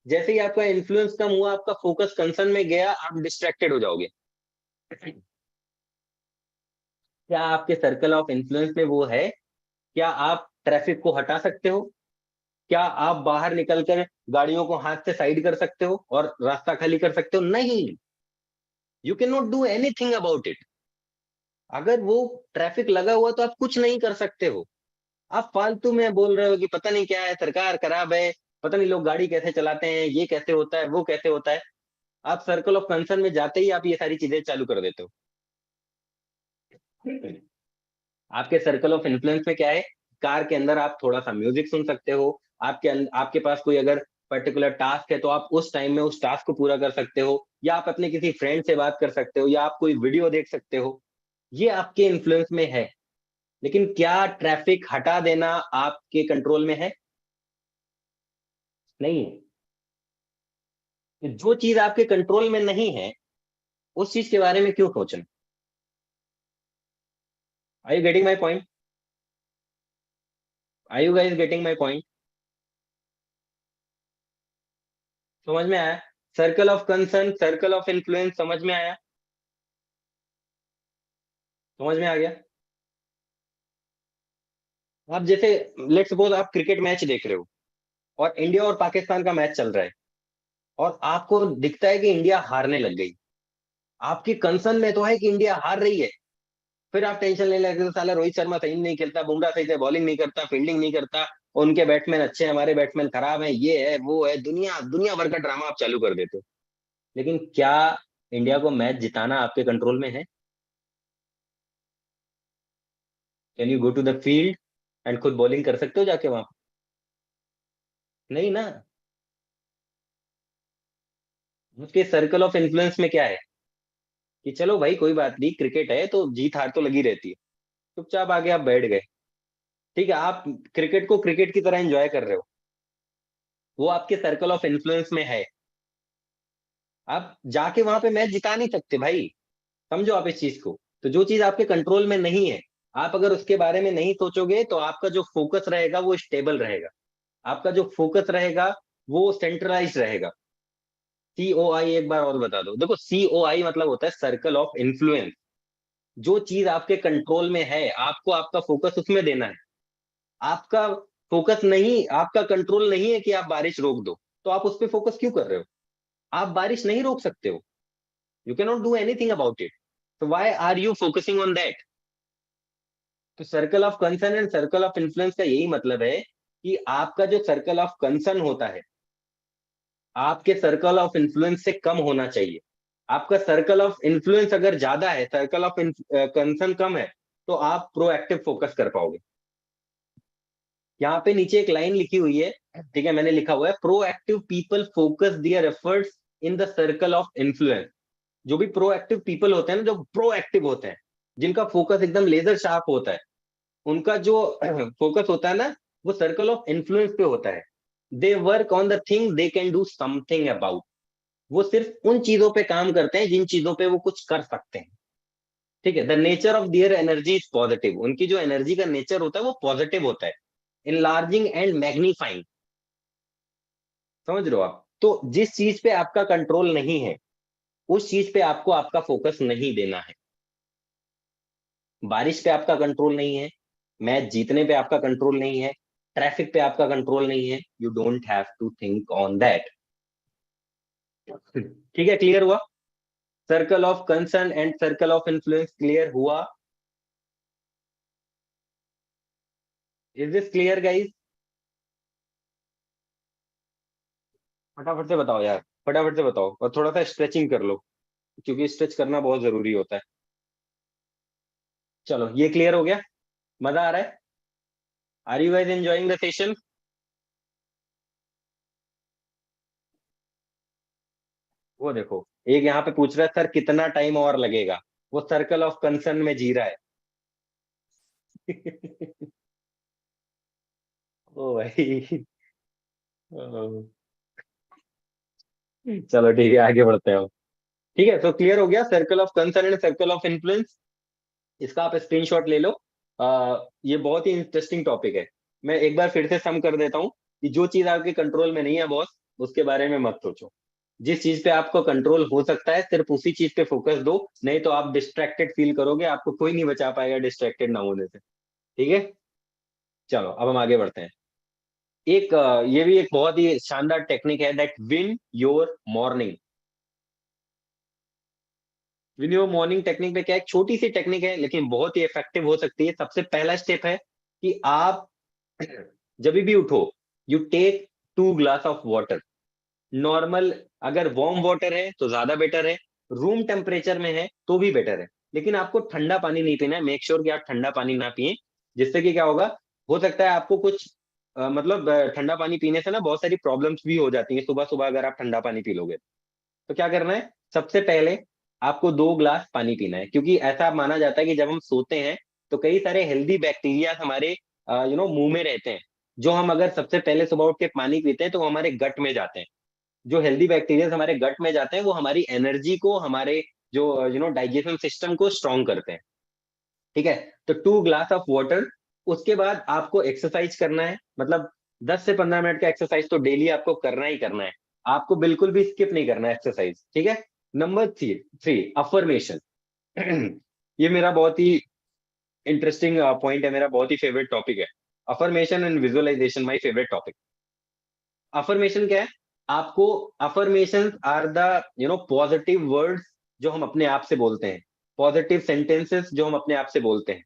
जैसे ही आपका इन्फ्लुएंस कम हुआ, आपका फोकस कंसर्न में गया, आप डिस्ट्रैक्टेड हो जाओगे। क्या आपके सर्कल ऑफ इन्फ्लुएंस में वो है? क्या आप ट्रैफिक को हटा सकते हो? क्या आप बाहर निकलकर गाड़ियों को हाथ से साइड कर सकते हो और रास्ता खाली कर सकते हो? नहीं। You can not do anything about it. अगर वो ट्रैफिक लगा हुआ तो आप कुछ नहीं कर सकते हो। आप फालतू में बोल रहे हो कि पता नहीं क्या है, सरकार खराब है, पता नहीं लोग गाड़ी कैसे चलाते हैं, ये कैसे होता है, वो कैसे होता है। आप सर्कल ऑफ कंसर्न में जाते ही आप ये सारी चीजें चालू कर देते हो। आपके सर्कल ऑफ इन्फ्लुएंस में क्या है? कार के अंदर आप थोड़ा सा म्यूजिक सुन सकते हो। आपके पास कोई अगर पर्टिकुलर टास्क है तो आप उस टाइम में उस टास्क को पूरा कर सकते हो, या आप अपने किसी फ्रेंड से बात कर सकते हो, या आप कोई वीडियो देख सकते हो। ये आपके इन्फ्लुएंस में है। लेकिन क्या ट्रैफिक हटा देना आपके कंट्रोल में है? नहीं है। तो जो चीज आपके कंट्रोल में नहीं है, उस चीज के बारे में क्यों सोचना? Are you getting my point? Are you guys getting my point? समझ में आया? Circle of concern, circle of influence, समझ में आया? समझ में आ गया? आप जैसे, लेट सपोज आप क्रिकेट मैच देख रहे हो, और इंडिया और पाकिस्तान का मैच चल रहा है, और आपको दिखता है कि इंडिया हारने लग गई। आपकी कंसर्न में तो है कि इंडिया हार रही है। फिर आप टेंशन लेने लगते हो, साला रोहित शर्मा सही नहीं खेलता, बुमराह सही से बॉलिंग नहीं करता, फील्डिंग नहीं करता, उनके बैट्समैन अच्छे हैं, हमारे बैट्समैन खराब हैं, ये है वो है, दुनिया दुनिया भर का ड्रामा आप चालू कर देते हो। लेकिन क्या इंडिया को मैच जिताना आपके कंट्रोल में है? Can you go to the field and खुद बॉलिंग कर सकते हो जाके वहां पे? नहीं ना। उसके सर्कल ऑफ इन्फ्लुएंस में क्या है कि चलो भाई कोई बात नहीं, क्रिकेट है तो जीत हार तो लगी रहती है। चुपचाप आगे आप बैठ गए। ठीक है, आप क्रिकेट को क्रिकेट की तरह एंजॉय कर रहे हो, वो आपके सर्कल ऑफ इन्फ्लुएंस में है। आप जाके वहां पे मैच जिता नहीं सकते भाई। समझो आप इस चीज को। तो जो चीज आपके कंट्रोल में नहीं है, आप अगर उसके बारे में नहीं सोचोगे तो आपका जो फोकस रहेगा वो स्टेबल रहेगा। आपका जो फोकस रहेगा वो सेंट्रलाइज रहेगा। COI एक बार और बता दो। देखो, COI मतलब होता है सर्कल ऑफ इन्फ्लुएंस। जो चीज आपके कंट्रोल में है, आपको आपका फोकस उसमें देना है। आपका फोकस नहीं, आपका कंट्रोल नहीं है कि आप बारिश रोक दो। तो आप उस पर फोकस क्यों कर रहे हो? आप बारिश नहीं रोक सकते हो, you can not do anything about it, तो why are you focusing on that? तो circle of concern and circle of influence का यही मतलब है कि आपका जो सर्कल ऑफ कंसर्न होता है, आपके सर्कल ऑफ इन्फ्लुएंस से कम होना चाहिए। आपका सर्कल ऑफ इन्फ्लुएंस अगर ज्यादा है, सर्कल ऑफ कंसर्न कम है, तो आप प्रोएक्टिव फोकस कर पाओगे। यहाँ पे नीचे एक लाइन लिखी हुई है, ठीक है, मैंने लिखा हुआ है, proactive people focus their efforts in the circle of influence. जो भी प्रोएक्टिव पीपल होते हैं ना, जो प्रोएक्टिव होते हैं, जिनका फोकस एकदम लेजर शार्प होता है, उनका जो फोकस होता है ना, वो सर्कल ऑफ इन्फ्लुएंस पे होता है। They work on the thing they can do something about. वो सिर्फ उन चीजों पे काम करते हैं जिन चीजों पे वो कुछ कर सकते हैं। ठीक है, the nature of their energy is positive. उनकी जो एनर्जी का नेचर होता है वो पॉजिटिव होता है। इनलार्जिंग एंड मैग्नीफाइंग, समझ रहे हो आप? तो जिस चीज पे आपका कंट्रोल नहीं है, उस चीज पे आपको आपका फोकस नहीं देना है। बारिश पे आपका कंट्रोल नहीं है, मैच जीतने पे आपका कंट्रोल नहीं है, ट्रैफिक पे आपका कंट्रोल नहीं है, you don't have to think on that. ठीक है, क्लियर हुआ? Circle of concern and circle of influence clear हुआ? Is this clear guys? फटाफट से बताओ यार, फटाफट से बताओ, और थोड़ा सा स्ट्रेचिंग कर लो, क्योंकि स्ट्रेच करना बहुत जरूरी होता है। चलो, ये क्लियर हो गया? मजा आ रहा है? Are you guys enjoying the session? वो देखो, एक यहाँ पे पूछ रहा है सर कितना टाइम और लगेगा, वो सर्कल ऑफ कंसर्न में जी रहा है। ओ भाई। ओ, चलो ठीक है, आगे बढ़ते हैं। ठीक है, तो क्लियर हो गया circle of concern and circle of influence. इसका आप स्क्रीनशॉट ले लो। ये बहुत ही इंटरेस्टिंग टॉपिक है। मैं एक बार फिर से सम कर देता हूँ कि जो चीज आपके कंट्रोल में नहीं है बॉस, उसके बारे में मत सोचो। जिस चीज पे आपको कंट्रोल हो सकता है, सिर्फ उसी चीज पे फोकस दो, नहीं तो आप डिस्ट्रैक्टेड फील करोगे, आपको कोई नहीं बचा पाएगा डिस्ट्रैक्टेड ना होने से। ठीक है, चलो अब हम आगे बढ़ते हैं। एक ये भी एक बहुत ही शानदार टेक्निक है, that win your morning. Win your morning technique में क्या है, एक छोटी सी टेक्निक है लेकिन बहुत ही इफेक्टिव हो सकती है। सबसे पहला स्टेप है कि आप जब भी उठो, you take 2 glass of water. Normal, अगर वार्म वाटर है तो ज्यादा बेटर है, रूम टेम्परेचर में है तो भी बेटर है, लेकिन आपको ठंडा पानी नहीं पीना है। मेक श्योर कि आप ठंडा पानी ना पिए, जिससे कि क्या होगा, हो सकता है आपको कुछ मतलब ठंडा पानी पीने से ना बहुत सारी प्रॉब्लम्स भी हो जाती हैं सुबह सुबह, अगर आप ठंडा पानी पी लोगे। तो क्या करना है, सबसे पहले आपको 2 ग्लास पानी पीना है, क्योंकि ऐसा माना जाता है कि जब हम सोते हैं तो कई सारे हेल्दी बैक्टीरिया हमारे मुंह में रहते हैं। जो हम अगर सबसे पहले सुबह उठ के पानी पीते हैं तो वो हमारे गट में जाते हैं। जो हेल्दी बैक्टीरिया हमारे गट में जाते हैं वो हमारी एनर्जी को, हमारे जो डाइजेशन सिस्टम को स्ट्रांग करते हैं। ठीक है, तो 2 ग्लास ऑफ वाटर। उसके बाद आपको एक्सरसाइज करना है, मतलब 10 से 15 मिनट का एक्सरसाइज तो डेली आपको करना ही करना है। आपको बिल्कुल भी स्किप नहीं करना है एक्सरसाइज। ठीक है, नंबर थ्री थ्री अफर्मेशन। ये मेरा बहुत ही इंटरेस्टिंग पॉइंट है, मेरा बहुत ही फेवरेट टॉपिक है। Affirmation and visualisation my favourite topic. Affirmation क्या है? आपको, affirmation are the positive words जो हम अपने आप से बोलते हैं, पॉजिटिव सेंटेंसेस जो हम अपने आप से बोलते हैं,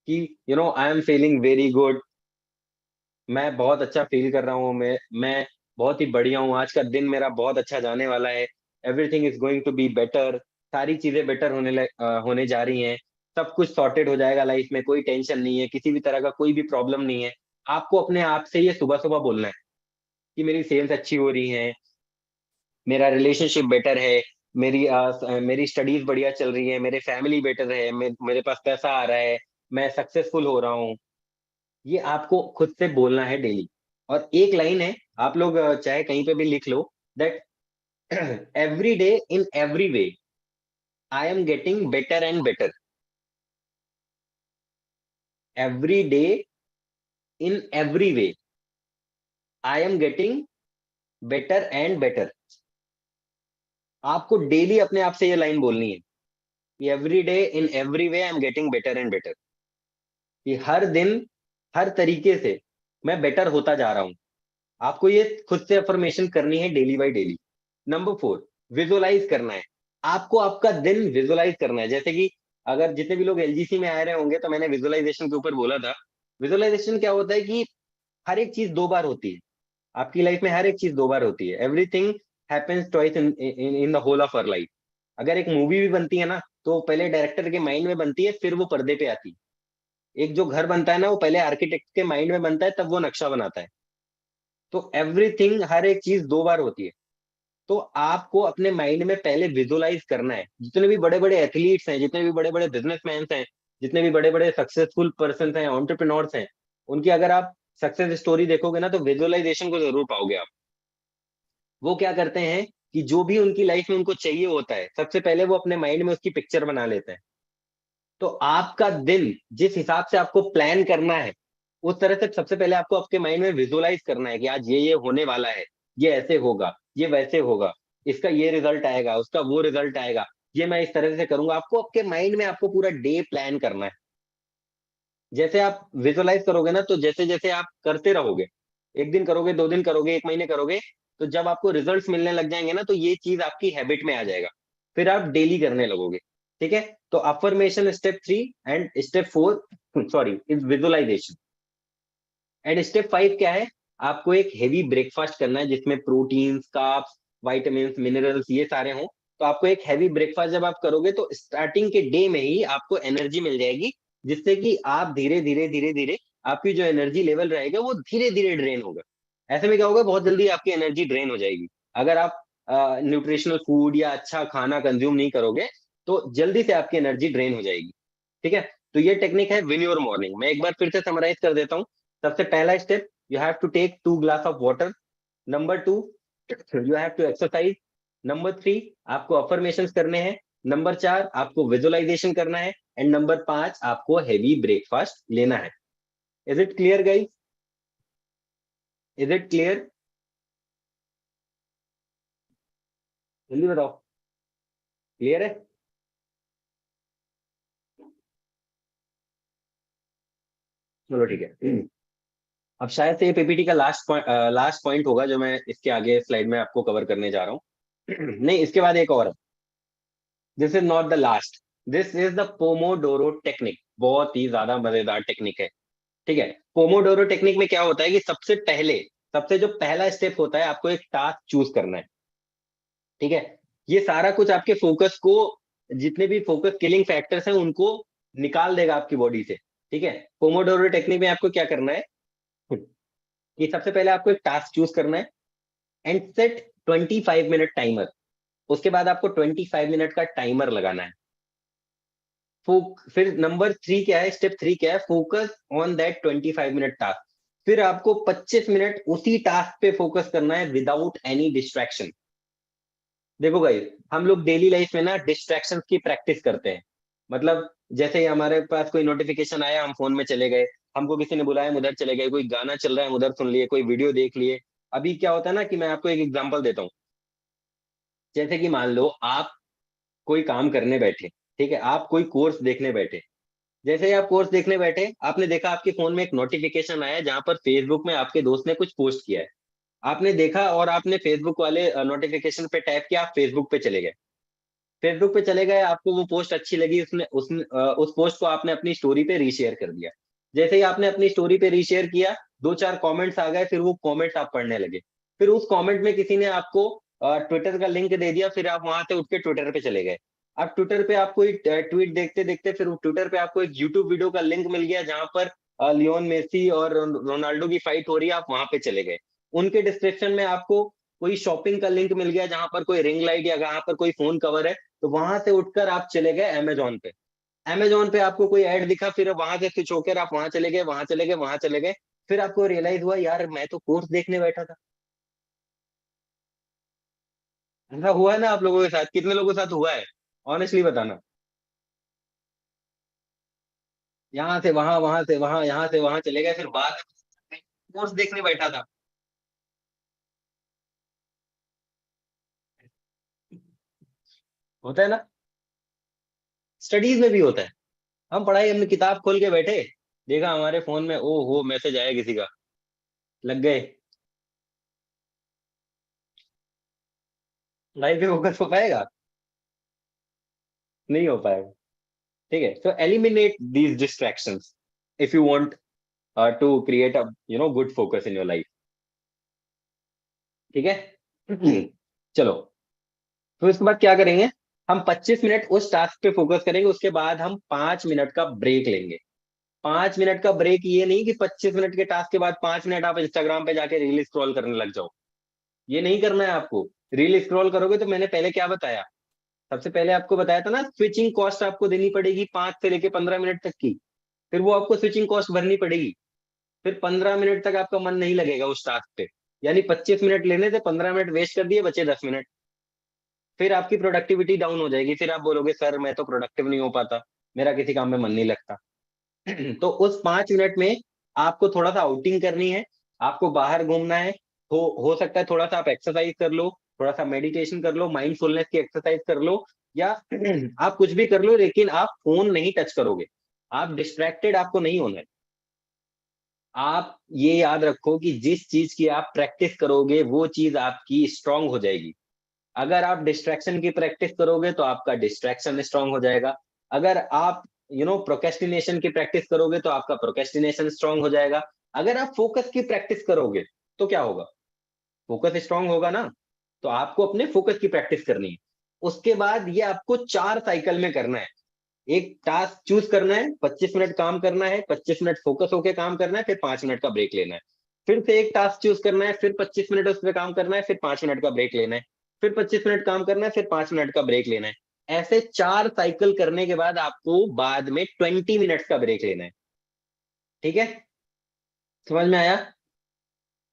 कि I am feeling very good, मैं बहुत अच्छा फील कर रहा हूँ, मैं बहुत ही बढ़िया हूँ, आज का दिन मेरा बहुत अच्छा जाने वाला है, everything is going to be better, सारी चीजें बेटर होने जा रही हैं, सब कुछ सॉर्टेड हो जाएगा लाइफ में, कोई टेंशन नहीं है, किसी भी तरह का कोई भी प्रॉब्लम नहीं है। आपको अपने आप से ये सुबह सुबह बोलना है कि मेरी सेल्स अच्छी हो रही हैं, मेरा रिलेशनशिप बेटर है, मेरी स्टडीज बढ़िया चल रही है, मेरे फैमिली बेटर है, मेरे पास पैसा आ रहा है, मैं सक्सेसफुल हो रहा हूँ। ये आपको खुद से बोलना है डेली। और एक लाइन है, आप लोग चाहे कहीं पे भी लिख लो, that every day in every way I am getting better and better. Every day in every way I am getting better and better. आपको डेली अपने आप से ये लाइन बोलनी है कि every day in every way I am getting better and better, कि हर दिन, हर तरीके से मैं बेटर होता जा रहा हूँ। आपको ये खुद से अफर्मेशन करनी है daily by daily. Number 4, visualise करना है। आपको आपका दिन विजुअलाइज करना है। जैसे कि अगर जितने भी लोग एलजीसी में आ रहे होंगे तो मैंने विजुअलाइजेशन के ऊपर बोला था। विजुअलाइजेशन क्या होता है कि हर एक चीज दो बार होती है। आपकी लाइफ में हर एक चीज दो बार होती है। Everything happens twice in in the whole of our life. अगर एक मूवी भी बनती है ना, तो पहले डायरेक्टर के माइंड में बनती है, फिर वो पर्दे पे आती है। एक जो घर बनता है ना, वो पहले आर्किटेक्ट के माइंड में बनता है, तब वो नक्शा बनाता है। तो एवरीथिंग, हर एक चीज दो बार होती है। तो आपको अपने माइंड में पहले विजुअलाइज करना है। जितने भी बड़े बड़े एथलीट्स हैं, जितने भी बड़े बड़े बिजनेसमैन हैं, जितने भी बड़े बड़े सक्सेसफुल पर्सन हैं, एंटरप्रेन्योर्स हैं, उनकी अगर आप सक्सेस स्टोरी देखोगे ना, तो विजुअलाइजेशन को जरूर पाओगे आप। वो क्या करते हैं कि जो भी उनकी लाइफ में उनको चाहिए होता है, सबसे पहले वो अपने माइंड में उसकी पिक्चर बना लेते हैं। तो आपका दिन जिस हिसाब से आपको प्लान करना है, उस तरह से सबसे पहले आपको आपके माइंड में विजुअलाइज करना है कि आज ये होने वाला है, ये ऐसे होगा, ये वैसे होगा, इसका ये रिजल्ट आएगा, उसका वो रिजल्ट आएगा, ये मैं इस तरह से करूंगा। आपको आपके माइंड में आपको पूरा डे प्लान करना है। जैसे आप विजुअलाइज करोगे ना, तो जैसे जैसे आप करते रहोगे, एक दिन करोगे, दो दिन करोगे, एक महीने करोगे, तो जब आपको रिजल्ट्स मिलने लग जाएंगे ना, तो ये चीज आपकी हैबिट में आ जाएगा। फिर आप डेली करने लगोगे। ठीक है। तो affirmation step 3 and step 4, sorry, is visualisation. And step 5 क्या है? आपको एक हेवी ब्रेकफास्ट करना है, जिसमें प्रोटीन, कार्ब्स, विटामिन, मिनरल्स ये सारे हों। तो आपको एक हैवी ब्रेकफास्ट जब आप करोगे, तो स्टार्टिंग के डे में ही आपको एनर्जी मिल जाएगी, जिससे कि आप धीरे धीरे धीरे धीरे आपकी जो एनर्जी लेवल रहेगा वो धीरे धीरे ड्रेन होगा। ऐसे में क्या होगा, बहुत जल्दी आपकी एनर्जी ड्रेन हो जाएगी। अगर आप न्यूट्रिशनल फूड या अच्छा खाना कंज्यूम नहीं करोगे, तो जल्दी से आपकी एनर्जी ड्रेन हो जाएगी। ठीक है। तो ये टेक्निक है विन योर मॉर्निंग। मैं एक बार फिर से समराइज कर देता हूँ। सबसे पहला step, you have to take 2 glass of water. Number 2, you have to exercise. Number 3, आपको अफर्मेशन करने हैं। नंबर 4, आपको विजुअलाइजेशन करना है। एंड नंबर 5, आपको हेवी ब्रेकफास्ट लेना है। Is it clear guys? Is it clear? जल्दी बताओ। क्लियर है? चलो ठीक है। अब शायद से ये पीपीटी का लास्ट पॉइंट होगा, जो मैं इसके आगे स्लाइड में आपको कवर करने जा रहा हूँ। नहीं, इसके बाद एक और। This is not the last. This is the Pomodoro technique. बहुत ही ज्यादा मजेदार टेक्निक है। ठीक है। पोमोडोरो टेक्निक में क्या होता है कि सबसे पहले, सबसे जो पहला स्टेप होता है, आपको एक टास्क चूज करना है। ठीक है। ये सारा कुछ आपके फोकस को, जितने भी फोकस किलिंग फैक्टर्स हैं, उनको निकाल देगा आपकी बॉडी से। ठीक है। पोमोडोरो टेक्निक में आपको क्या करना है कि सबसे पहले आपको एक टास्क चूज करना है एंड सेट 25 मिनट टाइमर। उसके बाद आपको 25 मिनट का टाइमर लगाना है। फिर नंबर 3 क्या है, स्टेप 3 क्या है, focus on that 25 minute task. फिर आपको 25 मिनट उसी टास्क पे फोकस करना है विदाउट एनी डिस्ट्रैक्शन। देखो भाई, हम लोग डेली लाइफ में ना डिस्ट्रैक्शन की प्रैक्टिस करते हैं। मतलब जैसे ही हमारे पास कोई नोटिफिकेशन आया, हम फोन में चले गए, हमको किसी ने बुलाया, हम उधर चले गए, कोई गाना चल रहा है, हम उधर सुन लिए, कोई वीडियो देख लिए। अभी क्या होता है ना, कि मैं आपको एक एग्जांपल देता हूँ। जैसे कि मान लो आप कोई काम करने बैठे, ठीक है, आप कोई कोर्स देखने बैठे। जैसे ही आप कोर्स देखने बैठे, आपने देखा आपके फोन में एक नोटिफिकेशन आया, जहां पर फेसबुक में आपके दोस्त ने कुछ पोस्ट किया है। आपने देखा और आपने फेसबुक वाले नोटिफिकेशन पे टैप किया, आप फेसबुक पे चले गए। फेसबुक पे चले गए, आपको वो पोस्ट अच्छी लगी, उस पोस्ट को आपने अपनी स्टोरी पे रीशेयर कर दिया। जैसे ही आपने अपनी स्टोरी पे रीशेयर किया, दो चार कमेंट्स आ गए, फिर वो कमेंट्स आप पढ़ने लगे। फिर उस कमेंट में किसी ने आपको ट्विटर का लिंक दे दिया, फिर आप वहां से उठ के ट्विटर पे चले गए। अब ट्विटर पे आपको एक ट्वीट देखते देखते, फिर ट्विटर पे आपको एक यूट्यूब वीडियो का लिंक मिल गया, जहां पर लियोन मेसी और रोनाल्डो की फाइट हो रही है, आप वहां पे चले गए। उनके डिस्क्रिप्शन में आपको कोई शॉपिंग का लिंक मिल गया, जहां पर कोई रिंग लाइट या जहां पर कोई फोन कवर है, तो वहां से उठकर आप चले गए अमेजोन पे। अमेजोन पे आपको कोई ऐड दिखा, फिर वहां से स्विच होकर आप वहां चले गए, वहां चले गए, वहां चले गए। फिर आपको रियलाइज हुआ, यार मैं तो कोर्स देखने बैठा था। ऐसा हुआ है ना आप लोगों के साथ? कितने लोगों के साथ हुआ है? ऑनेस्टली बताना। यहाँ से वहां, वहां से वहां, यहाँ से वहां चले गए, फिर बाद में कोर्स देखने बैठा था। होता है ना? स्टडीज में भी होता है। हम पढ़ाई, हमने किताब खोल के बैठे, देखा हमारे फोन में, ओ हो, मैसेज आया किसी का, लग गए। लाइफ पे फोकस हो पाएगा? नहीं हो पाएगा। ठीक है, तो eliminate these distractions if you want to create a good focus in your life. ठीक है। चलो, तो इसके बाद क्या करेंगे, हम 25 मिनट उस टास्क पे फोकस करेंगे, उसके बाद हम 5 मिनट का ब्रेक लेंगे। 5 मिनट का ब्रेक ये नहीं कि 25 मिनट के टास्क के बाद 5 मिनट आप इंस्टाग्राम पे जाके रील स्क्रॉल करने लग जाओ। ये नहीं करना है आपको। रील स्क्रॉल करोगे तो मैंने पहले क्या बताया, सबसे पहले आपको बताया था ना, स्विचिंग कॉस्ट आपको देनी पड़ेगी 5 से लेके 15 मिनट तक की। फिर वो आपको स्विचिंग कॉस्ट भरनी पड़ेगी। फिर 15 मिनट तक आपका मन नहीं लगेगा उस टास्क पे। यानी 25 मिनट लेने थे, 15 मिनट वेस्ट कर दिए, बचे 10 मिनट। फिर आपकी प्रोडक्टिविटी डाउन हो जाएगी, फिर आप बोलोगे सर मैं तो प्रोडक्टिव नहीं हो पाता, मेरा किसी काम में मन नहीं लगता। तो उस 5 मिनट में आपको थोड़ा सा आउटिंग करनी है, आपको बाहर घूमना है। हो सकता है थोड़ा सा आप एक्सरसाइज कर लो, थोड़ा सा मेडिटेशन कर लो, माइंडफुलनेस की एक्सरसाइज कर लो, या आप कुछ भी कर लो, लेकिन आप फोन नहीं टच करोगे। आप डिस्ट्रैक्टेड आपको नहीं होना है। आप ये याद रखो कि जिस चीज की आप प्रैक्टिस करोगे वो चीज आपकी स्ट्रांग हो जाएगी। अगर आप डिस्ट्रैक्शन की प्रैक्टिस करोगे तो आपका डिस्ट्रैक्शन स्ट्रांग हो जाएगा। अगर आप प्रोकेस्टिनेशन की प्रैक्टिस करोगे तो आपका प्रोकेस्टिनेशन स्ट्रांग हो जाएगा। अगर आप फोकस की प्रैक्टिस करोगे तो क्या होगा, फोकस स्ट्रांग होगा ना। तो आपको अपने फोकस की प्रैक्टिस करनी है। उसके बाद ये आपको 4 साइकिल में करना है। एक टास्क चूज करना है, 25 मिनट काम करना है, 25 मिनट फोकस होकर काम करना है, फिर 5 मिनट का ब्रेक लेना है। फिर से एक टास्क चूज करना है, फिर 25 मिनट उस पर काम करना है, फिर 5 मिनट का ब्रेक लेना है। फिर 25 मिनट काम करना है, फिर 5 मिनट का ब्रेक लेना है। ऐसे 4 साइकिल करने के बाद आपको बाद में 20 मिनट्स का ब्रेक लेना है। ठीक है, समझ में आया?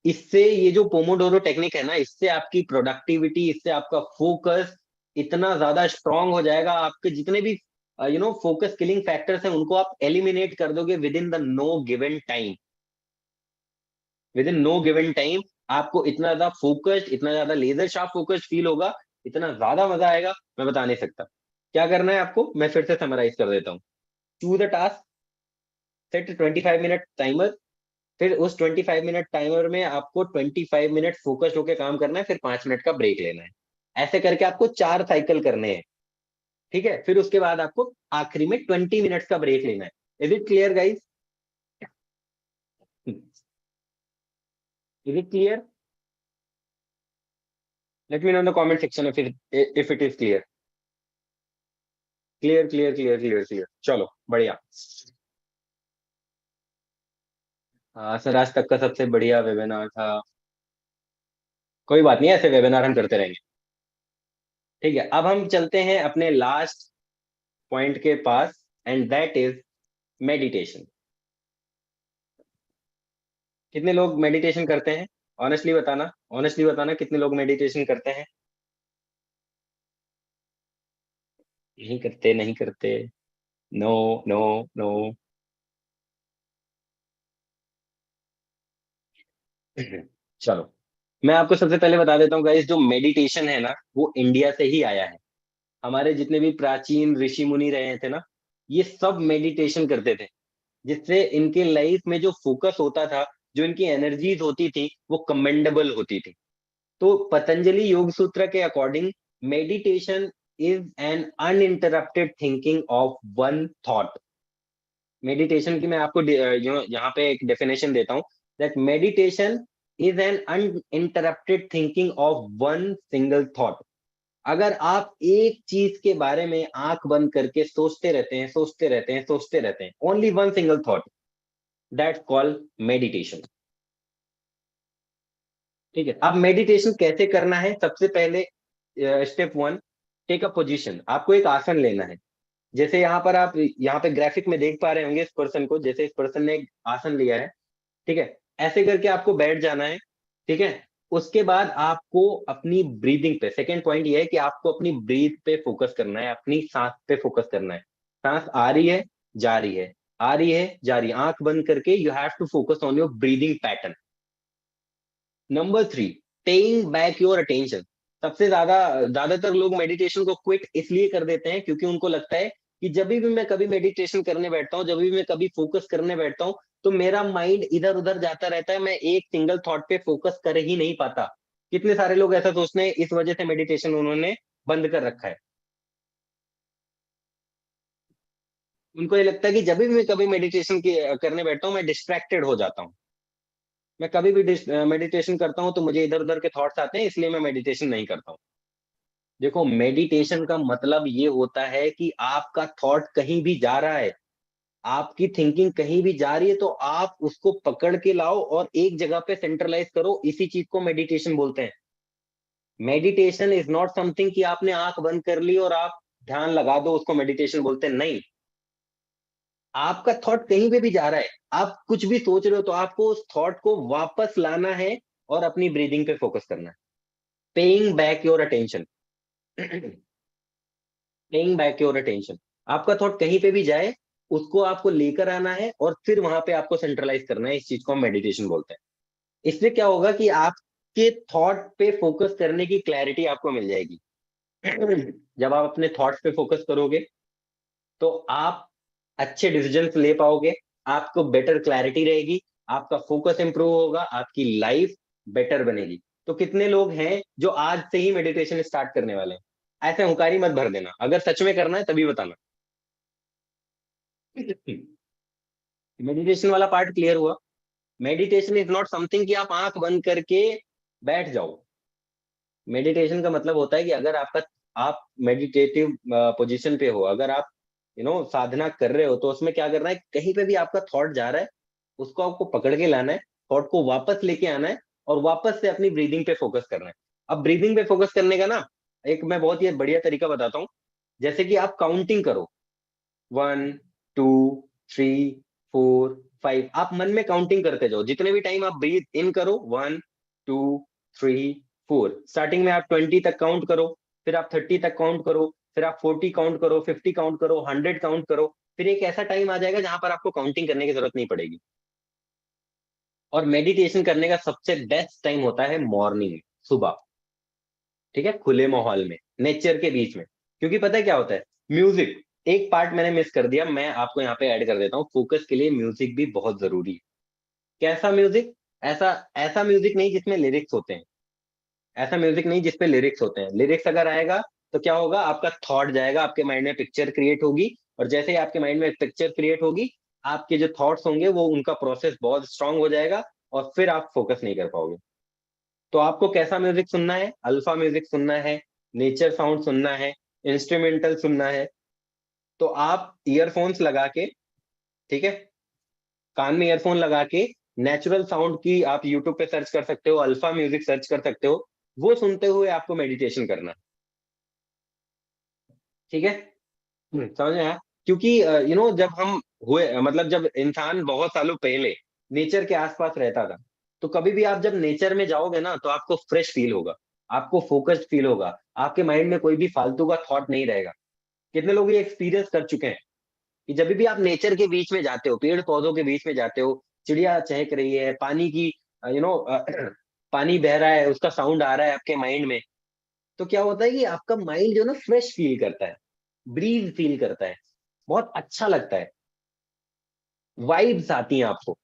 इससे ये जो पोमोडोरो टेक्निक है ना, इससे आपकी प्रोडक्टिविटी, इससे आपका फोकस इतना ज्यादा स्ट्रांग हो जाएगा, आपके जितने भी फोकस किलिंग फैक्टर्स हैं उनको आप एलिमिनेट कर दोगे with in the no given time. With in no given time आपको इतना ज्यादा फोकस्ड, इतना ज्यादा लेजर शार्प फोकस फील होगा, इतना ज्यादा मजा आएगा, मैं बता नहीं सकता। क्या करना है आपको, मैं फिर से समराइज कर देता हूँ। Choose the task, set 25 minute timer. फिर उस 25 मिनट टाइमर में आपको 25 मिनट फोकस्ड होकर काम करना है, फिर 5 मिनट का ब्रेक लेना है। ऐसे करके आपको 4 साइकिल करने हैं। ठीक है, फिर उसके बाद आपको आखिरी में 20 मिनट्स का ब्रेक लेना है। Is it clear guys? Is it clear? Late me know in the comment section if it is clear. Clear clear clear clear clear, चलो बढ़िया। सर आज तक का सबसे बढ़िया वेबिनार था। कोई बात नहीं, ऐसे वेबिनार हम करते रहेंगे। ठीक है, अब हम चलते हैं अपने लास्ट पॉइंट के पास, एंड दैट इज मेडिटेशन। कितने लोग मेडिटेशन करते हैं? ऑनेस्टली बताना, ऑनेस्टली बताना, कितने लोग मेडिटेशन करते हैं? नहीं करते, नहीं करते। No, no, no. चलो, मैं आपको सबसे पहले बता देता हूँ गाइस, जो मेडिटेशन है ना वो इंडिया से ही आया है। हमारे जितने भी प्राचीन ऋषि मुनि रहे थे ना, ये सब मेडिटेशन करते थे, जिससे इनके लाइफ में जो फोकस होता था, जो इनकी एनर्जीज होती थी, वो कमेंडेबल होती थी। तो पतंजलि योग सूत्र के according meditation is an uninterrupted thinking of one thought. Meditation की मैं आपको यहाँ पे एक डेफिनेशन देता हूँ, that meditation is an uninterrupted thinking of one single thought. अगर आप एक चीज के बारे में आंख बंद करके सोचते रहते हैं, सोचते रहते हैं, सोचते रहते हैं, only one single thought, that's called meditation. ठीक है, अब मेडिटेशन कैसे करना है, सबसे पहले step one, take a position. आपको एक आसन लेना है। जैसे यहाँ पर आप यहाँ पे ग्राफिक में देख पा रहे होंगे इस पर्सन को, जैसे इस पर्सन ने एक आसन लिया है। ठीक है, ऐसे करके आपको बैठ जाना है। ठीक है, उसके बाद आपको अपनी ब्रीदिंग पे, सेकेंड पॉइंट ये है कि आपको अपनी ब्रीथ पे फोकस करना है, अपनी सांस पे फोकस करना है। सांस आ रही है, जा रही है, आ रही है, जा रही है, आंख बंद करके you have to focus on your breathing pattern. Number three, paying back your attention. सबसे ज्यादातर लोग मेडिटेशन को क्विट इसलिए कर देते हैं क्योंकि उनको लगता है कि जब भी मैं कभी मेडिटेशन करने बैठता हूँ, जब भी मैं कभी फोकस करने बैठता हूँ, तो मेरा माइंड इधर उधर जाता रहता है, मैं एक सिंगल थॉट पे फोकस कर ही नहीं पाता। कितने सारे लोग ऐसा सोचते हैं, इस वजह से मेडिटेशन उन्होंने बंद कर रखा है। उनको ये लगता है कि जब भी मैं कभी मेडिटेशन करने बैठता हूँ मैं डिस्ट्रैक्टेड हो जाता हूँ। मैं कभी भी मेडिटेशन करता हूँ तो मुझे इधर उधर के थॉट्स आते हैं, इसलिए मैं मेडिटेशन नहीं करता हूँ। देखो, मेडिटेशन का मतलब ये होता है कि आपका थॉट कहीं भी जा रहा है, आपकी थिंकिंग कहीं भी जा रही है, तो आप उसको पकड़ के लाओ और एक जगह पे सेंट्रलाइज करो, इसी चीज को मेडिटेशन बोलते हैं। मेडिटेशन इज नॉट समथिंग कि आपने आंख बंद कर ली और आप ध्यान लगा दो, उसको मेडिटेशन बोलते हैं, नहीं। आपका थॉट कहीं पे भी जा रहा है, आप कुछ भी सोच रहे हो, तो आपको उस थॉट को वापस लाना है और अपनी ब्रीदिंग पे फोकस करना है। Paying back your attention. Paying back your attention. आपका थॉट कहीं पे भी जाए, उसको आपको लेकर आना है और फिर वहां पे आपको सेंट्रलाइज करना है, इस चीज को हम मेडिटेशन बोलते हैं। इससे क्या होगा कि आपके थॉट पे फोकस करने की क्लैरिटी आपको मिल जाएगी। जब आप अपने थॉट्स पे फोकस करोगे तो आप अच्छे डिसीजंस ले पाओगे, आपको बेटर क्लैरिटी रहेगी, आपका फोकस इंप्रूव होगा, आपकी लाइफ बेटर बनेगी। तो कितने लोग हैं जो आज से ही मेडिटेशन स्टार्ट करने वाले हैं? ऐसे हुंकारी मत भर देना, अगर सच में करना है तभी बताना। मेडिटेशन वाला पार्ट क्लियर हुआ? मेडिटेशन इज नॉट समथिंग कि आप आंख बंद करके बैठ जाओ। मेडिटेशन का मतलब होता है कि अगर आप मेडिटेटिव पोजीशन पे हो, अगर आप साधना कर रहे हो, तो उसमें क्या करना है, कहीं पे भी आपका थॉट जा रहा है, उसको आपको पकड़ के लाना है, थॉट को वापस लेके आना है और वापस से अपनी ब्रीदिंग पे फोकस करना है। अब ब्रीदिंग पे फोकस करने का ना, एक मैं बहुत ही बढ़िया तरीका बताता हूँ। जैसे कि आप काउंटिंग करो, 1 2 3 4 5, आप मन में काउंटिंग करते जाओ, जितने भी टाइम आप ब्रीथ इन करो, 1 2 3 4, स्टार्टिंग में आप 20 तक काउंट करो, फिर आप 30 तक काउंट करो, फिर आप 40 काउंट करो, 50 काउंट करो, 100 काउंट करो। फिर एक ऐसा टाइम आ जाएगा जहां पर आपको काउंटिंग करने की जरूरत नहीं पड़ेगी। और मेडिटेशन करने का सबसे बेस्ट टाइम होता है मॉर्निंग, सुबह। ठीक है, खुले माहौल में, नेचर के बीच में। क्योंकि पता है क्या होता है, म्यूजिक, एक पार्ट मैंने मिस कर दिया, मैं आपको यहाँ पे ऐड कर देता हूँ, फोकस के लिए म्यूजिक भी बहुत जरूरी है। कैसा म्यूजिक? ऐसा ऐसा म्यूजिक नहीं जिसमें लिरिक्स होते हैं, ऐसा म्यूजिक नहीं जिसपे लिरिक्स होते हैं। लिरिक्स अगर आएगा तो क्या होगा, आपका थॉट जाएगा, आपके माइंड में पिक्चर क्रिएट होगी, और जैसे ही आपके माइंड में पिक्चर क्रिएट होगी, आपके जो थॉट्स होंगे वो उनका प्रोसेस बहुत स्ट्रांग हो जाएगा, और फिर आप फोकस नहीं कर पाओगे। तो आपको कैसा म्यूजिक सुनना है? अल्फा म्यूजिक सुनना है, नेचर साउंड सुनना है, इंस्ट्रूमेंटल सुनना है, तो आप ईयरफोन्स लगा के, ठीक है, कान में ईयरफोन लगा के नेचुरल साउंड की आप यूट्यूब पे सर्च कर सकते हो, अल्फा म्यूजिक सर्च कर सकते हो, वो सुनते हुए आपको मेडिटेशन करना है। ठीक है, समझ में आया? क्योंकि जब हम हुए, मतलब जब इंसान बहुत सालों पहले नेचर के आसपास रहता था, तो कभी भी आप जब नेचर में जाओगे ना, तो आपको फ्रेश फील होगा, आपको फोकस्ड फील होगा, आपके माइंड में कोई भी फालतू का थॉट नहीं रहेगा। कितने लोग ये एक्सपीरियंस कर चुके हैं कि जब भी आप नेचर के बीच में जाते हो, पेड़ पौधों के बीच में जाते हो, चिड़िया चहक रही है, पानी की यू नो पानी बह रहा है, उसका साउंड आ रहा है आपके माइंड में, तो क्या होता है कि आपका माइंड जो है ना फ्रेश फील करता है, ब्रीज फील करता है, बहुत अच्छा लगता है, वाइब्स आती हैं आपको।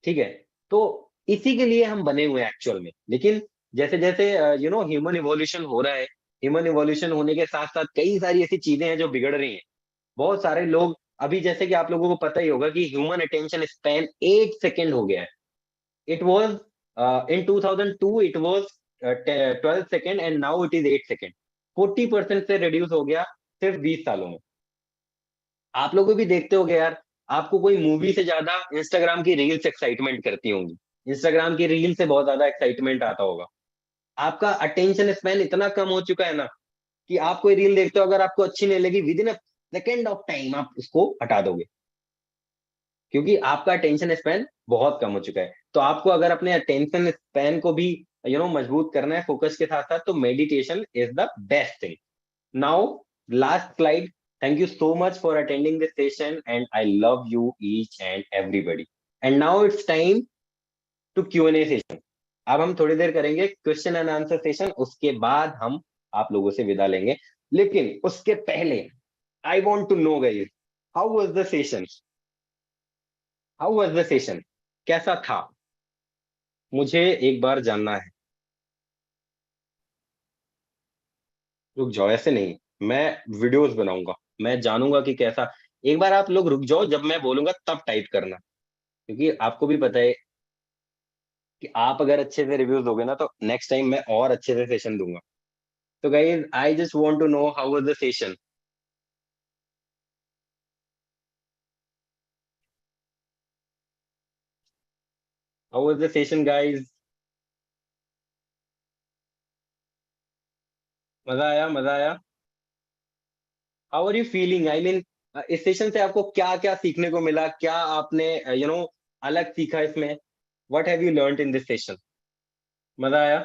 ठीक है, तो इसी के लिए हम बने हुए हैं एक्चुअल में। लेकिन जैसे जैसे ह्यूमन इवोल्यूशन हो रहा है, ह्यूमन इवोल्यूशन होने के साथ साथ कई सारी ऐसी चीजें हैं जो बिगड़ रही हैं। बहुत सारे लोग, अभी जैसे कि आप लोगों को पता ही होगा कि ह्यूमन अटेंशन स्पैन 8 सेकेंड हो गया है। It was in 2002 it was 12 second, and now it is 8 second. 40% से रिड्यूस हो गया सिर्फ 20 सालों में। आप लोग भी देखते होगे यार, आपको कोई मूवी से ज्यादा इंस्टाग्राम की रील्स एक्साइटमेंट करती होंगी, इंस्टाग्राम की रील से बहुत ज्यादा एक्साइटमेंट आता होगा। आपका अटेंशन स्पैन इतना कम हो चुका है ना, कि आप कोई रील देखते हो, अगर आपको अच्छी नहीं लगी, with in a second of time आप उसको हटा दोगे, क्योंकि आपका अटेंशन स्पैन बहुत कम हो चुका है। तो आपको अगर अपने अटेंशन स्पैन को भी मजबूत करना है फोकस के साथ साथ, तो meditation is the best thing. Now, last slide. Thank you so much for attending this session, and I love you each and everybody. And now it's time to Q&A session. अब हम थोड़ी देर करेंगे question and answer session, उसके बाद हम आप लोगों से विदा लेंगे। लेकिन उसके पहले I want to know guys, how was the session? How was the session? कैसा था? मुझे एक बार जानना है। रुक जाओ, ऐसे नहीं। मैं वीडियोस बनाऊंगा, मैं जानूंगा कि कैसा। एक बार आप लोग रुक जाओ, जब मैं बोलूंगा तब टाइप करना, क्योंकि आपको भी पता है कि आप अगर अच्छे से रिव्यूज दोगे ना, तो नेक्स्ट टाइम मैं और अच्छे से सेशन दूंगा। तो guys, I just want to know how was the session. How was the session guys? मजा आया, मजा आया। How are you feeling, I mean, इस सेशन से आपको क्या क्या सीखने को मिला, क्या आपने अलग सीखा इसमें? What have you learned in this session? मजा आया।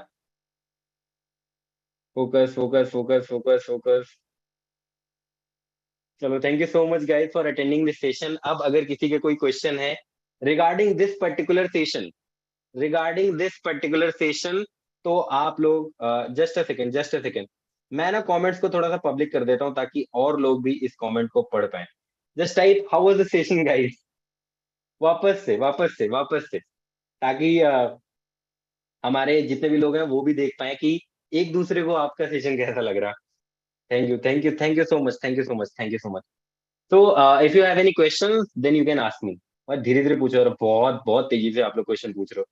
Focus, focus, focus, focus, focus. चलो, thank you so much guys for attending this session. अब अगर किसी के कोई क्वेश्चन है regarding this particular session, regarding this particular session, तो आप लोग, just a second, just a second, मैं ना कमेंट्स को थोड़ा सा पब्लिक कर देता हूँ ताकि और लोग भी इस कमेंट को पढ़ पाए। Just type how was the session guys, वापस से, वापस से, वापस से, ताकि हमारे जितने भी लोग हैं वो भी देख पाए कि एक दूसरे को आपका सेशन कैसा लग रहा। Thank you, thank you, thank you so much, thank you so much, thank you so much. तो if you have any question then you can ask me. और धीरे धीरे पूछो, और बहुत बहुत तेजी से आप लोग क्वेश्चन पूछ रहे हो।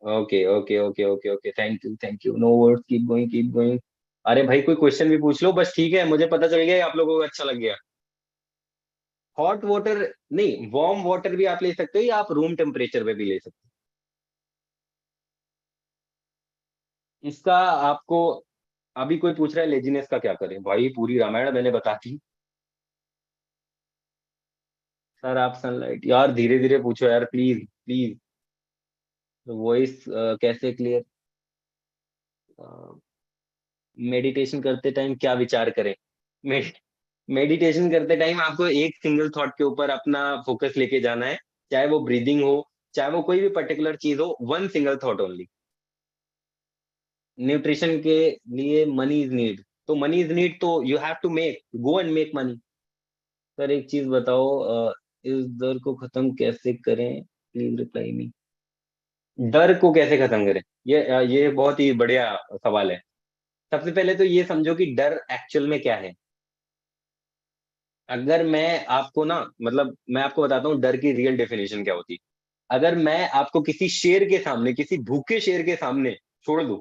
Okay, okay, okay, okay, okay, thank you, thank you, no words, keep going, keep going. अरे भाई, कोई क्वेश्चन भी पूछ लो बस, ठीक है, मुझे पता चल गया आप लोगों को अच्छा लग गया। हॉट वाटर नहीं, वार्म वाटर भी आप ले सकते हो, या आप रूम टेम्परेचर पे भी ले सकते हो। इसका आपको, अभी कोई पूछ रहा है लेजीनेस का क्या करें, भाई पूरी रामायण मैंने बता दी। सर आप सनलाइट, यार धीरे धीरे पूछो यार, प्लीज प्लीज। वॉइस कैसे क्लियर? मेडिटेशन करते टाइम क्या विचार करें? मेडिटेशन करते टाइम आपको एक सिंगल थॉट के ऊपर अपना फोकस लेके जाना है, चाहे वो ब्रीदिंग हो, चाहे वो कोई भी पर्टिकुलर चीज हो, one single thought only. Nutrition के लिए मनी इज नीड, तो मनी इज नीड, तो you have to make, go and make money. Sir एक चीज बताओ, इस डर को खत्म कैसे करें, प्लीज रिप्लाई मी। डर को कैसे खत्म करें? ये बहुत ही बढ़िया सवाल है। सबसे पहले तो ये समझो कि डर एक्चुअल में क्या है। अगर मैं आपको ना, मतलब मैं आपको बताता हूँ डर की रियल डेफिनेशन क्या होती है। अगर मैं आपको किसी शेर के सामने, किसी भूखे शेर के सामने छोड़ दूं,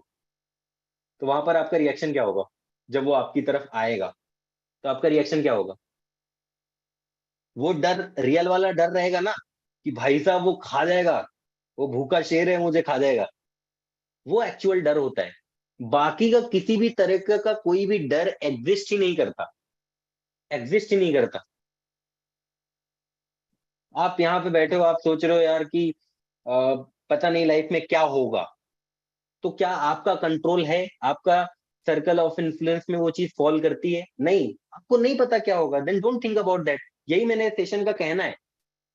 तो वहां पर आपका रिएक्शन क्या होगा? जब वो आपकी तरफ आएगा, तो आपका रिएक्शन क्या होगा? वो डर रियल वाला डर रहेगा ना, कि भाई साहब वो खा जाएगा, वो भूखा शेर है मुझे खा जाएगा। वो एक्चुअल डर होता है। बाकी का किसी भी तरह का कोई भी डर एग्जिस्ट ही नहीं करता, एग्जिस्ट ही नहीं करता। आप यहाँ पे बैठे हो, आप सोच रहे हो यार कि पता नहीं लाइफ में क्या होगा, तो क्या आपका कंट्रोल है? आपका सर्कल ऑफ इन्फ्लुएंस में वो चीज फॉल करती है? नहीं, आपको नहीं पता क्या होगा, then don't think about that. यही मैंने सेशन का कहना है,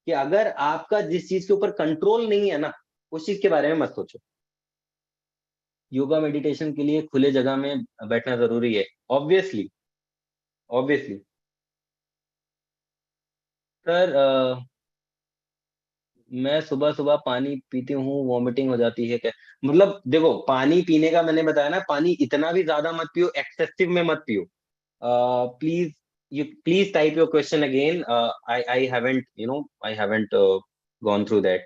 कि अगर आपका जिस चीज के ऊपर कंट्रोल नहीं है ना, उस चीज के बारे में मत सोचो। योगा मेडिटेशन के लिए खुले जगह में बैठना जरूरी है, ऑब्वियसली, ऑब्वियसली। सर मैं सुबह सुबह पानी पीती हूँ, वॉमिटिंग हो जाती है क्या? मतलब देखो, पानी पीने का मैंने बताया ना, पानी इतना भी ज्यादा मत पियो, एक्सेसिव में मत पियो। Please, you please type your question again. I haven't, I haven't gone through that.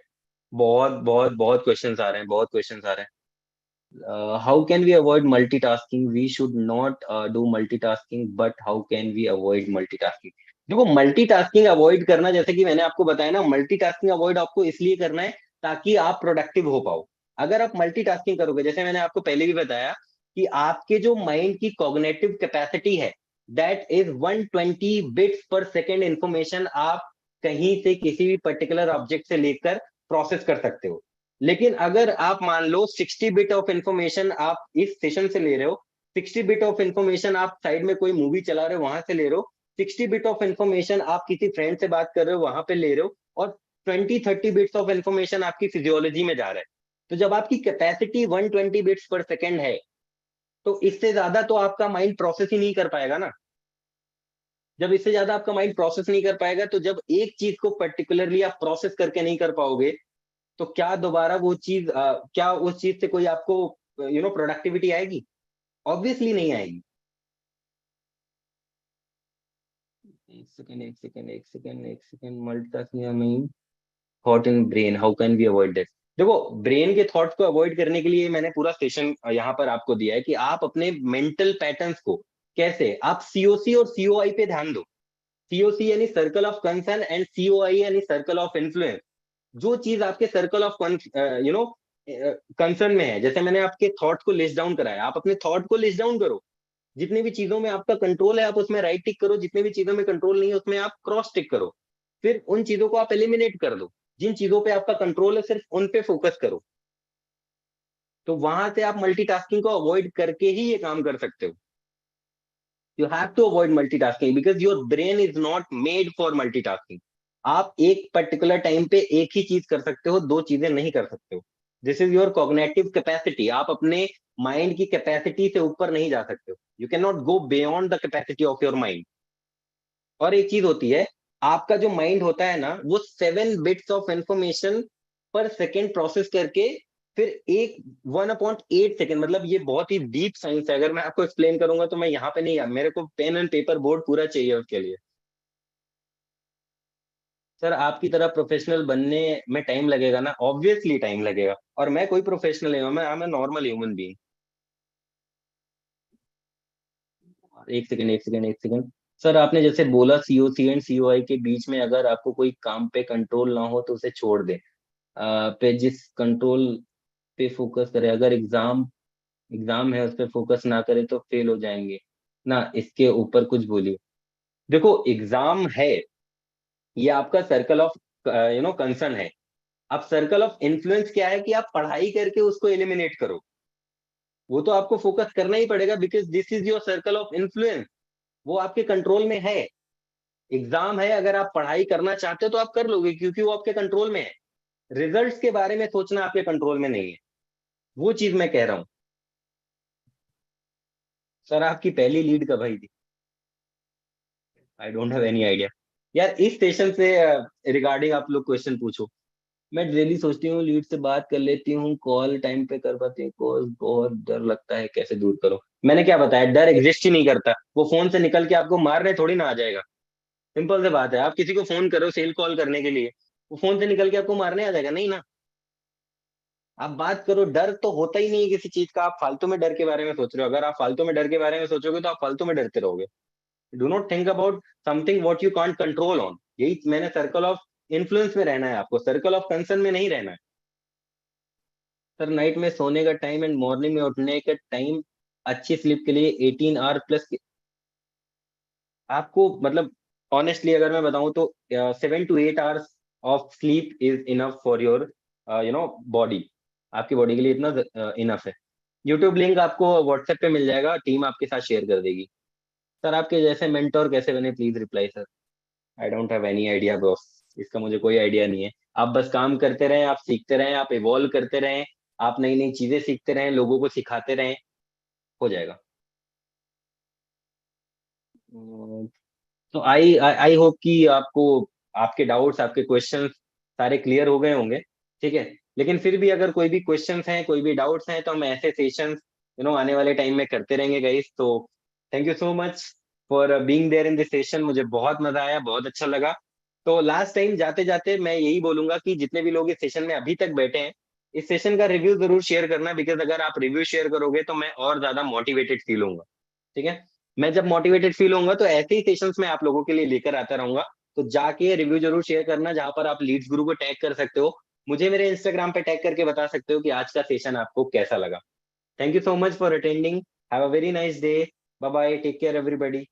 बहुत बहुत बहुत क्वेश्चंस आ रहे हैं, बहुत क्वेश्चंस आ रहे हैं। How can we avoid multitasking? We should not do multitasking, but how can we avoid multitasking? देखो, मल्टीटास्किंग अवॉइड करना, जैसे कि मैंने आपको बताया ना, मल्टीटास्किंग अवॉइड आपको इसलिए करना है ताकि आप प्रोडक्टिव हो पाओ। अगर आप मल्टीटास्किंग करोगे, जैसे मैंने आपको पहले भी बताया, कि आपके जो माइंड की कॉग्निटिव कैपेसिटी है, दैट इज 120 बिट्स पर सेकेंड इंफॉर्मेशन आप कहीं से किसी भी पर्टिकुलर ऑब्जेक्ट से लेकर प्रोसेस कर सकते हो। लेकिन अगर आप मान लो 60 बिट ऑफ इंफॉर्मेशन आप इस सेशन से ले रहे हो, 60 बिट ऑफ इंफॉर्मेशन आप साइड में कोई मूवी चला रहे हो वहां से ले रहे हो, 60 बिट ऑफ इंफॉर्मेशन आप किसी फ्रेंड से बात कर रहे हो वहां पे ले रहे हो, और 20-30 बिट्स ऑफ इंफॉर्मेशन आपकी फिजियोलॉजी में जा रहा है, तो जब आपकी कैपेसिटी 120 बिट्स पर सेकेंड है, तो इससे ज्यादा तो आपका माइंड प्रोसेस ही नहीं कर पाएगा ना। जब इससे ज्यादा आपका माइंड प्रोसेस नहीं कर पाएगा, तो जब एक चीज को पर्टिकुलरली आप प्रोसेस करके नहीं कर पाओगे, तो क्या दोबारा वो चीज क्या उस चीज से कोई आपको प्रोडक्टिविटी आएगी? ऑब्वियसली नहीं आएगी। एक सेकंड, एक सेकंड, एक सेकंड, एक second, multitasking thought in brain, how can we avoid that? देखो, ब्रेन के थॉट्स को अवॉइड करने के लिए मैंने पूरा सेशन यहाँ पर आपको दिया है कि आप अपने मेंटल पैटर्न्स को कैसे, आप सीओसी और सीओआई पे ध्यान दो। सीओसी यानी circle of concern, and COI यानी सर्कल ऑफ इन्फ्लुएंस। जो चीज आपके सर्कल ऑफ कंसर्न में है, जैसे मैंने आपके थॉट को लिस्ट डाउन कराया, आप अपने थॉट को लिस्ट डाउन करो। जितनी भी चीजों में आपका कंट्रोल है आप उसमें राइट टिक करो, जितनी भी चीजों में कंट्रोल नहीं है उसमें आप क्रॉस टिक करो। फिर उन चीजों को आप एलिमिनेट कर दो। जिन चीजों पे आपका कंट्रोल है सिर्फ उन पे फोकस करो। तो वहां से आप मल्टीटास्किंग को अवॉइड करके ही ये काम कर सकते हो। You have to avoid multitasking because your brain is not made for multitasking. आप एक पर्टिकुलर टाइम पे एक ही चीज कर सकते हो, दो चीजें नहीं कर सकते हो। This is your cognitive capacity. आप अपने माइंड की कैपेसिटी से ऊपर नहीं जा सकते हो। You can not go beyond the capacity of your mind. और एक चीज होती है, आपका जो माइंड होता है ना, वो 7 बिट्स ऑफ इंफॉर्मेशन पर सेकेंड प्रोसेस करके फिर एक 1/8 सेकेंड, मतलब ये बहुत ही डीप साइंस है। अगर मैं आपको एक्सप्लेन करूंगा तो मैं यहाँ पे नहीं, मेरे को पेन एंड पेपर बोर्ड पूरा चाहिए उसके लिए। सर आपकी तरह प्रोफेशनल बनने में टाइम लगेगा ना, ऑब्वियसली टाइम लगेगा। और मैं कोई प्रोफेशनल नहीं हूँ, मैं नॉर्मल ह्यूमन बीइंग। एक सेकंड, एक सेकंड, एक सेकंड। सर आपने जैसे बोला सीओसी एंड सीओआई के बीच में अगर आपको कोई काम पे कंट्रोल ना हो तो उसे छोड़ दे। पे जिस कंट्रोल पे फोकस करे, अगर एग्जाम एग्जाम है उस पे फोकस ना करे तो फेल हो जाएंगे ना, इसके ऊपर कुछ बोलिए। देखो, एग्जाम है, ये आपका सर्कल ऑफ कंसर्न है। अब सर्कल ऑफ इन्फ्लुएंस क्या है कि आप पढ़ाई करके उसको एलिमिनेट करो। वो तो आपको फोकस करना ही पड़ेगा because this is your circle of influence. वो आपके कंट्रोल में है। एग्जाम है, अगर आप पढ़ाई करना चाहते हो तो आप कर लोगे क्योंकि वो आपके कंट्रोल में है। रिजल्ट्स के बारे में सोचना आपके कंट्रोल में नहीं है। वो चीज मैं कह रहा हूँ। सर आपकी पहली लीड कब आई थी? आई डोंट हैव एनी आइडिया। यार इस स्टेशन से रिगार्डिंग आप लोग क्वेश्चन पूछो। मैं डेली सोचती हूँ लीड से बात कर लेती हूँ, कॉल टाइम पे कर पाती हूँ, कॉल बहुत डर लगता है, कैसे दूर करो? मैंने क्या बताया, डर एग्जिस्ट ही नहीं करता। वो फोन से निकल के आपको मारने थोड़ी ना आ जाएगा। सिंपल सी बात है, आप किसी को फोन करो सेल कॉल करने के लिए, वो फोन से निकल के आपको मारने आ जाएगा? नहीं ना। आप बात करो, डर तो होता ही नहीं है किसी चीज का। आप फालतू में डर के बारे में सोच रहे हो। अगर आप फालतू में डर के बारे में सोचोगे तो आप फालतू में डरते रहोगे। Do not think about something what you can't control on. यही मैंने, सर्कल ऑफ इन्फ्लुएंस में रहना है आपको, सर्कल ऑफ कंसर्न में नहीं रहना है। सर नाइट में सोने का टाइम एंड मॉर्निंग में उठने का टाइम अच्छी स्लीप के लिए 18 आवर प्लस। आपको मतलब ऑनेस्टली अगर मैं बताऊं तो 7 to 8 hours of sleep is enough for your body. आपकी बॉडी के लिए इतना इनफ है। यूट्यूब लिंक आपको व्हाट्सएप पे मिल जाएगा, टीम आपके साथ शेयर कर देगी। सर आपके जैसे मेंटोर कैसे बने, please reply sir. I don't have any idea boss. इसका मुझे कोई आइडिया नहीं है। आप बस काम करते रहें, आप सीखते रहें, आप इवॉल्व करते रहें, आप नई नई चीजें सीखते रहें, लोगों को सिखाते रहें, हो जाएगा। अम, तो आई आई होप कि आपको आपके डाउट्स, आपके क्वेश्चंस सारे क्लियर हो गए होंगे। ठीक है। लेकिन फिर भी अगर कोई भी क्वेश्चंस हैं, कोई भी डाउट्स हैं, तो हम ऐसे सेशंस आने वाले टाइम में करते रहेंगे गाइस। तो thank you so much for being there in this session. मुझे बहुत मजा आया, बहुत अच्छा लगा। तो लास्ट टाइम जाते जाते मैं यही बोलूंगा कि जितने भी लोग इस सेशन में अभी तक बैठे हैं, इस सेशन का रिव्यू जरूर शेयर करना, बिकॉज अगर आप रिव्यू शेयर करोगे तो मैं और ज्यादा मोटिवेटेड फील होऊंगा। ठीक है। मैं जब मोटिवेटेड फील होऊंगा तो ऐसे ही सेशंस मैं आप लोगों के लिए लेकर आता रहूंगा। तो जाके रिव्यू जरूर शेयर करना, जहां पर आप लीड्स गुरु को टैग कर सकते हो। मुझे मेरे इंस्टाग्राम पे टैग करके बता सकते हो कि आज का सेशन आपको कैसा लगा। Thank you so much for attending. Have a very nice day. Bye bye, take care everybody.